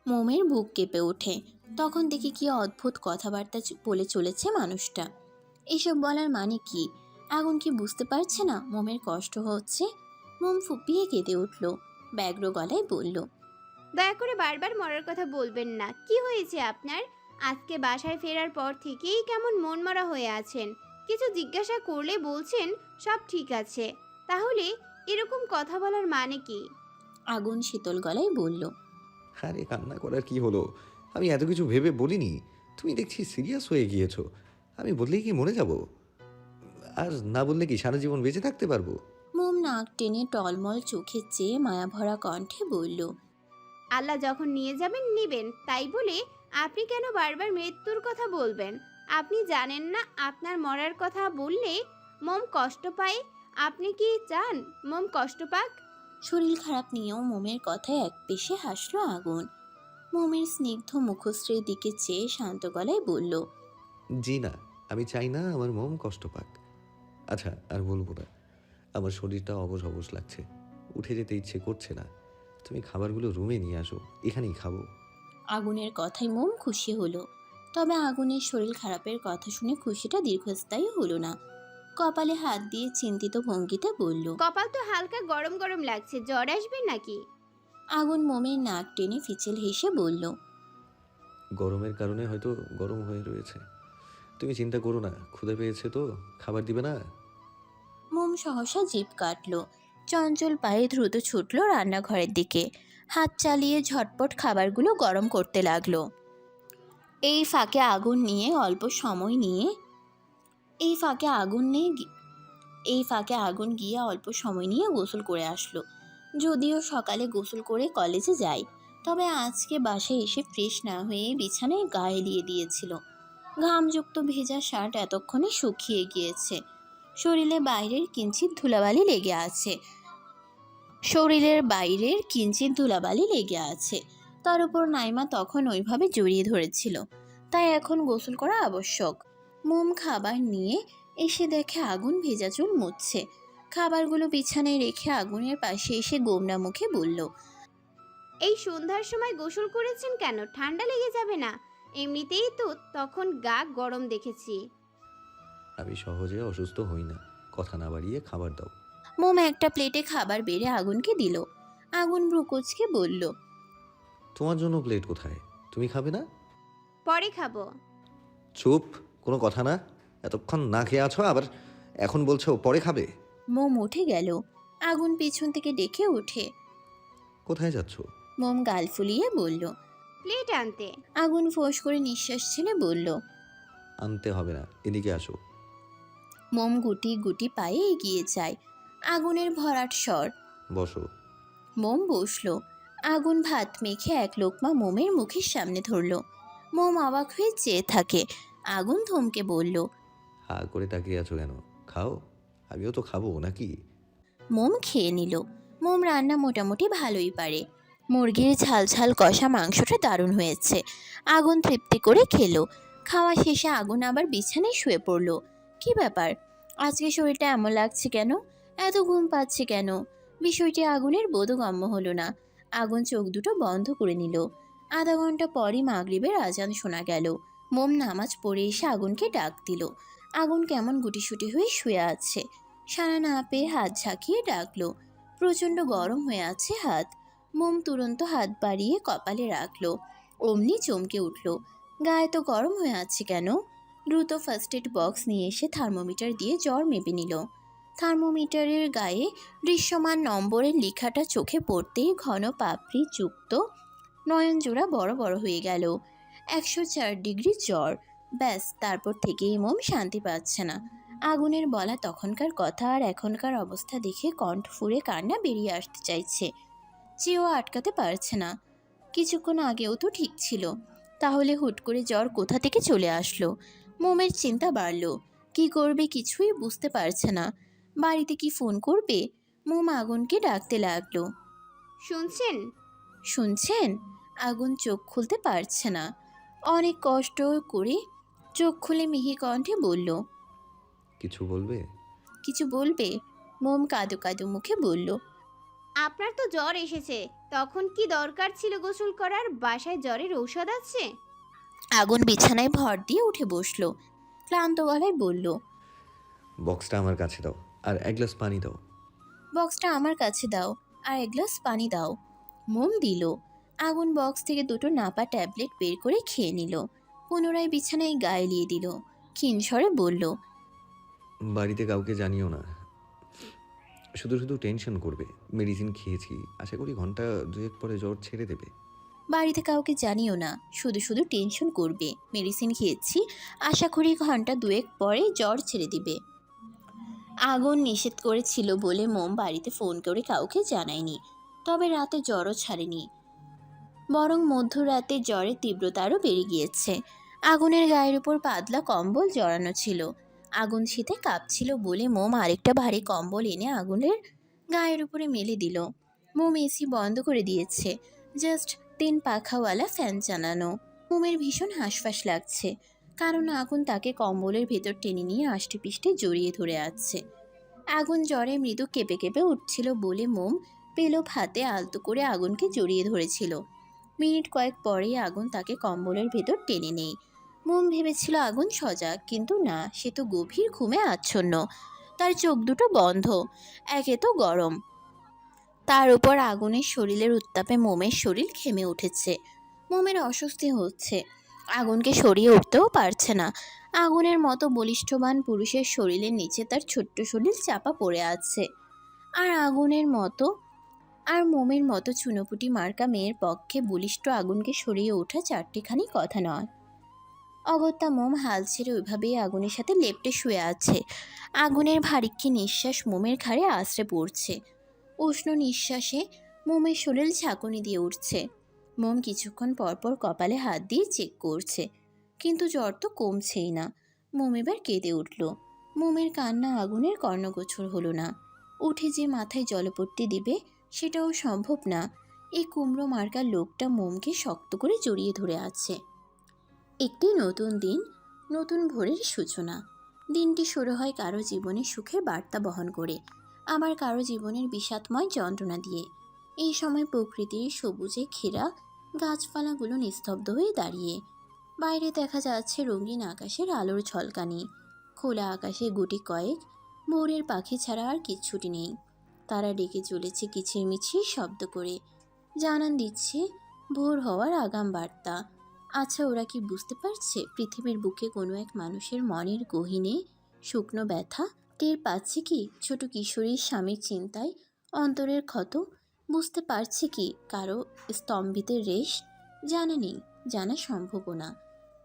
মোমের বুক কেঁপে ওঠে। তখন দেখি কি অদ্ভুত কথাবার্তা বলে চলেছে মানুষটা। এসব বলার মানে কি? আগুন কি বুঝতে পারছে না মোমের কষ্ট হচ্ছে? মোম ফুপিয়ে কেঁদে উঠল, ব্যগ্র গলায় বলল, দয়া করে বারবার মরার কথা বলবেন না। কি হয়েছে আপনার? আজকে বাসায় ফেরার পর থেকেই কেমন মনমরা হয়ে আছেন। কিছু জিজ্ঞাসা করলে বলছেন সব ঠিক আছে। তাহলে এরকম কথা বলার মানে কি? আগুন শীতল গলায় বলল, আরে কান্না করার কি হলো? আমি এত কিছু ভেবে বলিনি। তুমি দেখছি সিরিয়াস হয়ে গিয়েছো। আমি বললেই কি মরে যাব? আর না বললে কি সারা জীবন বেঁচে থাকতে পারবো? মোম নাক টেনে টলমল চোখে চেয়ে মায়াভরা কণ্ঠে বলল, আল্লাহ যখন নিয়ে যাবেন নিবেন, তাই বলে আপনি কেন বারবার মৃত্যুর কথা বলবেন? আপনি জানেন না আপনার মরার কথা বললে মম কষ্ট পায়? আপনি কি চান মম কষ্ট পাক? শরীর খারাপ নিয়েও মোমের কথায় এক পেশে হাসল আগুন। মোমের স্নিগ্ধ মুখশ্রীর দিকে চেয়ে শান্ত গলায় বলল, জি না, আমি চাই না আমার মম কষ্ট পাক। আচ্ছা, আর বলবো না। আমার শরীরটা অবশ অবশ লাগছে, উঠে যেতে ইচ্ছে করছে না। তুমি খাবারগুলো রুমে নিয়ে আসো, এখানেই খাবো। আগুনের কথায় মোম খুশি হলো। তবে আগুনের শরীর খারাপের কথা শুনে খুশিটা দীর্ঘস্থায়ী হলো না। কপালে হাত দিয়ে চিন্তিত ভঙ্গিতে বলল, কপাল তো হালকা গরম গরম লাগছে, জ্বর আসবে নাকি? আগুন মোমের নাক টেনে ফিচেল হেসে বলল, গরমের কারণে হয়তো গরম হয়ে রয়েছে। তুমি চিন্তা করো না, ক্ষুধা পেয়েছে তো, খাবার দিবে না? মোম সহসা জিভ কাটল। চঞ্চল পায়ে দ্রুত ছুটল রান্নাঘরের দিকে। হাত চালিয়ে ঝটপট খাবারগুলো গরম করতে লাগলো। এই ফাঁকে আগুন নিয়ে অল্প সময় নিয়ে এই ফাঁকে আগুন নিয়ে গি- এই ফাঁকে আগুন গিয়ে অল্প সময় নিয়ে গোসল করে আসলো। যদিও সকালে গোসল করে কলেজে যায়, তবে আজকে বাসায় এসে ফ্রেশ না হয়ে বিছানায় গায়ে দিয়ে দিয়েছিল। ঘামযুক্ত ভেজা শার্ট এতক্ষণে শুকিয়ে গিয়েছে। শরীরের বাইরের কিঞ্চিত ধুলাবালি লেগে আছে। তার উপর নাইমা তখন ওইভাবে জড়িয়ে ধরেছিল, তাই এখন গোসল করা আবশ্যক। মোম খাবার নিয়ে এসে দেখে আগুন ভেজা চুল মুছছে। খাবারগুলো বিছানায় রেখে আগুনের পাশে এসে গোমরা মুখে বলল, এই সন্ধ্যার সময় গোসল করেছেন কেন? ঠান্ডা লেগে যাবে না? এমনিতেই তো তখন গা গরম দেখেছি। আমি সহজে অসুস্থ হই না, কথা না বাড়িয়ে খাবার দাও। মোম একটা প্লেটে খাবার বেড়ে আগুনকে দিল। আগুন ভ্রুকুচকে বলল, তোমার জন্য প্লেট কোথায়? তুমি খাবে না? পরে খাবো। চুপ, কোনো কথা না। এতক্ষণ না খেয়ে আছো, আবার এখন বলছো পরে খাবে? মোম উঠে গেল। আগুন পিছন থেকে ডেকে ওঠে। কোথায় যাচ্ছ? মোম গাল ফুলিয়ে বলল। প্লেট আনতে। আগুন ফোঁস করে নিঃশ্বাস ছেড়ে বলল। আনতে হবে না, এদিকে আসো। মোম গুটি গুটি পায়ে এগিয়ে যায়। আগুনের ভরাট স্বর। বসো। মোম বসলো। আগুন ভাত মেখে এক লোকমা মোমের মুখের সামনে ধরল। মোম অবাক হয়ে চেয়ে থাকে। আগুন থমকে বলল। হা করে তাকিয়ে আছো কেন? খাও, আমিও তো খাবো নাকি? মোম খেয়ে নিল। মোম রান্না মোটামুটি ভালোই পারে। মুরগির ঝাল ঝাল কষা মাংসটা দারুণ হয়েছে। আগুন তৃপ্তি করে খেলো। খাওয়া শেষে আগুন আবার বিছানায় শুয়ে পড়ল। কি ব্যাপার, আজকে শরীরটা এমন লাগছে কেন? এত ঘুম পাচ্ছে কেন? বিষয়টি আগুনের বোধগম্য হলো না। আগুন চোখ দুটো বন্ধ করে নিল। আধা ঘন্টা পরই মাগরিবের আজান শোনা গেল। মোম নামাজ পড়ে এসে আগুনকে ডাক দিল। আগুন কেমন গুটিসুটি হয়ে শুয়ে আছে। সাড়া না পেয়ে হাত ঝাঁকিয়ে ডাকলো। প্রচণ্ড গরম হয়ে আছে হাত। মোম তুরন্ত হাত বাড়িয়ে কপালে রাখলো। অমনি চমকে উঠল। গায়ে তো গরম হয়ে আছে কেন? দ্রুত ফার্স্ট এড বক্স নিয়ে এসে থার্মোমিটার দিয়ে জ্বর মেপে নিল। থার্মোমিটারের গায়ে দৃশ্যমান নম্বরের লেখাটা চোখে পড়তেই ঘন পাপড়ি যুক্ত নয়নজোড়া বড় বড় হয়ে গেল। 104 ডিগ্রি জ্বর। ব্যাস, তারপর থেকেই মোম শান্তি পাচ্ছে না। আগুনের বলা তখনকার কথা আর এখনকার অবস্থা দেখে কণ্ঠ ফুঁড়ে কান্না বেরিয়ে আসতে চাইছে, চেয়েও আটকাতে পারছে না। কিছুক্ষণ আগেও তো ঠিক ছিল, তাহলে হুট করে জ্বর কোথা থেকে চলে আসলো? মোমের চিন্তা বাড়ল। কি করবে কিছুই বুঝতে পারছে না। বাড়িতে কি ফোন করবে? মোম আগুনকে ডাকতে লাগলো। শুনছেন? শুনছেন? আগুন চোখ খুলতে পারছে না। অনেক কষ্ট করে চোখ খুলে মিহি কণ্ঠে বলল, কিছু বলবে? কিছু বলবে? মোম কাঁদো কাঁদো মুখে বলল, আপনার তো জ্বর এসেছে, তখন কি দরকার ছিল গোসল করার? বাসায় জ্বরের ঔষধ আছে। আগুন বিছানায় ভর দিয়ে উঠে বসলো। ক্লান্ত গলায় বলল, বক্সটা আমার কাছে দাও, আর এক গ্লাস পানি দাও। বক্সটা আমার কাছে দাও, আর এক গ্লাস পানি দাও। মোম দিল। আগুন বক্স থেকে দুটো নাপা ট্যাবলেট বের করে খেয়ে নিল। পুনরায় বিছানায় গায়ে লিয়ে দিল। ক্ষীণ স্বরে বলল, বাড়িতে কাউকে জানিও না, শুধু শুধু টেনশন করবে। মেডিসিন খেয়েছি, আশা করি ঘন্টা দুয়েক পরে জ্বর ছেড়ে দেবে। বাড়িতে কাউকে জানিও না, শুধু শুধু টেনশন করবে। মেডিসিন খেয়েছি, আশা করি ঘন্টা দুয়েক পরে জ্বর ছেড়ে দিবে। আগুন নিষেধ করেছিল বলে মোম বাড়িতে ফোন করে কাউকে জানায়নি। তবে রাতে জ্বরও ছাড়েনি, বরং মধ্যরাতে জ্বরের তীব্রতা আরও বেড়ে গিয়েছে। আগুনের গায়ের উপর পাতলা কম্বল জড়ানো ছিল। আগুন শীতে কাঁপছিল বলে মোম আরেকটা ভারী কম্বল এনে আগুনের গায়ের উপরে মেলে দিল। মোম এসি বন্ধ করে দিয়েছে, জাস্ট 3 পাখাওয়ালা ফ্যান চালানো। মোমের ভীষণ হাঁসফাঁস লাগছে, কারণ আগুন তাকে কম্বলের ভেতর টেনে নিয়ে আষ্টেপৃষ্টে জড়িয়ে ধরে আছে। আগুন জ্বরে মৃদু কেঁপে কেঁপে উঠছিল বলে মোম পেলব হাতে আলতো করে আগুনকে জড়িয়ে ধরেছিল। মিনিট কয়েক পরেই আগুন তাকে কম্বলের ভেতর টেনে নেয়। মোম ভেবেছিল আগুন সজাগ, কিন্তু না, সে তো গভীর ঘুমে আচ্ছন্ন। তার চোখ দুটো বন্ধ, একে তো গরম, তার উপর আগুনের শরীরের উত্তাপে মোমের শরীর ঘেমে উঠেছে। মোমের অস্বস্তি হচ্ছে, আগুনকে সরিয়ে উঠতেও পারছে না। আগুনের মতো বলিষ্ঠবান পুরুষের শরীরের নিচে তার ছোট্ট শরীর চাপা পড়ে আছে। আর মোমের মতো চুনোপুটি মার্কা মেয়ের পক্ষে বলিষ্ঠ আগুনকে সরিয়ে ওঠা চারটিখানি কথা নয়। অগত্যা মোম হাল ছেড়ে ওইভাবেই আগুনের সাথে লেপ্টে শুয়ে আছে। আগুনের ভারিক্কি নিঃশ্বাস মোমের ঘাড়ে আছড়ে পড়ছে। উষ্ণ নিঃশ্বাসে মোমের শরীর ঝাঁকুনি দিয়ে উঠছে। মোম কিছুক্ষণ পরপর কপালে হাত দিয়ে চেক করছে, কিন্তু জ্বর তো কমছেই না। মোম এবার কেঁদে উঠল। মোমের কান্না আগুনের কর্ণগোচর হলো না। উঠে যে মাথায় জলপট্টি দিবে সেটাও সম্ভব না। এই কুমড়ো মার্কার লোকটা মোমকে শক্ত করে জড়িয়ে ধরে আছে। একটি নতুন দিন, নতুন ভোরের সূচনা। দিনটি শুরু হয় কারো জীবনে সুখের বার্তা বহন করে, আবার কারো জীবনের বিষাদময় যন্ত্রণা দিয়ে। এই সময় প্রকৃতির সবুজে ঘেরা গাছপালাগুলো নিস্তব্ধ হয়ে দাঁড়িয়ে। বাইরে দেখা যাচ্ছে রঙিন আকাশের আলোর ঝলকানি। খোলা আকাশে গুটি কয়েক ভোরের পাখি ছাড়া আর কিচ্ছুটি নেই। তারা ডেকে চলেছে কিচিরমিচির শব্দ করে, জানান দিচ্ছে ভোর হওয়ার আগাম বার্তা। আচ্ছা, ওরা কি বুঝতে পারছে পৃথিবীর বুকে কোনো এক মানুষের মনের গহীনে শুকনো ব্যথা? টের পাচ্ছে কি ছোট কিশোরীর স্বামীর চিন্তায় অন্তরের ক্ষত? বুঝতে পারছে কি কারো স্তম্ভিত রেশ? জানা নেই, জানা সম্ভবও না।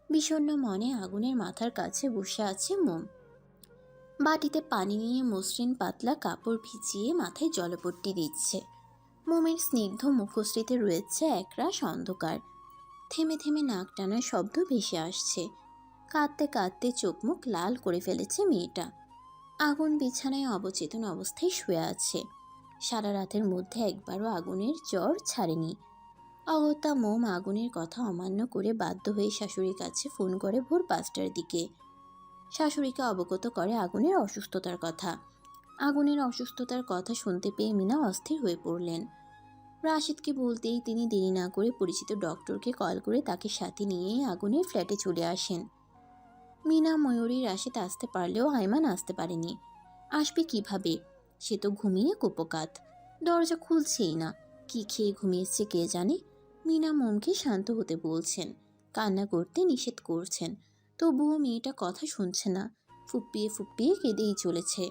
বিষণ্ণ মনে আগুনের মাথার কাছে বসে আছে মোম। বাটিতে পানি নিয়ে মসৃণ পাতলা কাপড় ভিজিয়ে মাথায় জলপট্টি দিচ্ছে। মোমের স্নিগ্ধ মুখশ্রীতে রয়েছে একরাশ অন্ধকার। থেমে থেমে নাক টানার শব্দ ভেসে আসছে। কাঁদতে কাঁদতে চোখ মুখ লাল করে ফেলেছে মেয়েটা। আগুন বিছানায় অবচেতন অবস্থায় শুয়ে আছে। সারা রাতের মধ্যে একবারও আগুনের জ্বর ছাড়েনি। অগত্যা মোম আগুনের কথা অমান্য করে বাধ্য হয়ে শাশুড়ির কাছে ফোন করে ভোর 5টার দিকে। শাশুড়িকে অবগত করে আগুনের অসুস্থতার কথা। আগুনের অসুস্থতার কথা শুনতে পেয়ে মিনা অস্থির হয়ে পড়লেন। রাশিদকে বলতেই তিনি দেরি না করে পরিচিত ডক্টরকে কল করে তাকে সাথে নিয়ে আগুনের ফ্ল্যাটে চলে আসেন। মিনা ময়ূরী রাশিদ আসতে পারলেও আইমান আসতে পারেনি। আসবে কিভাবে? সে তো ঘুমিয়ে কুপোকাত, দরজা খুলছেই না। কি খেয়ে ঘুমিয়েছে কে জানে। মিনা মোমকে শান্ত হতে বলছেন, কান্না করতে নিষেধ করছেন, তবুও মেয়েটা কথা শুনছে না। ফুপিয়ে ফুপিয়ে কেঁদেই চলেছে।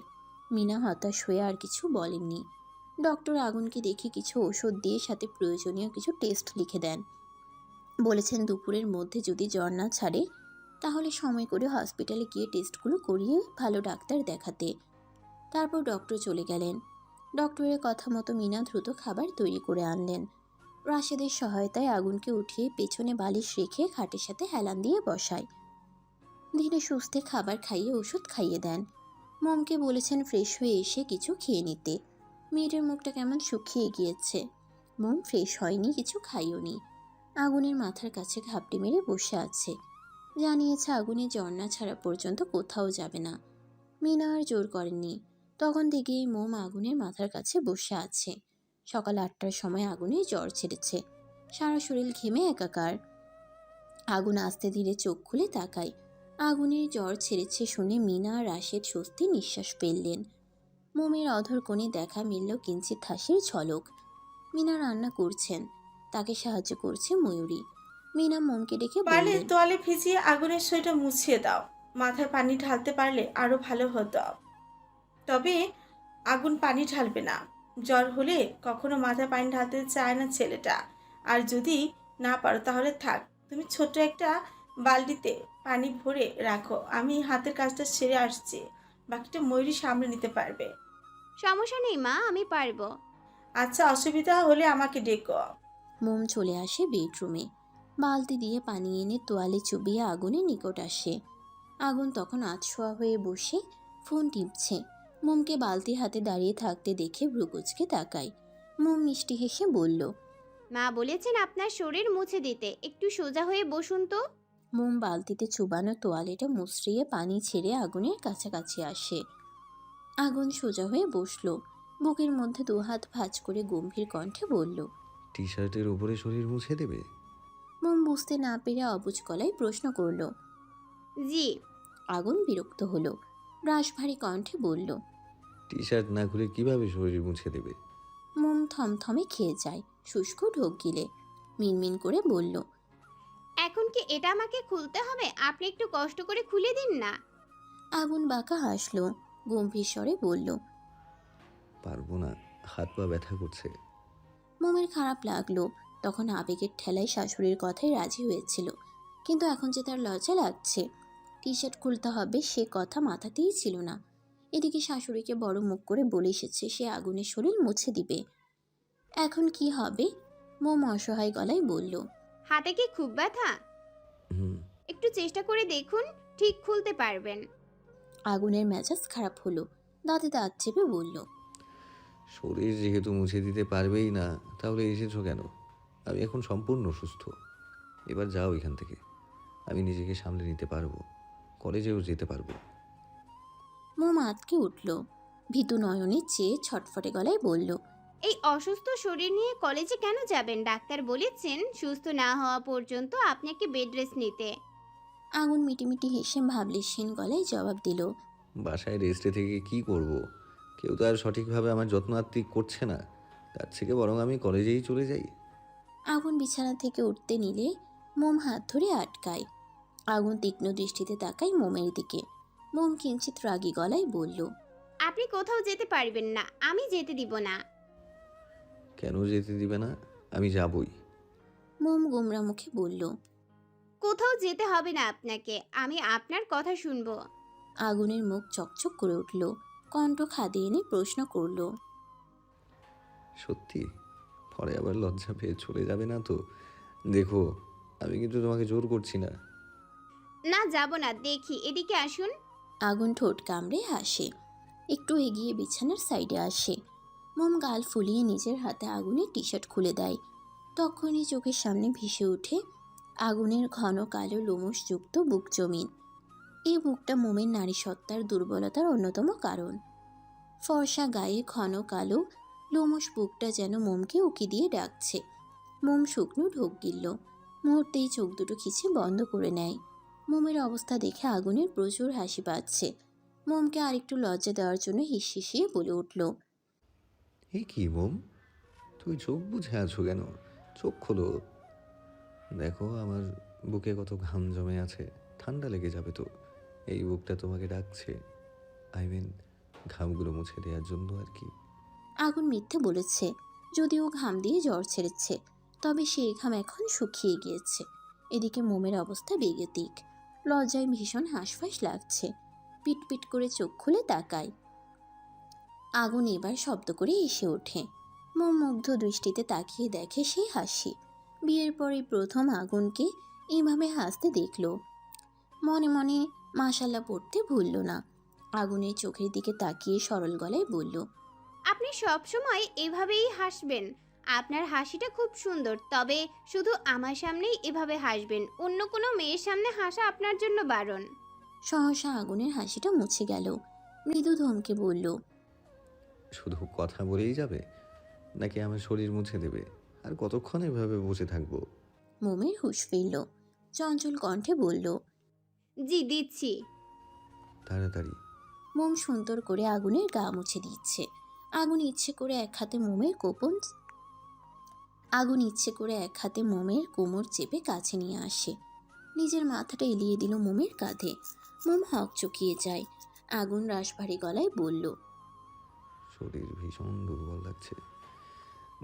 মিনা হতাশ হয়ে আর কিছু বলেননি। ডক্টর আগুনকে দেখে কিছু ওষুধ দিয়ে সাথে প্রয়োজনীয় কিছু টেস্ট লিখে দেন। বলেছেন দুপুরের মধ্যে যদি জ্বর না ছাড়ে তাহলে সময় করে হসপিটালে গিয়ে টেস্টগুলো করিয়ে ভালো ডাক্তার দেখাতে। তারপর ডক্টর চলে গেলেন। ডক্টরের কথা মতো মিনা দ্রুত খাবার তৈরি করে আনলেন। রাশেদের সহায়তায় আগুনকে উঠিয়ে পেছনে বালিশ রেখে খাটের সাথে হেলান দিয়ে বসায়। ধীরে সুস্থে খাবার খাইয়ে ওষুধ খাইয়ে দেন। মোমকে বলেছেন ফ্রেশ হয়ে এসে কিছু খেয়ে নিতে। মেয়েটার মুখটা কেমন শুকিয়ে গিয়েছে। মোম ফ্রেশ হয়নি, কিছু খাইওনি। আগুনের মাথার কাছে ঘাপটি মেরে বসে আছে। জানিয়েছে আগুনে জ্বর না ছাড়া পর্যন্ত কোথাও যাবে না। মিনা আর জোর করেননি। তখন থেকেই মোম আগুনের মাথার কাছে বসে আছে। সকাল 8টার সময় আগুনে জ্বর ছেড়েছে। সারা শরীর ঘেমে একাকার। আগুন আস্তে ধীরে চোখ খুলে তাকায়। আগুনের জ্বর ছেড়েছে শুনে মিনা আর রাশেদ স্বস্তি নিঃশ্বাস ফেললেন। মোমের অধর কোণে দেখা মিলল কিঞ্চিত হাসির ঝলক। মিনা রান্না করছেন, তাকে সাহায্য করছে ময়ূরী। মিনা মোমকে ডেকে পারলে বললেন, তোয়ালে ভিজিয়ে আগুনের সইটা মুছিয়ে দাও। মাথায় পানি ঢালতে পারলে আরো ভালো হতো, তবে আগুন পানি ঢালবে না। জ্বর হলে কখনো মাথায় পানি ঢালতে চায় না ছেলেটা। আর যদি না পারো তাহলে থাক, তুমি ছোট একটা বালতিতে পানি ভরে রাখো, আমি হাতের কাজটা সেরে আসছি, বাকিটা ময়ূরী সামলে নিতে পারবে। সমস্যা নেই মা, আমি পারবো। আচ্ছা, অসুবিধা হলে আমাকে ডেকো। মোম চলে আসে বেডরুমে। বালতি দিয়ে পানি এনে তোয়ালে চুবিয়ে আগুনের নিকট আসে। আগুন তখন আতশোয়া হয়ে বসে ফোন টিপছে। মোমকে বালতির হাতে দাঁড়িয়ে থাকতে দেখে ভ্রুকুচকে তাকায়। মোম মিষ্টি হেসে বলল, মা বলেছেন আপনার শরীর মুছে দিতে, একটু সোজা হয়ে বসুন তো। মোম বালতিতে চুবানো তোয়ালেটা মুচড়িয়ে পানি ছেড়ে আগুনের কাছাকাছি আসে। আগুন সোজা হয়ে বসলো, বুকের মধ্যে দুহাত ভাঁজ করে গম্ভীর কণ্ঠে বলল, টি শার্টের উপরে শরীর মুছে দেবে? মোম বুঝতে না পেরে অবুঝ গলায় প্রশ্ন করল। জি। আগুন বিরক্ত হলো, রাশভারী কণ্ঠে বলল। টি শার্ট না খুলে কিভাবে শরীর মুছে দেবে? মোম থমথমে খেয়ে যায়, শুষ্ক ঢোক গিলে। মিনমিন করে বলল, এখন কি এটা আমাকে খুলতে হবে? আপনি একটু কষ্ট করে খুলে দিন না। আগুন বাঁকা হাসলো, গম্ভীর স্বরে বলল। পারবো না, হাত পা ব্যথা করছে। মোমের খারাপ লাগলো। তখন আবেগের ঠেলায় শাশুড়ির কথায় রাজি হয়েছিল, কিন্তু এখন যে তার লজ্জা লাগছে। টি শার্ট খুলতে হবে সে কথা মাথাতেই ছিল না। এদিকে শাশুড়িকে বড় মুখ করে বলে এসেছে সে আগুনের শরীর মুছে দিবে। এখন কি হবে? মোম অসহায় গলায় বলল, হাতে কি খুব ব্যথা? হুম। একটু চেষ্টা করে দেখুন, ঠিক খুলতে পারবেন। আগুনের মেজাজ খারাপ হলো, দাঁতে দাঁত চেপে বলল, শরীর যেহেতু মুছে দিতে পারবেই না, তাহলে এসেছো কেন? আমি এখন সম্পূর্ণ সুস্থ। এবার যাও এখান থেকে, আমি নিজেকে সামলে নিতে পারবো, কলেজেও যেতে পারবো। মোম আঁতকে উঠল, ভীতু নয়নে চেয়ে ছটফটে গলায় বলল, এই অসুস্থ শরীর নিয়ে কলেজে কেন যাবেন? ডাক্তার বলেছেন সুস্থ না হওয়া পর্যন্ত আপনাকে বেড রেস্ট নিতে। আগুন মিটিমিটি হেসে ভাবলেশহীন গলায় জবাব দিল, বাসায় রেস্টে থেকে কি করব? কেউ তো আর সঠিকভাবে আমার যত্ন আত্তি করছে না, তার থেকে বরং আমি কলেজেই চলে যাই। আগুন বিছানা থেকে উঠতে নিলে মোম হাত ধরে আটকায়। আগুন তীক্ষ্ণ দৃষ্টিতে তাকায় মোমের দিকে। মোম কিঞ্চিত রাগী গলায় বলল, আপনি কোথাও যেতে পারবেন না, আমি যেতে দিব না। কেন যেতে দিবে না? আমি যাবই। মোম গোমরা মুখে বলল, কোথাও যেতে হবে না আপনাকে, আমি আপনার কথা শুনবো। আগুনের মুখ চকচক করে উঠল, কণ্ঠ খাদে এনে প্রশ্ন করল, সত্যি? পরে আবার লজ্জা পেয়ে চলে যাবে না তো? দেখো, আমি কিন্তু তোমাকে জোর করছি না। না যাব না, দেখি এদিকে আসুন। আগুন ঠোঁট কামড়ে হাসে, একটু এগিয়ে বিছানার সাইডে আসে। মোম গাল ফুলিয়ে নিজের হাতে আগুনের টি শার্ট খুলে দেয়। তখনই চোখের সামনে ভেসে ওঠে আগুনের ঘন কালো লোমশযুক্ত বুক জমিন। এই বুকটা মোমের নারী সত্তার দুর্বলতার অন্যতম কারণ। ফর্সা গায়ে ঘন কালো লোমশ বুকটা যেন মোমকে উকি দিয়ে ডাকছে। মোম শুকনো ঢোক গিলল, মুহূর্তেই চোখ দুটো খিচে বন্ধ করে নেয়। মোমের অবস্থা দেখে আগুনের প্রচুর হাসি পাচ্ছে। মোমকে আরেকটু লজ্জা দেওয়ার জন্য হিসিয়ে বলে উঠল, এই কি মোম, তুমি চোখ বুঝে আছো কেন? চোখ খোলো, দেখো আমার বুকে কত ঘাম জমে আছে, ঠান্ডা লেগে যাবে তো। এই বুকটা তোমাকে ডাকছে, আই মিন ঘামগুলো মুছে দেওয়ার জন্য আর কি। আগুন মিথ্যে বলেছে, যদিও ঘাম দিয়ে জ্বর ছেড়েছে, তবে সেই ঘাম এখন শুকিয়ে গিয়েছে। এদিকে মোমের অবস্থা বেগতিক, লজ্জায় ভীষণ হাঁসফাঁস লাগছে। পিটপিট করে চোখ খুলে তাকায়। আগুন এবার শব্দ করে এসে ওঠে। মোম মুগ্ধ দৃষ্টিতে তাকিয়ে দেখে সেই হাসি। বিয়ের পরে প্রথম আগুনকে এইভাবে হাসতে দেখল। মনে মনে মাশাল্লাহ পড়তে ভুলল না। আগুনের চোখের দিকে তাকিয়ে সরল গলায় বলল, আপনি সব সময় এভাবেই হাসবেন। আপনার হাসিটা খুব সুন্দর, তবে শুধু আমার সামনেই এভাবে হাসবেন, অন্য কোনো মেয়ের সামনে হাসা আপনার জন্য বারণ। সহসা আগুনের হাসিটা মুছে গেল। মৃদু ধমকে বলল, শুধু কথা বলেই যাবে, নাকি আমার শরীর মুছে দেবে? আর কতক্ষণ এভাবে বসে থাকবো? মোমের হুঁশ ফিরল, চঞ্চল কণ্ঠে বলল, জি দিচ্ছি। তাড়াতাড়ি। মোম সুন্দর করে আগুনের গা মুছে দিচ্ছে। আগুন ইচ্ছে করে এক হাতে মোমের কোমর চেপে কাছে নিয়ে আসে। নিজের মাথাটা এলিয়ে দিল মোমের কাঁধে। মোম হক চুকিয়ে যায়। আগুন রাশভারী গলায় বলল, শরীর ভীষণ দুর্বল লাগছে,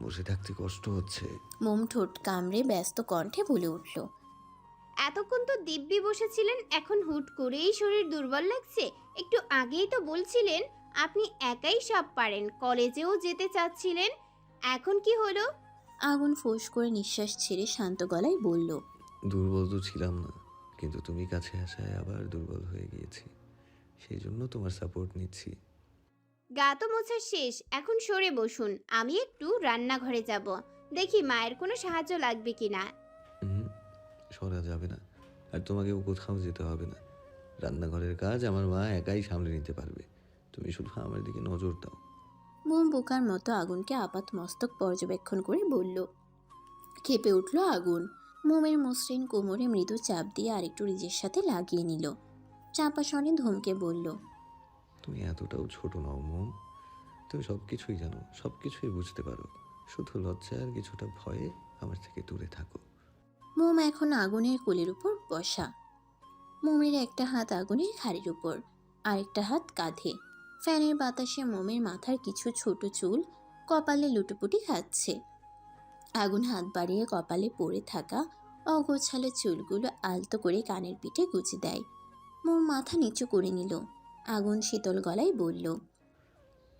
বসে থাকতে কষ্ট হচ্ছে। মোম ঠোঁট কামড়ে ব্যস্ত কণ্ঠে বলে উঠল, এতক্ষণ তো দিব্যি বসেছিলেন, এখন হুট করেই শরীর দুর্বল লাগছে? একটু আগেই তো বলছিলেন আপনি একাই সব পারেন, কলেজেও যেতে চাচ্ছিলেন, এখন কি হলো? আগুন ফোঁস করে নিঃশ্বাস ছেড়ে শান্ত গলায় বলল, দুর্বল তো ছিলাম না, কিন্তু তুমি কাছে আসায় আবার দুর্বল হয়ে গিয়েছি, সেই জন্য তোমার সাপোর্ট নিচ্ছি। গা তো মোছা শেষ, এখন সরে বসুন, আমি একটু রান্নাঘরে যাব, দেখি মায়ের কোনো সাহায্য লাগবে কিনা। হুম, সরা যাবে না, আর তোমাকেও কোথাও যেতে হবে না। রান্নাঘরের কাজ আমার মা একাই সামলে নিতে পারবে, তুমি শুধু আমার দিকে নজর দাও। মোম বোকার মতো আগুনকে আপাত মস্তক পর্যবেক্ষণ করে বলল। ক্ষেপে উঠল আগুন। মোমের মসৃণ কোমরে মৃদু চাপ দিয়ে আরেকটু নিজের সাথে লাগিয়ে নিল। চাপা স্বরে ধমকে বলল, তুমি এতটাও ছোট নও মোম, তুমি সব কিছুই জানো, সব কিছুই বুঝতে পারো, শুধু লজ্জা আর কিছুটা ভয়ে আমার থেকে দূরে থাকো। মোম এখন আগুনের কোলের উপর বসা। মোমের একটা হাত আগুনের ঘাড়ির উপর, আরেকটা হাত কাঁধে। ফ্যানের বাতাসে মোমের মাথার কিছু ছোট চুল কপালে লুটোপুটি খাচ্ছে। আগুন হাত বাড়িয়ে কপালে পড়ে থাকা অগোছালো চুলগুলো আলতো করে কানের পিঠে গুজে দেয়। মোম মাথা নিচু করে নিল। আগুন শীতল গলায় বলল,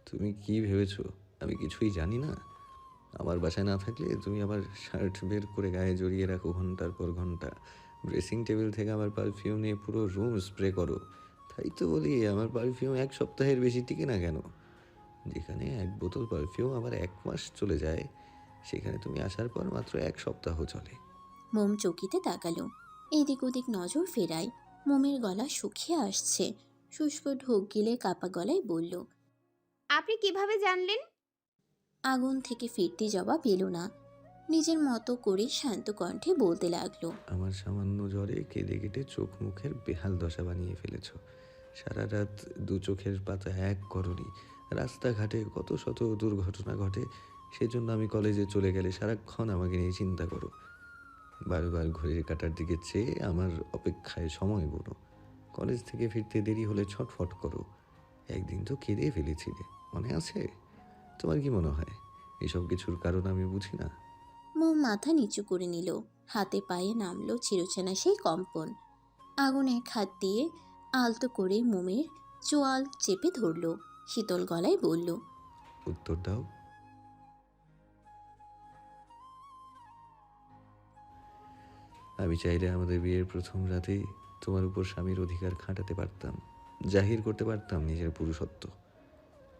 তুমি কি ভেবেছো আমি কিছুই জানি না? আমার বাসায় না থাকলে তুমি আমার শার্ট বের করে গায়ে জড়িয়ে রাখো ঘন্টার পর ঘন্টা, ড্রেসিং টেবিল থেকে আমার পারফিউম নিয়ে পুরো রুম স্প্রে করো। তাই তো বলি আমার পারফিউম 1 সপ্তাহের বেশি টিকে না কেন। যেখানে 1 বোতল পারফিউম আবার 1 মাস চলে যায়, সেখানে তুমি আসার পর মাত্র 1 সপ্তাহ চলে। মোম চকিতে তাকালো। এদিক ওদিক নজর ফেরায়। মোমের গলা শুকিয়ে আসছে। শুষ্ক ঢোক গিলে কাপা গলায় বলল, আপনি কিভাবে জানলেন? আগুন থেকে ফিরতি জবাব এলো না। নিজের মতো করে শান্ত কণ্ঠে বলতে লাগলো, আমার সামান্য জ্বরে কেঁদে কেটে চোখ মুখের বেহাল দশা বানিয়ে ফেলেছ। সারা রাত 2 চোখের পাতা এক করনি। রাস্তাঘাটে কত শত দুর্ঘটনা ঘটে, সেজন্য আমি কলেজে চলে গেলে সারাক্ষণ আমাকে নিয়ে চিন্তা করো। বারবার ঘড়ির কাঁটার দিকে চেয়ে আমার অপেক্ষায় সময় গুনো। কলেজ থেকে ফিরতে দেরি হলে ছটফট করো। একদিন তো কেঁদে ফেলেছিলে, মনে আছে? তোমার কি মনে হয় এসব কিছুর কারণ আমি বুঝি না? মোম মাথা নিচু করে নিল। হাতে পায়ে নামলো চিরচেনা সেই কম্পন। আগুন এক হাত দিয়ে আলতো করে মোমের চোয়াল চেপে ধরল। শীতল গলায় বলল, উত্তর দাও। আমি চাইলে আমাদের বিয়ের প্রথম রাতেই তোমার উপর স্বামীর অধিকার খাটাতে পারতাম, জাহির করতে পারতাম নিজের পুরুষত্ব।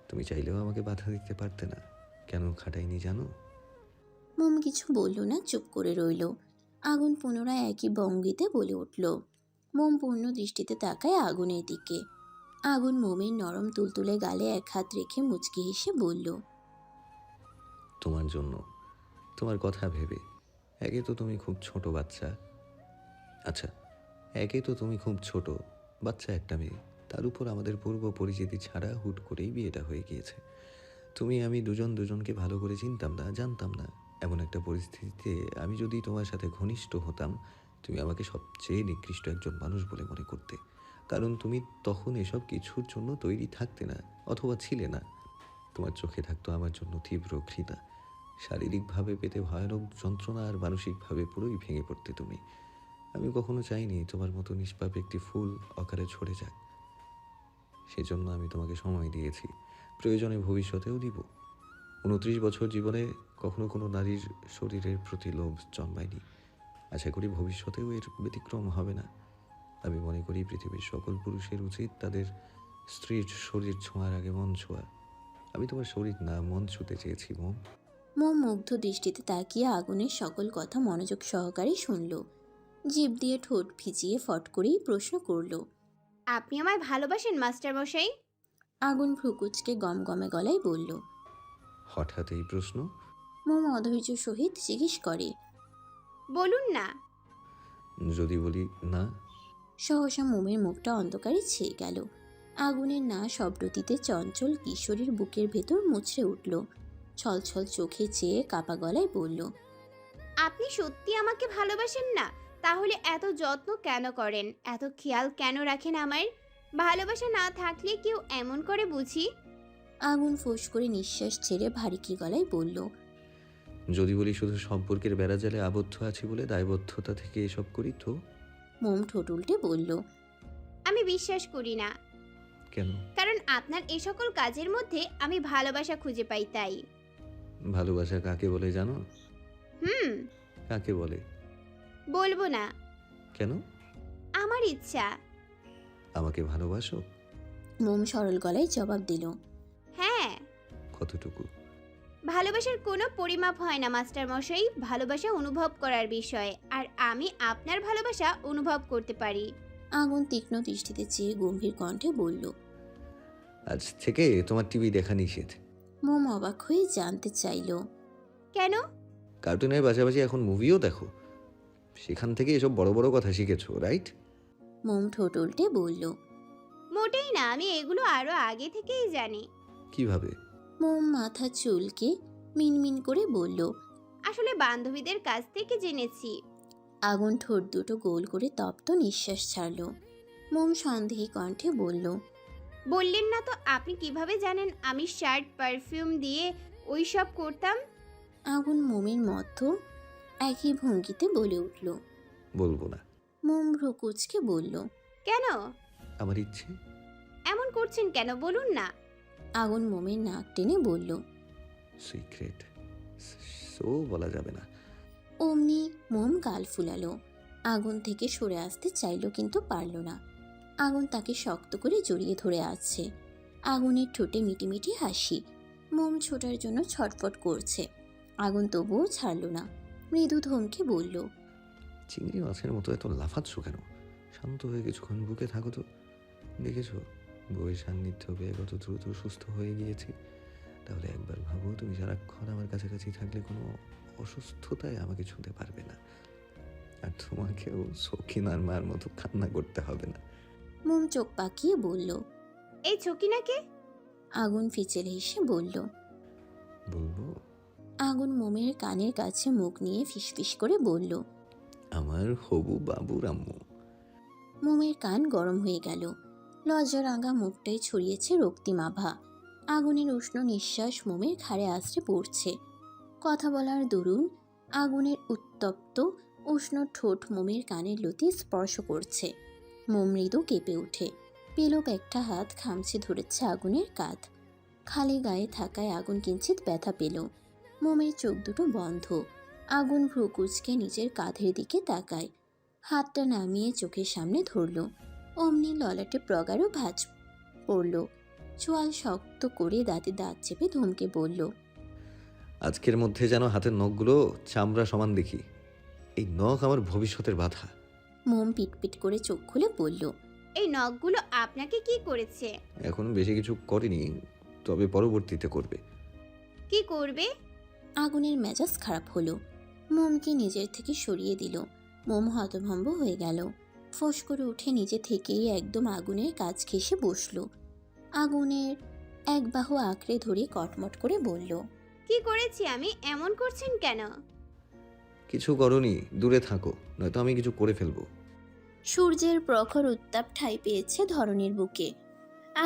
তুমি চাইলেও আমাকে বাধা দিতে পারতে না। কেন খাটাইনি জানো? মোম কিছু বলল না, চুপ করে রইল। আগুন পুনরায় একই ভঙ্গিতে বলে উঠল। মোম পূর্ণ দৃষ্টিতে তাকায় আগুনের দিকে। আগুন মোমের নরম তুলতুলে গালে এক হাত রেখে মুচকি হেসে বলল, তোমার জন্য, তোমার কথা ভেবে। একে তো তুমি খুব ছোট বাচ্চা, আচ্ছা একে তো তুমি খুব ছোট বাচ্চা একটা মেয়ে, তার উপর আমাদের পূর্ব পরিচিতি ছাড়া হুট করেই বিয়েটা হয়ে গিয়েছে। তুমি আমি দুজনকে ভালো করে চিনতাম না, জানতাম না। এমন একটা পরিস্থিতিতে আমি যদি তোমার সাথে ঘনিষ্ঠ হতাম, তুমি আমাকে সবচেয়ে নিকৃষ্ট একজন মানুষ বলে মনে করতে, কারণ তুমি তখন এসব কিছুর জন্য তৈরি থাকতে না, অথবা ছিলে না। তোমার চোখে থাকতো আমার জন্য তীব্র ঘৃণা, শারীরিকভাবে পেতে ভয়ানক যন্ত্রণা, আর মানসিকভাবে পুরোই ভেঙে পড়তে তুমি। আমি কখনো চাইনি তোমার মতো নিষ্পাপ একটি ফুল অকালে ঝরে যাক। সেজন্য আমি তোমাকে সময় দিয়েছি, প্রয়োজনে ভবিষ্যতেও দিব। 29 বছর জীবনে কখনো কোনো নারীর শরীরের প্রতি লোভ জন্মায়নি, আশা করি ভবিষ্যতেও এর ব্যতিক্রম হবে না। আমি মনে করি পৃথিবীর সকল পুরুষের উচিত তাদের স্ত্রীর শরীর ছোঁয়ার আগে মন ছোঁয়া। আমি তোমার শরীর না মন ছুঁতে চেয়েছি মোম। মোম মুগ্ধ দৃষ্টিতে তাকিয়ে আগুনের সকল কথা মনোযোগ সহকারে শুনল। জিভ দিয়ে ঠোঁট ভিজিয়ে ফট করেই প্রশ্ন করল, আপনি আমায় ভালোবাসেন মাস্টার মশাই? আগুন ভ্রুকুচকে গমগমে গলায় বলল। হঠাৎ এই প্রশ্ন? মোম অধৈর্য সহিত জিজ্ঞেস করে, বলুন না। যদি বলি না? সহসা মোমের মুখটা অন্ধকারে ছেয়ে গেল। আগুনের না শব্দটিতে চঞ্চল কিশোরীর বুকের ভেতর মুচড়ে উঠল। ছলছল চোখে চেয়ে কাপা গলায় বলল, আপনি সত্যি আমাকে ভালোবাসেন না? তাহলে এত যত্ন কেন করেন, এত খেয়াল কেন রাখেন আমার? ভালোবাসা না থাকলে কেউ এমন করে বুঝি? আগুন ফোঁস করে নিঃশ্বাস ছেড়ে ভারী গলায় বলল, যদি বলি শুধু সম্পর্কের বেড়াজালে আবদ্ধ আছি বলে দায়বদ্ধতা থেকে এসব করি তো? মোম ঠোঁট উল্টে বলল, আমি বিশ্বাস করি না, কেন? কারণ আপনার এই সকল কাজের মধ্যে আমি ভালোবাসা খুঁজে পাই তাই। ভালোবাসা কাকে বলে জানো? হুম, কাকে বলে? বলবো না, কেন? আমার ইচ্ছা। আমাকে ভালোবাসো? মোম সরল গলায় জবাব দিল, হ্যাঁ। কতটুকু? ভালোবাসার কোনো পরিমাপ হয় না মাস্টার মশাই, ভালোবাসা অনুভব করার বিষয়, আর আমি আপনার ভালোবাসা অনুভব করতে পারি। আগুন তীক্ষ্ণ দৃষ্টিতে চেয়ে গম্ভীর কণ্ঠে বলল। আজ থেকে তোমার টিভি দেখা নিষেধ। মোম অবাক হয়ে জানতে চাইল, কেন? কার্টুনের পাশাপাশি এখন মুভিও দেখো, সেখান থেকে এসব বড় বড় কথা শিখেছো, রাইট? মোম ঠোঁট উল্টে বলল। মোটেই না, আমি এগুলো আরো আগে থেকেই জানি। কিভাবে? মোম মাথা চুলকে মিনমিন করে বলল। আসলে বান্ধবীদের কাছ থেকে জেনেছি। আগুন ঠোঁট দুটো গোল করে তপ্ত নিঃশ্বাস ছাড়ল। মোম সন্দেহী কণ্ঠে বলল, বললেন না তো, আপনি কিভাবে জানেন আমি শার্ট পারফিউম দিয়ে ওই সব করতাম? আগুন মোমের মধ্য একই ভঙ্গিতে বলে উঠল। বলবো না। মোম ভ্রু কুঁচকে বলল, কেন? আমার ইচ্ছে। এমন করছেন কেন বলুন না। আগুন মোমের নাক টেনে বলল, সিক্রেট, সো বলা যাবে না। অমনি মোম গাল ফুলালো। আগুন থেকে সরে আসতে চাইল কিন্তু পারল না। আগুন তাকে শক্ত করে জড়িয়ে ধরে আছে। আগুনের ঠোঁটে মিটিমিটি হাসি। মোম ছোটার জন্য ছটফট করছে। আগুন তবুও ছাড়ল না। মৃদু ধমকে বলল, চিংড়ি মাছের মতো এত লাফাচ্ছ কেন? শান্ত হয়ে কিছুক্ষণ বুকে থাকো তো। দেখেছো বউয়ের সান্নিধ্য পেয়ে কত দ্রুত সুস্থ হয়ে গিয়েছি। তাহলে একবার ভাবো, তুমি সারাক্ষণ আমার কাছাকাছি থাকলে কোনো অসুস্থতায় আমাকে ছুঁতে পারবে না, আর তোমাকেও সখিনার মার মতো কান্না করতে হবে না। মোম চোখ পাকিয়ে বলল, এই ছকিনাকে? আগুন ফিচেলে হেসে বলল। বলবো? আগুন মোমের কানের কাছে মুখ নিয়ে ফিসফিস করে বলল, আমার হবু বাবুর আম্মু। মোমের কান গরম হয়ে গেল। লজ্জা রাঙা মুখটাই ছড়িয়েছে রক্তিমাভা। আগুনের উষ্ণ নিঃশ্বাস মোমের ঘাড়ে আছড়ে পড়ছে। কথা বলার দরুন আগুনের উত্তপ্ত উষ্ণ ঠোঁট মোমের কানের লতি স্পর্শ করছে। মোম মৃদু কেঁপে ওঠে। পেলক একটা হাত খামচে ধরেছে আগুনের কাঁধ। খালি গায়ে থাকায় আগুন কিঞ্চিত ব্যথা পেল। মোমের চোখ দুটো বন্ধ। আগুন ভ্রু কুঁচকে নিজের কাঁধের দিকে তাকায়। হাতটা নামিয়ে চোখের সামনে ধরল। অমনি ললাটে প্রগাঢ় ভাঁজ পড়ল। চোয়াল শক্ত করে দাঁতে দাঁত চেপে ধমকে বলল, আজকের মধ্যে যেন হাতের নখগুলো চামড়া সমান দেখি। এই নখ আমার ভবিষ্যতের বাধা। মোম পিটপিট করে চোখ খুলে বলল, এই নখগুলো আপনাকে কি করেছে? এখন বেশি কিছু করেনি, তবে পরবর্তীতে করবে। কি করবে? আগুনের মেজাজ খারাপ হলো। মোমকে নিজের থেকে সরিয়ে দিল। মোম হতভম্ব হয়ে গেল। ফোঁস করে উঠে নিজে থেকেই একদম আগুনের কাছ ঘেঁষে বসল। আগুনের এক বাহু আঁকড়ে ধরে কটমট করে বলল, কি করেছি আমি? এমন করছেন কেন? কিছু করনি, দূরে থাকো, নয়তো আমি কিছু করে ফেলবো। সূর্যের প্রখর উত্তাপ ঠাঁই পেয়েছে ধরণীর বুকে।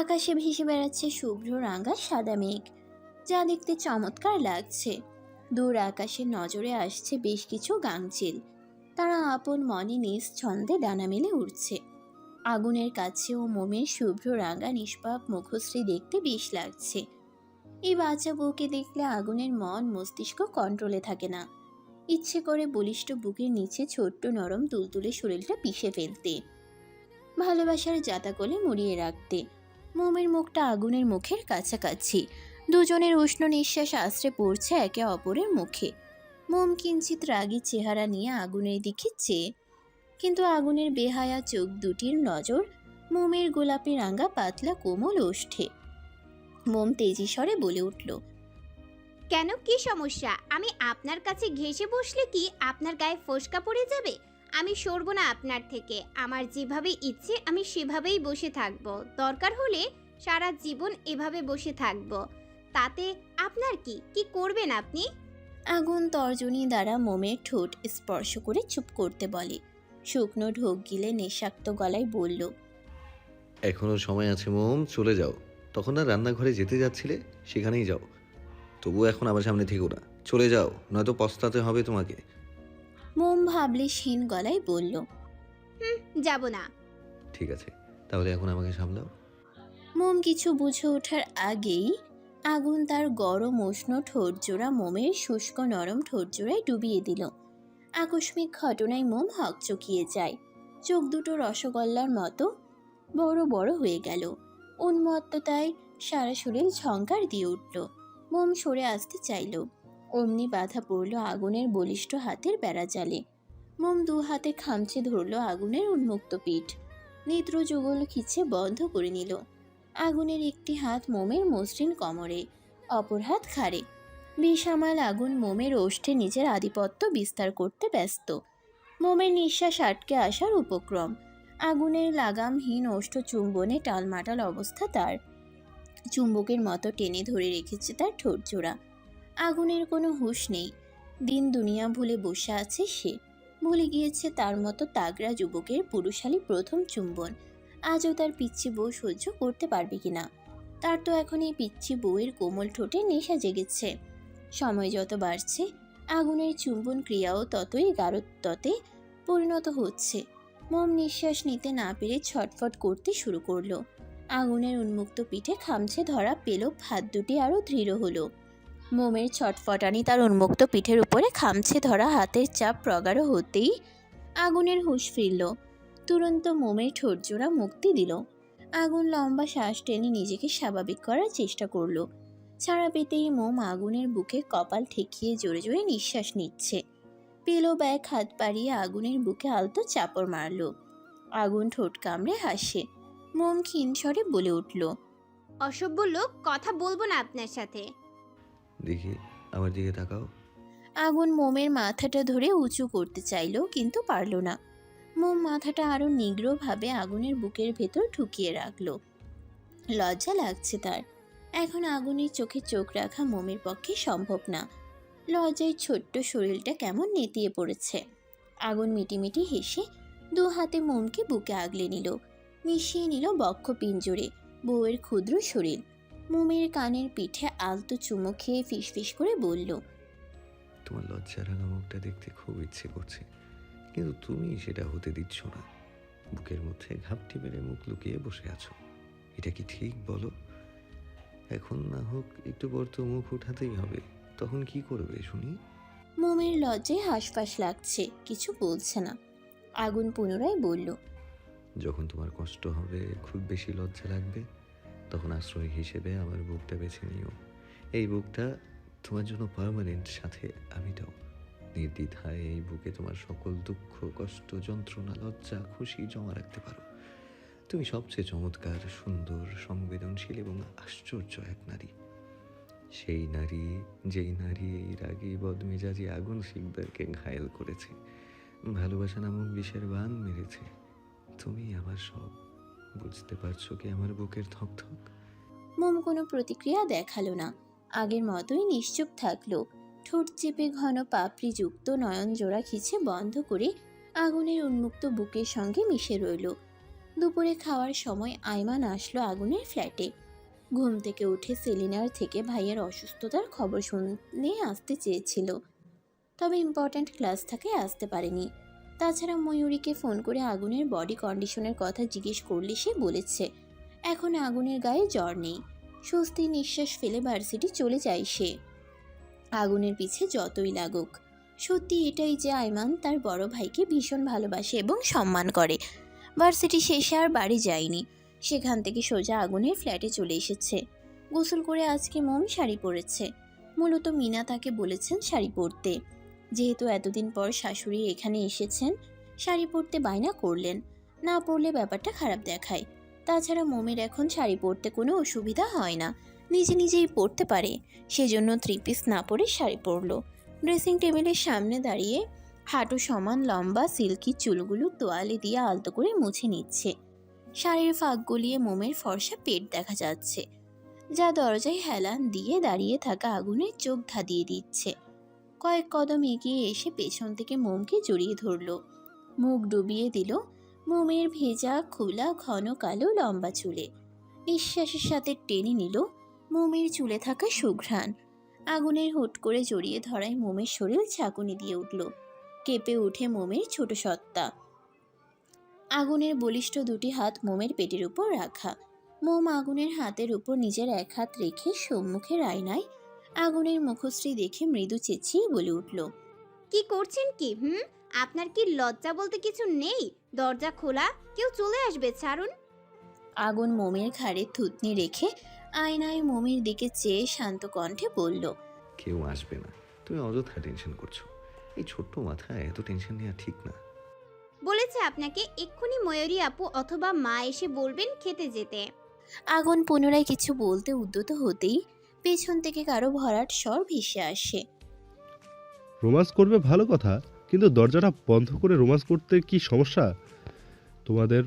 আকাশে ভেসে বেড়াচ্ছে শুভ্র রাঙা সাদা মেঘ, যা দেখতে চমৎকার লাগছে। দূর আকাশে নজরে আসছে বেশ কিছু গাংচিল। তারা আপন মনে নিজ ছন্দে ডানা মেলে উঠছে। আগুনের কাছেও মোমের শুভ্র রাঙা নিষ্পাপ মুখশ্রী দেখতে বেশ লাগছে। এই বাচ্চা বউকে দেখলে আগুনের মন মস্তিষ্ক কন্ট্রোলে থাকে না। ইচ্ছে করে বলিষ্ঠ বুকের নিচে ছোট্ট নরম তুলতুলে শরীরটা পিষে ফেলতে, ভালোবাসার জাতা কোলে মুড়িয়ে রাখতে। মোমের মুখটা আগুনের মুখের কাছাকাছি। দুজনের উষ্ণ নিঃশ্বাস আশ্রে পড়ছে একে অপরের মুখে। মোম কিঞ্চিত রাগী চেহারা নিয়ে আগুনের দিকে চেয়ে, কিন্তু আগুনের বেহায়া চোখ দুটির নজর মোমের গোলাপি রাঙা পাতলা কোমল ওষ্ঠে। মোম তেজি স্বরে বলে উঠল, কেন, কি সমস্যা? আমি আপনার কাছে ঘেঁষে বসলে কি আপনার গায়ে ফোসকা পড়ে যাবে? আমি সরবো না আপনার থেকে। আমার যেভাবে ইচ্ছে আমি সেভাবেই বসে থাকবো, দরকার হলে সারা জীবন এভাবে বসে থাকবো। তাতে আপনার কি কি করবেন আপনি? আগুন তর্জনী দ্বারা মোমের ঠোঁট স্পর্শ করে চুপ করতে বলে। শুকনো ঢোক গিলে নেশাক্ত গলায় বলল, এখনো সময় আছে মোম, চলে যাও। তখন না রান্নাঘরে যেতে যাচ্ছিলে, সেখানেই যাও। তবু এখন আমার সামনে থেকো না, চলে যাও, নয়তো পস্তাতে হবে তোমাকে। মোম ভাবলেশহীন গলায় বলল, যাব না। ঠিক আছে, তাহলে এখন আমাকে সামলাও। মোম কিছু বুঝে ওঠার আগেই আগুন তার গরম উষ্ণ ঠোঁটজোড়া মোমের শুষ্ক নরম ঠোঁটজোড়ায় ডুবিয়ে দিল। আকস্মিক ঘটনায় মোম হকচকিয়ে যায়। চোখ দুটো রসগোল্লার মতো বড় বড় হয়ে গেল। উন্মত্ততায় সারা শরীর ঝংকার দিয়ে উঠল। মোম সরে আসতে চাইল, অমনি বাধা পড়ল আগুনের বলিষ্ঠ হাতের বেড়াজালে। মোম দু হাতে খামচে ধরল আগুনের উন্মুক্ত পিঠ। নেত্র যুগল খিচে বন্ধ করে নিল। আগুনের একটি হাত মোমের মসৃণ কোমরে, অপর হাত ঘাড়ে। বেসামাল আগুন মোমের ওষ্ঠে নিজের আধিপত্য বিস্তার করতে ব্যস্ত। মোমের নিঃশ্বাস আটকে আসার উপক্রম। আগুনের লাগামহীন ওষ্ঠ চুম্বনে টালমাটাল অবস্থা তার। চুম্বকের মতো টেনে ধরে রেখেছে তার ঠোঁটজোড়া। আগুনের কোনো হুঁশ নেই। দিন দুনিয়া ভুলে বসে আছে সে। ভুলে গিয়েছে তার মতো তাগড়া যুবকের পুরুষালী প্রথম চুম্বন আজও তার পিচ্ছি বউ সহ্য করতে পারবে কিনা। তার তো এখন এই পিচ্ছি বউয়ের কোমল ঠোঁটে নেশা জেগেছে। সময় যত বাড়ছে আগুনের চুম্বন ক্রিয়াও ততই গাঢ়ত্বতে পরিণত হচ্ছে। মোম নিঃশ্বাস নিতে না পেরে ছটফট করতে শুরু করলো। আগুনের উন্মুক্ত পিঠে খামছে ধরা পেল, হাত দুটি আরও দৃঢ় হলো। মোমের ছটফটানি তার উন্মুক্ত পিঠের উপরে খামছে ধরা হাতের চাপ প্রগাঢ় হতেই আগুনের হুঁশ ফিরল। তুরন্ত মোমের ঠোঁটজোড়া মুক্তি দিল। আগুন লম্বা শ্বাস টেনে নিজেকে স্বাভাবিক করার চেষ্টা করলো। ছাড়া পেতেই মোম আগুনের বুকে কপাল ঠেকিয়ে জোরে জোরে নিঃশ্বাস নিচ্ছে। পেলো ব্যাগ হাত বাড়িয়ে আগুনের বুকে আলতো চাপড় মারল। আগুন ঠোঁট কামড়ে হাসে। মোম ক্ষীণ স্বরে বলে উঠল, অসভ্য লোক, কথা বলবো না আপনার সাথে। দেখি, আমার দিকে তাকাও। আগুন মোমের মাথাটা ধরে উঁচু করতে চাইল, কিন্তু পারল না। মোম মাথাটা আরো নিগ্রভাবে আগুনের বুকের ভেতর ঢুকিয়ে রাখল। লজ্জা লাগছে তার। এখন আগুনের চোখে চোখ রাখা মোমের পক্ষে সম্ভব না। লজ্জায় ছোট্ট শরীরটা কেমন নেতিয়ে পড়েছে। আগুন মিটিমিটি হেসে দু হাতে মোমকে বুকে আগলে নিল, মিশিয়ে নিল বক্ষ পিঞ্জরে বউয়ের ক্ষুদ্র শরীর। মোমের কানের পিঠে আলতো চুমো খেয়ে ফিসফিস করে বলল, তোমার লজ্জা রাঙা মুখটা দেখতে খুব ইচ্ছে করছে, কিন্তু তুমি সেটা হতে দিচ্ছ না। বুকের মধ্যে ঘাপটি মেরে মুখ লুকিয়ে বসে আছো। এটা কি ঠিক বলো? এখন না হোক, একটু পর তো মুখ উঠাতেই হবে। তখন কি করবে শুনি? মোমের লজ্জায় হাঁসফাঁস লাগছে, কিছু বলছে না। আগুন পুনরায় বলল, যখন তোমার কষ্ট হবে, খুব বেশি লজ্জা লাগবে, তখন আশ্রয় হিসেবে আমার বুকটা বেছে নিও। এই বুকটা তোমার জন্য পার্মানেন্ট সাথে আমিটাও। নির্দ্বিধায় এই বুকে তোমার সকল দুঃখ, কষ্ট, যন্ত্রণা, লজ্জা, খুশি জমা রাখতে পারো। তুমি সবচেয়ে চমৎকার, সুন্দর, সংবেদনশীল এবং আশ্চর্য এক নারী। সেই নারী, যেই নারী এই রাগী বদমেজাজি আগুন শিকদারকে ঘায়েল করেছে, ভালোবাসা নামক বিষের বান মেরেছে। তুমি আমার সব। বুঝতে পারছো কি আমার বুকের ধকধক? মোম কোনো প্রতিক্রিয়া দেখালো না। আগের মতোই নিশ্চুপ থাকলো। ঠোঁট চেপে ঘন পাপড়ি যুক্ত নয়ন জোড়া খিচে বন্ধ করে আগুনের উন্মুক্ত বুকের সঙ্গে মিশে রইল। দুপুরে খাওয়ার সময় আইমান আসলো আগুনের ফ্ল্যাটে। ঘুম থেকে উঠে সেলিনার থেকে ভাইয়ের অসুস্থতার খবর শুনে আসতে চেয়েছিল, তবে ইম্পর্ট্যান্ট ক্লাস থাকায় আসতে পারেনি। তাছাড়া ময়ূরীকে ফোন করে আগুনের বডি কন্ডিশনের কথা জিজ্ঞেস করলে সে বলেছে এখন আগুনের গায়ে জ্বর নেই। স্বস্তির নিঃশ্বাস ফেলে ভার্সিটি চলে যায় সে। আগুনের পিছে যতই লাগুক, সত্যি এটাই যে আইমান তার বড় ভাইকে ভীষণ ভালোবাসে এবং সম্মান করে। ভার্সিটি শেষে আর বাড়ি যায়নি, সেখান থেকে সোজা আগুনের ফ্ল্যাটে চলে এসেছে। গোসল করে আজকে মোম শাড়ি পরেছে। মূলত মিনা তাকে বলেছেন শাড়ি পরতে। যেহেতু এতদিন পর শাশুড়ি এখানে এসেছেন, শাড়ি পরতে বায়না করলেন। না পরলে ব্যাপারটা খারাপ দেখায়। তাছাড়া মোমের এখন শাড়ি পরতে কোনো অসুবিধা হয় না, নিজে নিজেই পরতে পারে। সেজন্য থ্রি পিস না পরে শাড়ি পরলো। ড্রেসিং টেবিলের সামনে দাঁড়িয়ে হাঁটু সমান লম্বা সিল্কি চুলগুলো তোয়ালে দিয়ে আলতো করে মুছে নিচ্ছে। শাড়ির ফাঁক গলিয়ে মোমের ফর্সা পেট দেখা যাচ্ছে, যা দরজায় হেলান দিয়ে দাঁড়িয়ে থাকা আগুনের চোখ ধাঁধিয়ে দিচ্ছে। কয়েক কদম এগিয়ে এসে পেছন থেকে মোমকে জড়িয়ে ধরল, মুখ ডুবিয়ে দিল মোমের ভেজা খোলা ঘন কালো লম্বা চুলে। নিঃশ্বাসের সাথে টেনে নিল মোমের চুলে থাকা সুঘ্রাণ। আগুনের হুট করে জড়িয়ে ধরায় মোমের শরীর ঝাঁকুনি দিয়ে উঠল, কেঁপে উঠে মোমের ছোট সত্তা। আগুনের বলিষ্ঠ দুটি হাত মোমের পেটের উপর রাখা। মোম আগুনের হাতের উপর নিজের এক হাত রেখে সম্মুখের আয়নায় আগুনের মুখশ্রী দেখে মৃদু চেঁচিয়ে বলে উঠল, কি করছেন কি? আপনার কি লজ্জা বলতে কিছু নেই? দরজা খোলা, কেউ চলে আসবে, ছাড়ুন। আগুন মোমের ঘাড়ে থুতনি রেখে আয়নায় মোমের দিকে চেয়ে শান্ত কণ্ঠে বলল, কেউ আসবে না, তুমি অযথা টেনশন করছো। এই ছোট্ট মাথায় এত টেনশন নেওয়া ঠিক না। বলেছে আপনাকে এক্ষুনি ময়ূরী আপু অথবা মা এসে বলবেন খেতে যেতে। আগুন পুনরায় কিছু বলতে উদ্যত হতেই পেছন থেকে কারো ভরাট স্বর ভেসে আসে। রোমান্স করবে ভালো কথা, কিন্তু দরজাটা বন্ধ করে রোমান্স করতে কি সমস্যা? তোমাদের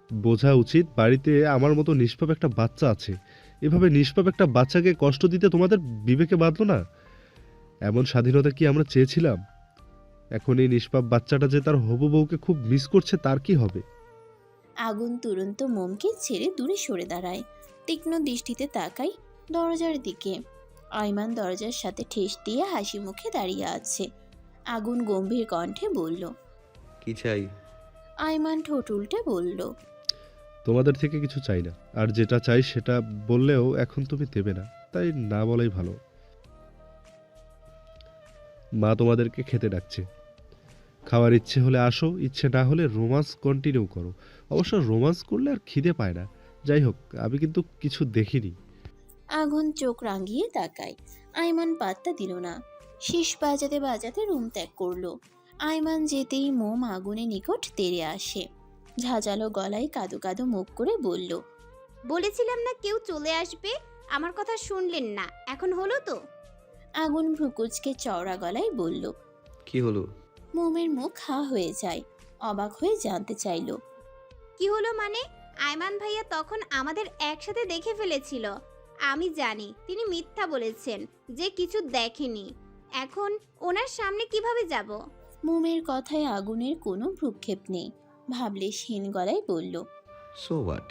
বোঝা উচিত বাড়িতে আমার মতো নিষ্পাপ একটা বাচ্চা আছে। এভাবে নিষ্পাপ একটা বাচ্চাকে কষ্ট দিতে তোমাদের বিবেকে বাঁধলো না? এমন স্বাধীনতা কি আমরা চেয়েছিলাম? এখন এই নিষ্পাপ বাচ্চাটা যে তার হবু বউকে খুব মিস করছে, তার কি হবে? আগুন তুরন্ত মোমকে ছেড়ে দূরে সরে দাঁড়ায়, তীক্ষ্ণ দৃষ্টিতে তাকায় দরজার দিকে। আইমান দরজার সাথে ঠেস দিয়ে হাসি মুখে দাঁড়িয়ে আছে। আগুন গম্ভীর কণ্ঠে বলল, কি চাই? আইমান ঠোঁট উল্টে বলল, তোমাদের থেকে কিছু চাই না, আর যেটা চাই সেটা বললেও এখন তুমি দেবে না, তাই না বলাই ভালো। মা তোমাদেরকে খেতে ডাকছে, খাওয়ার ইচ্ছে হলে আসো, ইচ্ছে না হলে রোমান্স কন্টিনিউ করো। অবশ্য রোমান্স করলে আর খিদে পায় না। যাই হোক, আমি কিন্তু কিছু দেখিনি। আগুন চোখ রাঙিয়ে তাকায়। আইমান পাত্তা দিল না, শীষ বাজাতে বাজাতে রুম ত্যাগ করলো। আইমান যেতেই মোম আগুনের নিকট তেড়ে আসে, ঝাঁঝালো গলায় কাদো কাদো মুখ করে বলল, বলেছিলাম না কেউ চলে আসবে, আমার কথা শুনলেন না, এখন হলো তো। আগুন ভ্রুকুচকে চওড়া গলায় বলল। কি হলো? মোমের মুখ হা হয়ে যায়, অবাক হয়ে জানতে চাইল, কি হলো মানে? আয়মান ভাইয়া তখন আমাদের একসাথে দেখে ফেলেছিল। আমি জানি তিনি মিথ্যা বলেছেন যে কিছু দেখেনি। এখন ওনার সামনে কিভাবে যাব? মোমের কথায় আগুনের কোনো ভ্রুক্ষেপ নেই, ভাবলে হীন গলায় বলল, সো হোয়াট,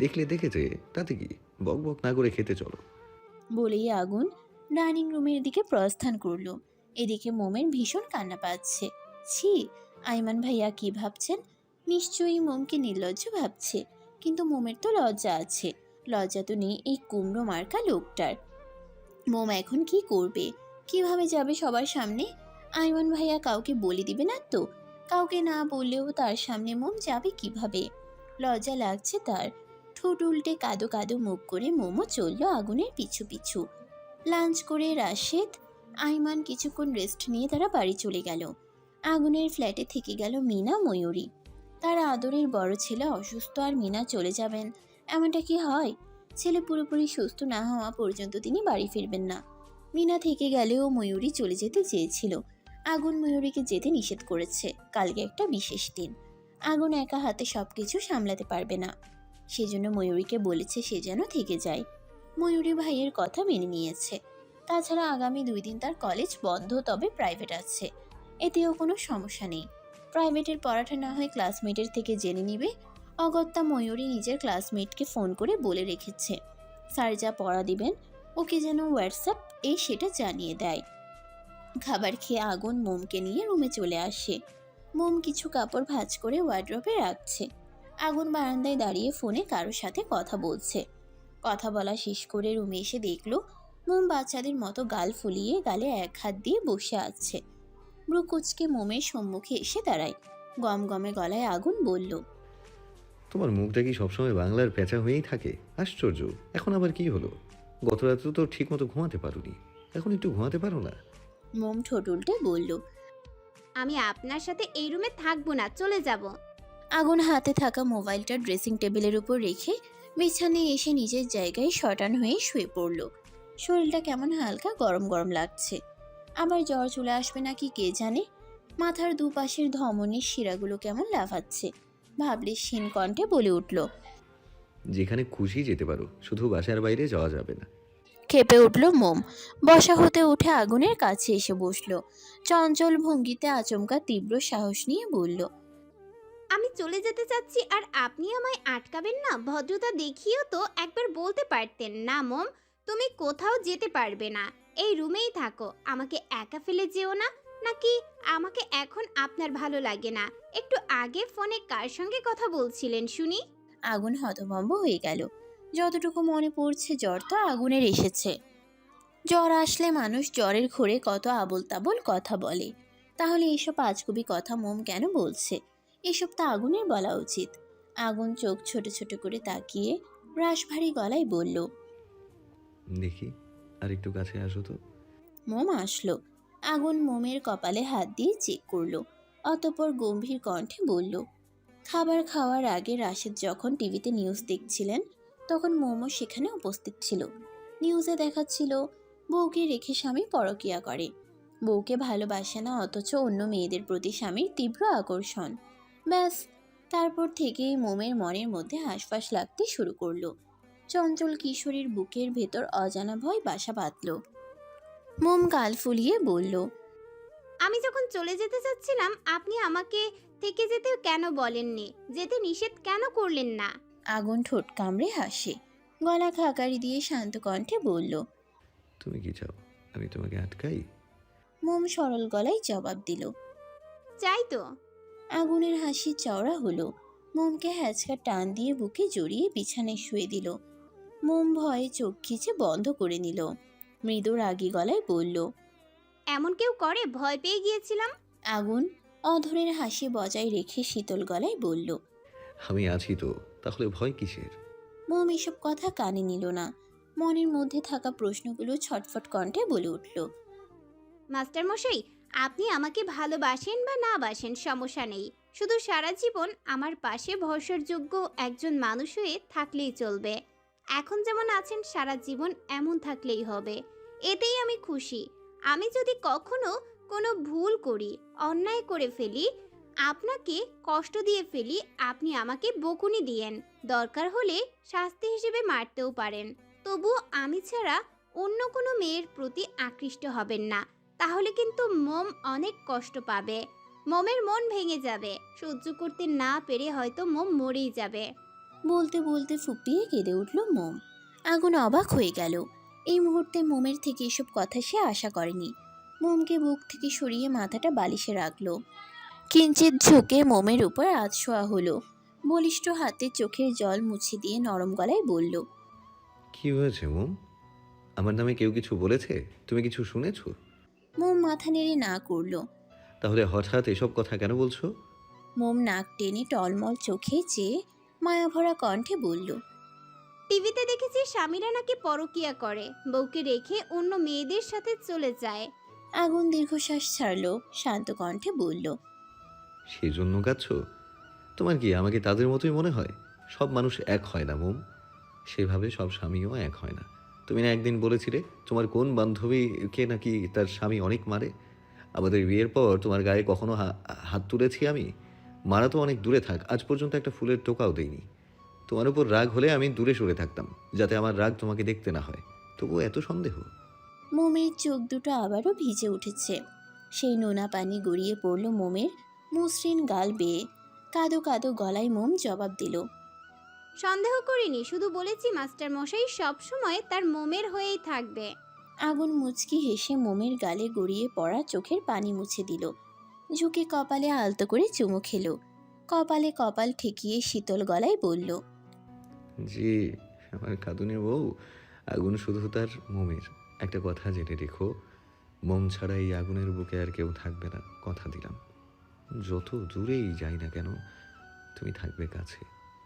দেখলে দেখেছে, তাতে কি? বক বক না করে খেতে চলো। বলেই আগুন ডাইনিং রুমের দিকে প্রস্থান করলো। এদিকে মোমের ভীষণ কান্না পাচ্ছে। ছি, আইমান ভাইয়া কি ভাবছেন? নিশ্চয়ই মোমকে নির্লজ্জ ভাবছে, কিন্তু মোমের তো লজ্জা আছে। লজ্জা তো নেই এই কুমড়ো মার্কা লোকটার। মোম এখন কি করবে? কিভাবে যাবে সবার সামনে? আইমান ভাইয়া কাউকে বলে দিবে না তো? কাউকে না বললেও তার সামনে মোম যাবে কিভাবে? লজ্জা লাগছে তার। ঠোঁট উল্টে কাদো কাদো মুখ করে মোমো চলল আগুনের পিছু পিছু। লাঞ্চ করে রাশেদ আইমান কিছুক্ষণ রেস্ট নিয়ে তারা বাড়ি চলে গেল। আগুনের ফ্ল্যাটে থেকে গেল মিনা, ময়ূরী। তার আদরের বড় ছেলে অসুস্থ আর মিনা চলে যাবেন, এমনটা কি হয়? ছেলে পুরোপুরি সুস্থ না হওয়া পর্যন্ত তিনি বাড়ি ফিরবেন না। মিনা থেকে গেলেও ময়ূরী চলে যেতে চেয়েছিল। আগুন ময়ূরীকে যেতে নিষেধ করেছে। কালকে একটা বিশেষ দিন, আগুন একা হাতে সবকিছু সামলাতে পারবে না। সেজন্য ময়ূরীকে বলেছে সে যেন থেকে যায়। ময়ূরী ভাইয়ের কথা মেনে নিয়েছে। তাছাড়া আগামী 2 দিন তার কলেজ বন্ধ, তবে প্রাইভেট আছে, এতেও কোনো সমস্যা নেই। প্রাইভেটের পড়াটা না হয় ক্লাসমেটের থেকে জেনে নিবে। অগত্যা ময়ূরী নিজের ক্লাসমেটকে ফোন করে বলে রেখেছে স্যার যা পড়া দিবেন ওকে যেন হোয়াটসঅ্যাপ সেটা জানিয়ে দেয়। খাবার খেয়ে আগুন মোমকে নিয়ে রুমে চলে আসে। মোম কিছু কাপড় ভাঁজ করে ওয়ার্ড্রপে রাখছে। আগুন বারান্দায় দাঁড়িয়ে ফোনে কারোর সাথে কথা বলছে। কথা বলা শেষ করে রুমে এসে দেখলো মোম বাচ্চাদের মতো গাল ফুলিয়ে গালে এক হাত দিয়ে বসে আছে। ব্রুকুচকে মোমের সম্মুখে এসে দাঁড়ায়। গমগমে গলায় আগুন বলল, তোমার মুখটা কি সবসময় বাংলার পেঁচা হয়েই থাকে? আশ্চর্য, এখন আবার কি হলো? গত রাত্রে তো ঠিক মতো ঘুমাতে পারোনি, এখন একটু ঘুমাতে পারো না? মোম ঠোঁট উল্টে বলল, আমি আপনার সাথে এই রুমে থাকবো না, চলে যাব। আগুন হাতে থাকা মোবাইলটা ড্রেসিং টেবিলের উপর রেখে বিছানায় এসে নিজের জায়গায় শটান হয়ে শুয়ে পড়ল। শরীরটা কেমন হালকা গরম গরম লাগছে। আবার জ্বর চলে আসবে নাকি কে জানে। মাথার দুপাশের ধমনীর শিরাগুলো কেমন লাফাচ্ছে। ভাবলে ক্ষীণ কণ্ঠে বলে উঠল। যেখানে খুশি যেতে পারো, শুধু বাসার বাইরে যাওয়া যাবে না। খেপে উঠল মোম। বসা হতে উঠে আগুনের কাছে এসে বসলো। চঞ্চল ভঙ্গিতে আচমকা তীব্র সাহস নিয়ে বলল, আমি চলে যেতে চাচ্ছি আর আপনি আমায় আটকাবেন না? ভদ্রতা দেখিয়েও তো একবার বলতে পারতেন না মম, তুমি কোথাও যেতে পারবে না, এই রুমেই থাকো, আমাকে একা ফেলে যেও না। নাকি আমাকে এখন আপনার ভালো লাগে না? একটু আগে ফোনে কার সঙ্গে কথা বলছিলেন শুনি? আগুন হতভম্ব হয়ে গেল। যতটুকু মনে পড়ছে জ্বর তো আগুনের এসেছে। জ্বর আসলে মানুষ জ্বরের ঘোরে কত আবোল তাবোল কথা বলে। তাহলে এসব আজগুবি কথা মোম কেন বলছে? এসব তো আগুনের বলা উচিত। আগুন চোখ ছোট ছোট করে তাকিয়ে রাশভারী গলায় বলল, দেখি, আর একটু কাছে আসো তো। মোম আসলো। আগুন মোমের কপালে হাত দিয়ে চেক করলো। অতঃপর গম্ভীর কণ্ঠে বলল, খাবার খাওয়ার আগে রাশেদ যখন টিভিতে নিউজ দেখছিলেন তখন মোমো সেখানে উপস্থিত ছিল। নিউজে দেখাচ্ছিল বউকে রেখে স্বামী পরকীয়া করে। বউকে ভালোবাসে না, অথচ অন্য মেয়েদের প্রতি স্বামীর তীব্র আকর্ষণ। ব্যাস, তারপর থেকেই মোমের মনের মধ্যে হাঁসফাঁস লাগতে শুরু করলো। চঞ্চল কিশোরীর বুকের ভেতর অজানা ভয় বাসা বাঁধল। মোম গাল ফুলিয়ে বলল, আমি যখন চলে যেতে চাচ্ছিলাম আপনি আমাকে থেকে যেতে কেন বলেননি? যেতে নিষেধ কেন করলেন না? আগুন ঠোঁট কামড়ে হাসে। গলা খাকারি দিয়ে শান্ত কণ্ঠে বলল, তুমি কি চাও আমি তোমাকে আটকাই? মোম সরল গলায় জবাব দিল, চাই তো। আগুনের হাসি চওড়া হলো। মোমকে হ্যাচকা টান দিয়ে বুকে জড়িয়ে বিছানায় শুয়ে দিল। মোম ভয়ে চোখ খিচে বন্ধ করে নিল। মৃদু রাগী গলায় বলল, এমন কেউ করে? ভয় পেয়ে গিয়েছিলাম। আগুন অধরের হাসি বজায় রেখে শীতল গলায় বলল, আমি আছি তো, তাহলে ভয় কিসের? মোম এসব কথা কানে নিল না। মনের মধ্যে থাকা প্রশ্নগুলো ছটফট কণ্ঠে বলে উঠল, মাস্টার মশাই, আপনি আমাকে ভালোবাসেন বা না বাসেন সমস্যা নেই, শুধু সারা জীবন আমার পাশে ভরসাযোগ্য একজন মানুষ হয়ে থাকলেই চলবে। এখন যেমন আছেন সারা জীবন এমন থাকলেই হবে, এতেই আমি খুশি। আমি যদি কখনো কোনো ভুল করি, অন্যায় করে ফেলি, আপনাকে কষ্ট দিয়ে ফেলি, আপনি আমাকে বকুনি দিয়েন, দরকার হলে শাস্তি হিসেবে মারতেও পারেন। তবুও আমি ছাড়া অন্য কোনো মেয়ের প্রতি আকৃষ্ট হবেন না, তাহলে কিন্তু মম অনেক কষ্ট পাবে। মমের মন ভেঙে যাবে, সহ্য করতে না পেরে হয়তো মম মরেই যাবে। বলতে বলতে ফুপিয়ে কেঁদে উঠল মোম। আগুন অবাক হয়ে গেল। এই মুহূর্তে মোমের থেকে এসব কথা সে আশা করেনি। মোমকে বুক থেকে সরিয়ে মাথাটা বালিশে রাখল। কিঞ্চিত ঝুঁকে মোমের উপর আধশোয়া হলো। বলিষ্ঠ হাতে চোখের জল মুছে দিয়ে নরম গলায় বলল, কি হয়েছে মোম? আমার নামে কেউ কিছু বলেছে? তুমি কিছু শুনেছো? মোম মাথা নেড়ে না করল। তাহলে হঠাৎ এসব কথা কেন বলছো? মোম নাক টেনে টলমল চোখে চেয়ে মায়াভরা কণ্ঠে বলল, টিভিতে দেখেছি স্বামীরা নাকি পরকীয়া করে, বউকে রেখে অন্য মেয়েদের সাথে চলে যায়। আগুন দীর্ঘশ্বাস ছাড়ল, শান্ত কণ্ঠে বলল, সেই জন্য কাঁদছ? তোমার কি আমাকে তাদের মতোই মনে হয়? সব মানুষ এক হয় না মোম, সেভাবে সব স্বামীও এক হয় না। তুমি না একদিন বলেছিলে তোমার কোন বান্ধবীকে নাকি তার স্বামী অনেক মারে? আমাদের বিয়ের পর তোমার গায়ে কখনো হাত তুলেছি আমি? মারা তো অনেক দূরে থাক, আজ পর্যন্ত একটা ফুলের টোকাও দেইনি। তোমার উপর রাগ হলে আমি দূরে সরে থাকতাম, যাতে আমার রাগ তোমাকে দেখতে না হয়। তবুও এত সন্দেহ? মোমের চোখ দুটো আবারও ভিজে উঠেছে। সেই নোনা পানি গড়িয়ে পড়ল মোমের মসৃণ গাল বেয়ে। কাদো কাদো গলায় মোম জবাব দিল, সন্দেহ করিনি, শুধু বলেছি মাস্টার মশাই সব সময় তার মোমের হয়েই থাকবে। আগুন মুচকি হেসে মোমের গালে গড়িয়ে পড়া চোখের পানি মুছে দিল। ঝুঁকে কপালে আলতো করে চুমু খেল। কপালে কপাল ঠেকিয়ে শীতল গলায় বলল, জি, আমার কাঁদুনের বউ। আগুন শুধু তার মোমের। একটা কথা জেনে রেখো, মোম ছাড়া এই আগুনের বুকে আর কেউ থাকবে না, কথা দিলাম। যত দূরেই যাই না কেন, তুমি থাকবে কাছে।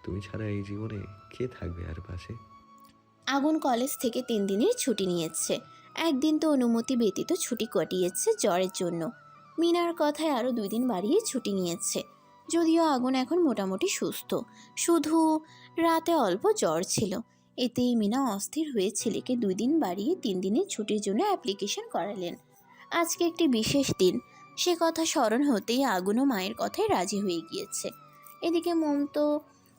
তুমি ছাড়া এই জীবনে কে থাকবে আর পাশে? আগুন কলেজ থেকে 3 দিনের ছুটি নিয়েছে। একদিন তো অনুমতি ব্যতীত ছুটি কাটিয়েছে জ্বরের জন্য। মিনার কথায় আরও 2 দিন বাড়িয়ে ছুটি নিয়েছে। যদিও আগুন এখন মোটামুটি সুস্থ, শুধু রাতে অল্প জ্বর ছিল। এতেই মিনা অস্থির হয়ে ছেলেকে 2 দিন বাড়িয়ে 3 দিনের ছুটির জন্য অ্যাপ্লিকেশন করালেন। আজকে একটি বিশেষ দিন, সে কথা স্মরণ হতেই আগুনও মায়ের কথায় রাজি হয়ে গিয়েছে। এদিকে মোম তো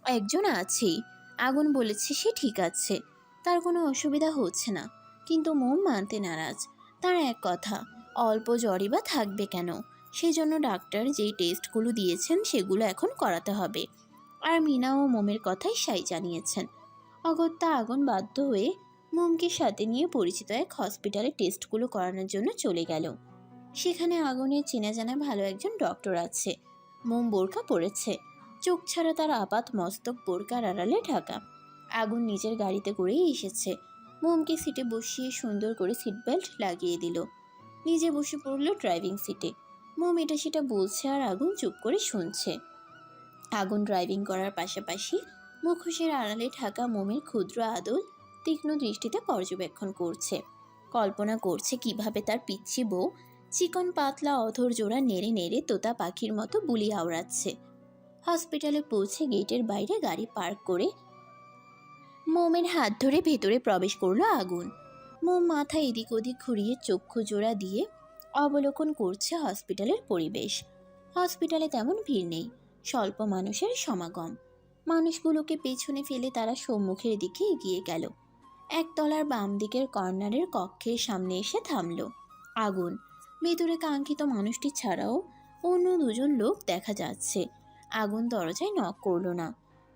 একজন আছেই। আগুন বলেছে সে ঠিক আছে, তার কোনো অসুবিধা হচ্ছে না, কিন্তু মোম মানতে নারাজ। তার এক কথা, অল্প জ্বরই বা থাকবে কেন, সেজন্য ডাক্তার যেই টেস্টগুলো দিয়েছেন সেগুলো এখন করাতে হবে। আর মিনা ও মোমের কথাই সাই জানিয়েছেন। অগত্যা আগুন বাধ্য হয়ে মোমকে সাথে নিয়ে পরিচিত এক হসপিটালে টেস্টগুলো করানোর জন্য চলে গেল। সেখানে আগুনের চেনা জানা ভালো একজন ডক্টর আছে। মোম বোরকা পরেছে, চোখ ছাড়া তার আপাত মস্তক বোরকার আড়ালে ঢাকা। আগুন নিজের গাড়িতে করেই এসেছে। মোমকে সিটে বসিয়ে সুন্দর করে সিট বেল্ট লাগিয়ে দিল। নিজে বসে পড়ল ড্রাইভিং সিটে। মোম এটা সেটা বলছে আর আগুন চুপ করে শুনছে। আগুন ড্রাইভিং করার পাশাপাশি মুখোশের আড়ালে ঢাকা মোমের ক্ষুদ্র আদল তীক্ষ্ণ দৃষ্টিতে পর্যবেক্ষণ করছে। কল্পনা করছে কিভাবে তার পিচ্ছি বউ চিকন পাতলা অধর জোড়া নেড়ে নেড়ে তোতা পাখির মতো বুলি আওড়াচ্ছে। হসপিটালে পৌঁছে গেটের বাইরে গাড়ি পার্ক করে মোমের হাত ধরে ভেতরে প্রবেশ করলো আগুন। মোম মাথা এদিক ওদিক ঘুরিয়ে চক্ষু জোড়া দিয়ে অবলোকন করছে হসপিটালের পরিবেশ। হসপিটালে তেমন ভিড় নেই, স্বল্প মানুষের সমাগম। মানুষগুলোকে পেছনে ফেলে তারা সম্মুখের দিকে এগিয়ে গেল। একতলার বাম দিকের কর্নারের কক্ষের সামনে এসে থামল আগুন। ভেতরে কাঙ্ক্ষিত মানুষটি ছাড়াও অন্য দুজন লোক দেখা যাচ্ছে। আগুন দরজায় নক করলো না।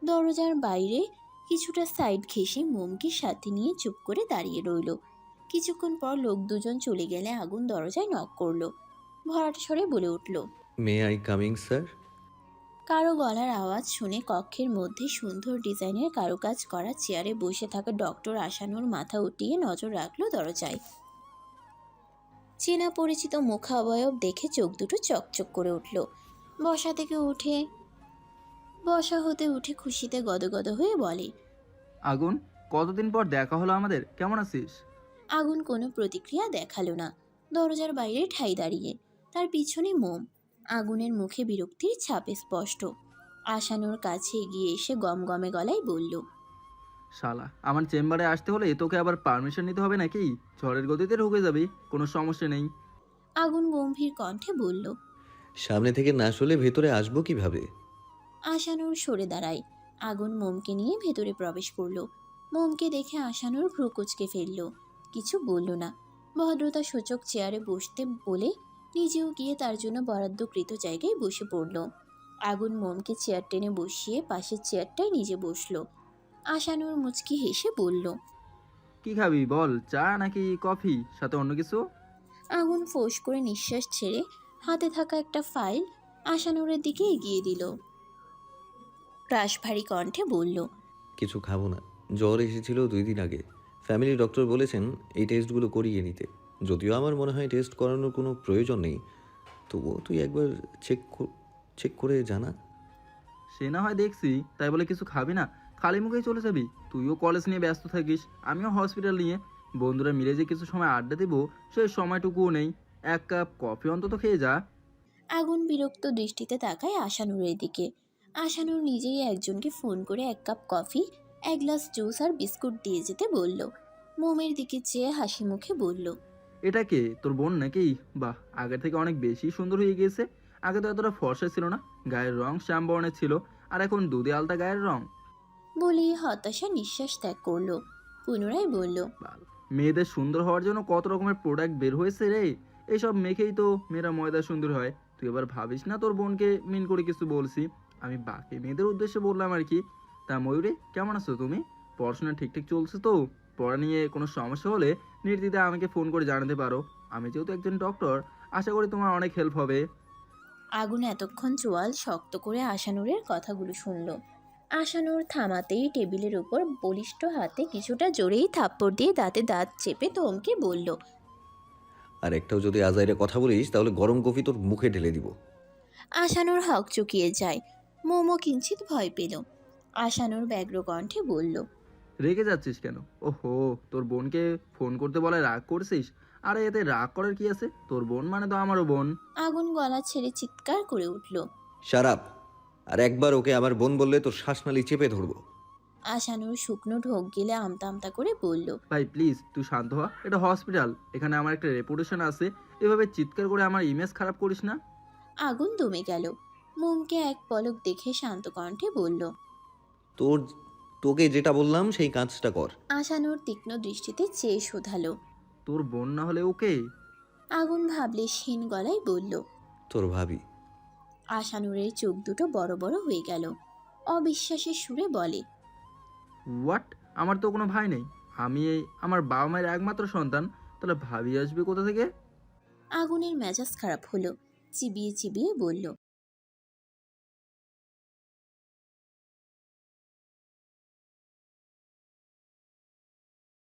দরজার বাইরে কিছুটা সাইড ঘেঁষে মোমকে সাথে নিয়ে চুপ করে দাঁড়িয়ে রইল। কিছুক্ষণ পর লোক দুজন চলে গেলে আগুন দরজায় নক করলো। ভরাট স্বরে বলে উঠল, মে আই কামিং স্যার? কারো গলার আওয়াজ শুনে কক্ষের মধ্যে সুন্দর ডিজাইনের কারুকাজ করা চেয়ারে বসে থাকা ডক্টর আশানুর মাথা উঠিয়ে নজর রাখলো দরজায়। চেনা পরিচিত মুখাবয়ব দেখে চোখ দুটো চকচক করে উঠল। বসা হতে উঠে খুশিতে গদগদ হয়ে বলে, আগুন, কতদিন পর দেখা হলো আমাদের, কেমন আছিস? আগুন কোনো প্রতিক্রিয়া দেখালো না। দরজার বাইরে ঠাই দাঁড়িয়ে, তার পিছনে মোম। আগুনের মুখে বিরক্তির ছাপ স্পষ্ট। আশানুর কাছে এগিয়ে এসে গমগমে গলায় বলল, শালা, আমার চেম্বারে আসতে হলে তোকে আবার পারমিশন নিতে হবে নাকি? ঝড়ের গতিতে ঢুকে যাবি, কোনো সমস্যা নেই। আগুন গম্ভীর কণ্ঠে বলল। সামনে থেকে না শুলে ভেতরে আসবো কিভাবে? আশানুর সরে দাঁড়ায়। আগুন মোমকে নিয়ে ভেতরে প্রবেশ করল। মোমকে দেখে আশানুর ভ্রু কুঁচকে ফেলল, কিছু বলল না। ভদ্রতা সূচক চেয়ারে বসতে বলে নিজেও গিয়ে তার জন্য বরাদ্দকৃত জায়গায় বসে পড়ল। আগুন মোমকে চেয়ার টেনে বসিয়ে পাশের চেয়ারটায় নিজে বসলো। আশানুর মুচকি হেসে বলল, কি খাবি বল, চা নাকি কফি, সাথে অন্য কিছু? আগুন ফোঁস করে নিঃশ্বাস ছেড়ে হাতে থাকা একটা ফাইল আশানুরের দিকে এগিয়ে দিল। রাশভারী কণ্ঠে বলল, কিছু খাবো না, জ্বর এসেছিল 2 দিন আগে। ফ্যামিলি ডক্টর বলেছেন এই টেস্টগুলো করিয়ে নিতে। যদিও আমার মনে হয় টেস্ট করানোর কোনো প্রয়োজন নেই, তবুও তুই একবার চেক করে জানা। সে না হয় দেখছি, তাই বলে কিছু খাবি না? খালি মুখেই চলে যাবি? তুইও কলেজ নিয়ে ব্যস্ত থাকিস, আমিও হসপিটাল নিয়ে। বন্ধুরা মিলে যে কিছু সময় আড্ডা দেবো সেই সময়টুকুও নেই। এক কাপ কফি অন্তত খেয়ে যা। আগুন বিরক্ত দৃষ্টিতে তাকায় আশানুরের দিকে। আশানুর নিজেই একজনকে ফোন করে 1 কাপ কফি, 1 গ্লাস জুস আর বিস্কুট দিয়ে যেতে বলল। মোমের দিকে চেয়ে হাসি মুখে বলল, এটা কে, তোর বোন নাকি? বাহ, আগের থেকে অনেক বেশি সুন্দর হয়ে গিয়েছে। আগে তো এতটা ফর্সা ছিল না, গায়ের রং শ্যাম বর্ণের ছিল, আর এখন দুধে আলতা গায়ের রং। বলেই হতাশা নিঃশ্বাস ত্যাগ করলো। পুনরায় বলল, মেয়েদের সুন্দর হওয়ার জন্য কত রকমের প্রোডাক্ট বের হয়েছে রে, এইসব মেখেই তো মেয়েরা ময়দা সুন্দর হয়। তুই এবার ভাবিস না তোর বোনকে মিন করে কিছু বলছি, আমি বাকি মেয়েদের উদ্দেশ্যে বললাম আর কি। তা ময়ূরে, কেমন আছো তুমি? পড়াশোনা ঠিকঠাক চলছে তো? পড়া নিয়ে কোনো সমস্যা হলে নির্দ্বিধায় আমাকে ফোন করে জানাতে পারো। আমি যেহেতু একজন ডক্টর, আশা করি তোমার অনেক হেল্প হবে। আগুন এতক্ষণ চোয়াল শক্ত করে আশানুরের কথাগুলো শুনল। আশানুর থামাতেই টেবিলের উপর বলিষ্ঠ হাতে কিছুটা জোরেই থাপ্পড় দিয়ে দাঁতে দাঁত চেপে ধমকে বলল, আর একটাও যদি আজাইরে কথা বলিস তাহলে গরম কফি তোর মুখে ঢেলে দিব। আশানুর হক চুকিয়ে যায়। মোমো কিঞ্চিত ভয় পেল। আশানুর ব্যগ্র কণ্ঠে বলল, রেগে যাচ্ছিস কেন? ওহো, তোর বোনকে ফোন করতে বলে রাগ করছিস? আরে এতে রাগ করার কি আছে? তোর বোন মানে তো আমারও বোন। আগুন গলা ছেড়ে চিৎকার করে উঠল, শাট আপ! আর একবার ওকে আমার বোন বললে তোর শ্বাসনালী চেপে ধরবো। আশানুর শুকনো ঢোক গিলে আমতা আমতা করে বলল, ভাই প্লিজ তুই শান্ত হ, এটা হসপিটাল, এখানে আমার একটা রেপুটেশন আছে, এভাবে চিৎকার করে আমার ইমেজ খারাপ করিস না। আগুন দমে গেল। মোমকে এক পলক দেখে শান্ত কণ্ঠে বলল, তোকে যেটা বললাম সেই কাজটা কর। আশানুর তীক্ষ্ণ দৃষ্টিতে চেয়ে শোধালো। তোর বোন না হলে ওকে? আগুন ভাবলে ক্ষীণ গলায় বলল। তোর ভাবি। আশানুরের চোখ দুটো বড় বড় হয়ে গেল। অবিশ্বাসের সুরে বলে, হোয়াট? আমার তো কোনো ভাই নেই, আমি আমার বাবা মায়ের একমাত্র সন্তান, তাহলে ভাবি আসবে কোথা থেকে? আগুনের মেজাজ খারাপ হলো। চিবিয়ে চিবিয়ে বলল,